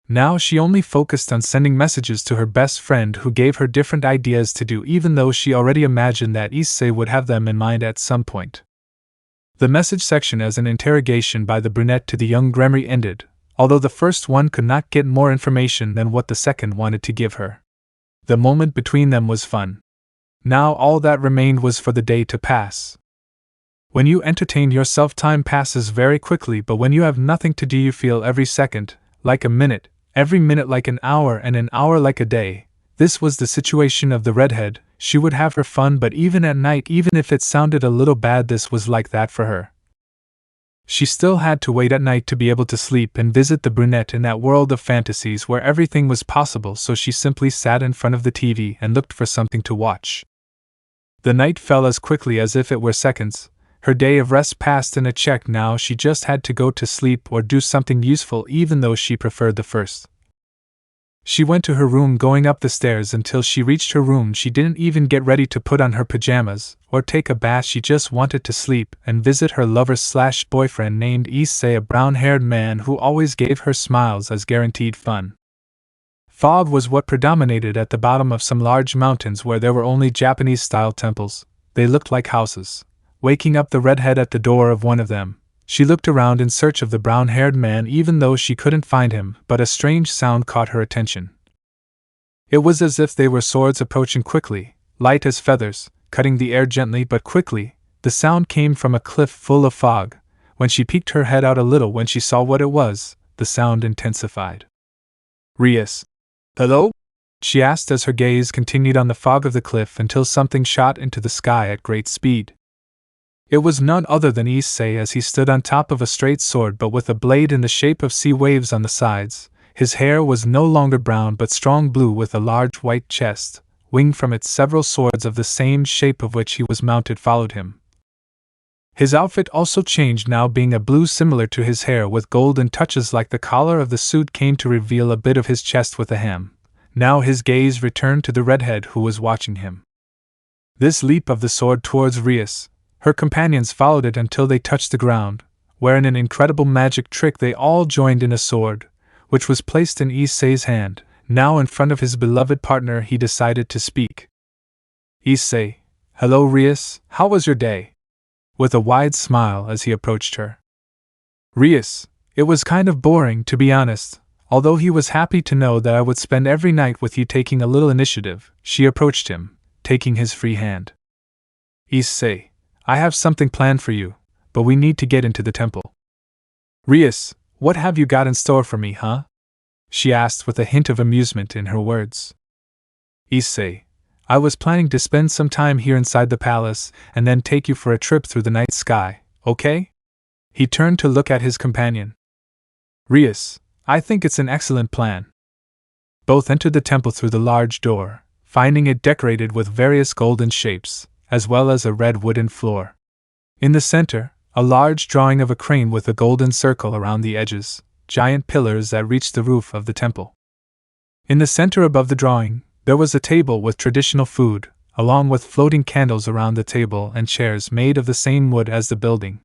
Now she only focused on sending messages to her best friend, who gave her different ideas to do, even though she already imagined that Issei would have them in mind at some point. The message section as an interrogation by the brunette to the young Gremory ended, although the first one could not get more information than what the second wanted to give her. The moment between them was fun. Now all that remained was for the day to pass. When you entertain yourself, time passes very quickly, but when you have nothing to do, you feel every second like a minute, every minute like an hour, and an hour like a day. This was the situation of the redhead. She would have her fun, but even at night, even if it sounded a little bad, this was like that for her. She still had to wait at night to be able to sleep and visit the brunette in that world of fantasies where everything was possible, so she simply sat in front of the TV and looked for something to watch. The night fell as quickly as if it were seconds. Her day of rest passed in a check. Now she just had to go to sleep or do something useful, even though she preferred the first. She went to her room, going up the stairs until she reached her room. She didn't even get ready to put on her pajamas or take a bath. She just wanted to sleep and visit her lover/boyfriend named Issei, a brown-haired man who always gave her smiles as guaranteed fun. Fog was what predominated at the bottom of some large mountains where there were only Japanese-style temples. They looked like houses. Waking up the redhead at the door of one of them, she looked around in search of the brown-haired man, even though she couldn't find him, but a strange sound caught her attention. It was as if they were swords approaching quickly, light as feathers, cutting the air gently but quickly. The sound came from a cliff full of fog. When she peeked her head out a little, when she saw what it was, the sound intensified. Rias. Hello? She asked as her gaze continued on the fog of the cliff until something shot into the sky at great speed. It was none other than Issei, as he stood on top of a straight sword but with a blade in the shape of sea waves on the sides. His hair was no longer brown but strong blue, with a large white chest. Winged from it, several swords of the same shape of which he was mounted followed him. His outfit also changed, now being a blue similar to his hair with golden touches like the collar of the suit came to reveal a bit of his chest with a hem. Now his gaze returned to the redhead who was watching him. This leap of the sword towards Rias, her companions followed it until they touched the ground, where in an incredible magic trick they all joined in a sword, which was placed in Issei's hand. Now in front of his beloved partner, he decided to speak. Issei, hello Rias, how was your day? With a wide smile as he approached her. Rias, it was kind of boring, to be honest, although he was happy to know that I would spend every night with you. Taking a little initiative, she approached him, taking his free hand. Issei, I have something planned for you, but we need to get into the temple. Rias, what have you got in store for me, huh? She asked with a hint of amusement in her words. Issei, I was planning to spend some time here inside the palace and then take you for a trip through the night sky, okay? He turned to look at his companion. Rias, I think it's an excellent plan. Both entered the temple through the large door, finding it decorated with various golden shapes, as well as a red wooden floor. In the center, a large drawing of a crane with a golden circle around the edges, giant pillars that reached the roof of the temple. In the center above the drawing, there was a table with traditional food, along with floating candles around the table and chairs made of the same wood as the building.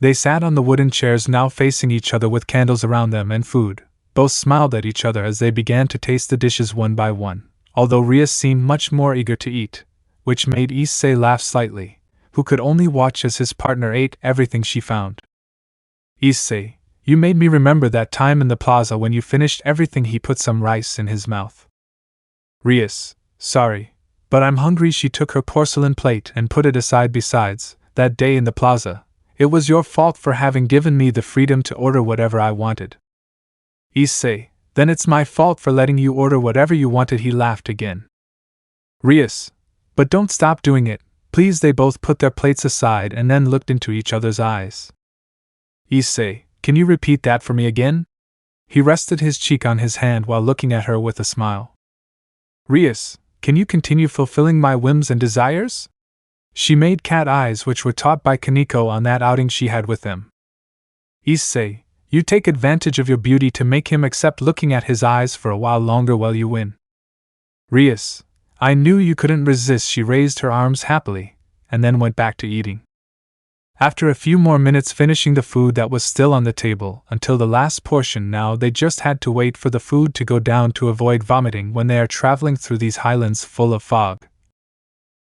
They sat on the wooden chairs now facing each other with candles around them and food. Both smiled at each other as they began to taste the dishes one by one, although Rias seemed much more eager to eat, which made Issei laugh slightly, who could only watch as his partner ate everything she found. Issei, you made me remember that time in the plaza when you finished everything. He put some rice in his mouth. Rias, sorry, but I'm hungry. She took her porcelain plate and put it aside. Besides, that day in the plaza, it was your fault for having given me the freedom to order whatever I wanted. Issei, then it's my fault for letting you order whatever you wanted. He laughed again. Rias, but don't stop doing it, please. They both put their plates aside and then looked into each other's eyes. Issei, can you repeat that for me again? He rested his cheek on his hand while looking at her with a smile. Rias, can you continue fulfilling my whims and desires? She made cat eyes which were taught by Kaneko on that outing she had with him. Issei, you take advantage of your beauty to make him accept looking at his eyes for a while longer while you win. Rias, I knew you couldn't resist. She raised her arms happily, and then went back to eating. After a few more minutes finishing the food that was still on the table until the last portion, now they just had to wait for the food to go down to avoid vomiting when they are traveling through these highlands full of fog.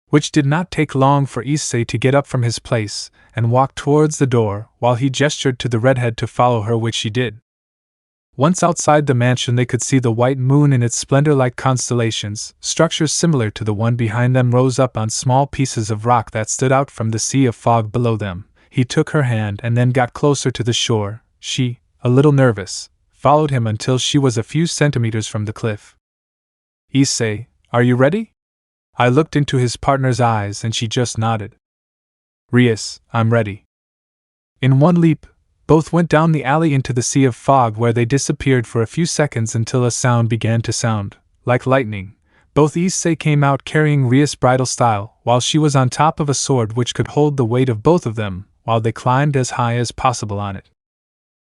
Which did not take long for Issei to get up from his place and walk towards the door while he gestured to the redhead to follow her, which she did. Once outside the mansion, they could see the white moon in its splendor like constellations. Structures similar to the one behind them rose up on small pieces of rock that stood out from the sea of fog below them. He took her hand and then got closer to the shore. She, a little nervous, followed him until she was a few centimeters from the cliff. Issei, are you ready? I looked into his partner's eyes and she just nodded. Rias, I'm ready. In one leap, both went down the alley into the sea of fog, where they disappeared for a few seconds until a sound began to sound, like lightning. Both Issei came out carrying Rias' bridal style, while she was on top of a sword which could hold the weight of both of them, while they climbed as high as possible on it.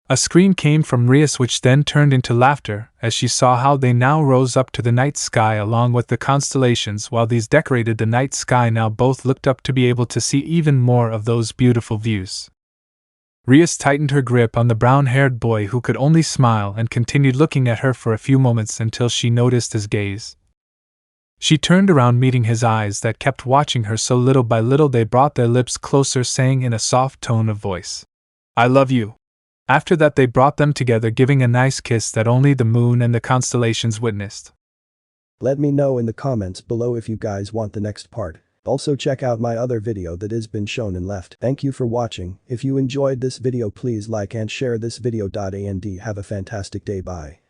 A scream came from Rias which then turned into laughter as she saw how they now rose up to the night sky along with the constellations. While these decorated the night sky, now both looked up to be able to see even more of those beautiful views. Rias tightened her grip on the brown-haired boy, who could only smile and continued looking at her for a few moments until she noticed his gaze. She turned around, meeting his eyes that kept watching her, so little by little they brought their lips closer, saying in a soft tone of voice, I love you. After that they brought them together, giving a nice kiss that only the moon and the constellations witnessed. Let me know in the comments below if you guys want the next part. Also check out my other video that has been shown and left. Thank you for watching. If you enjoyed this video, please like and share this video. And have a fantastic day. Bye.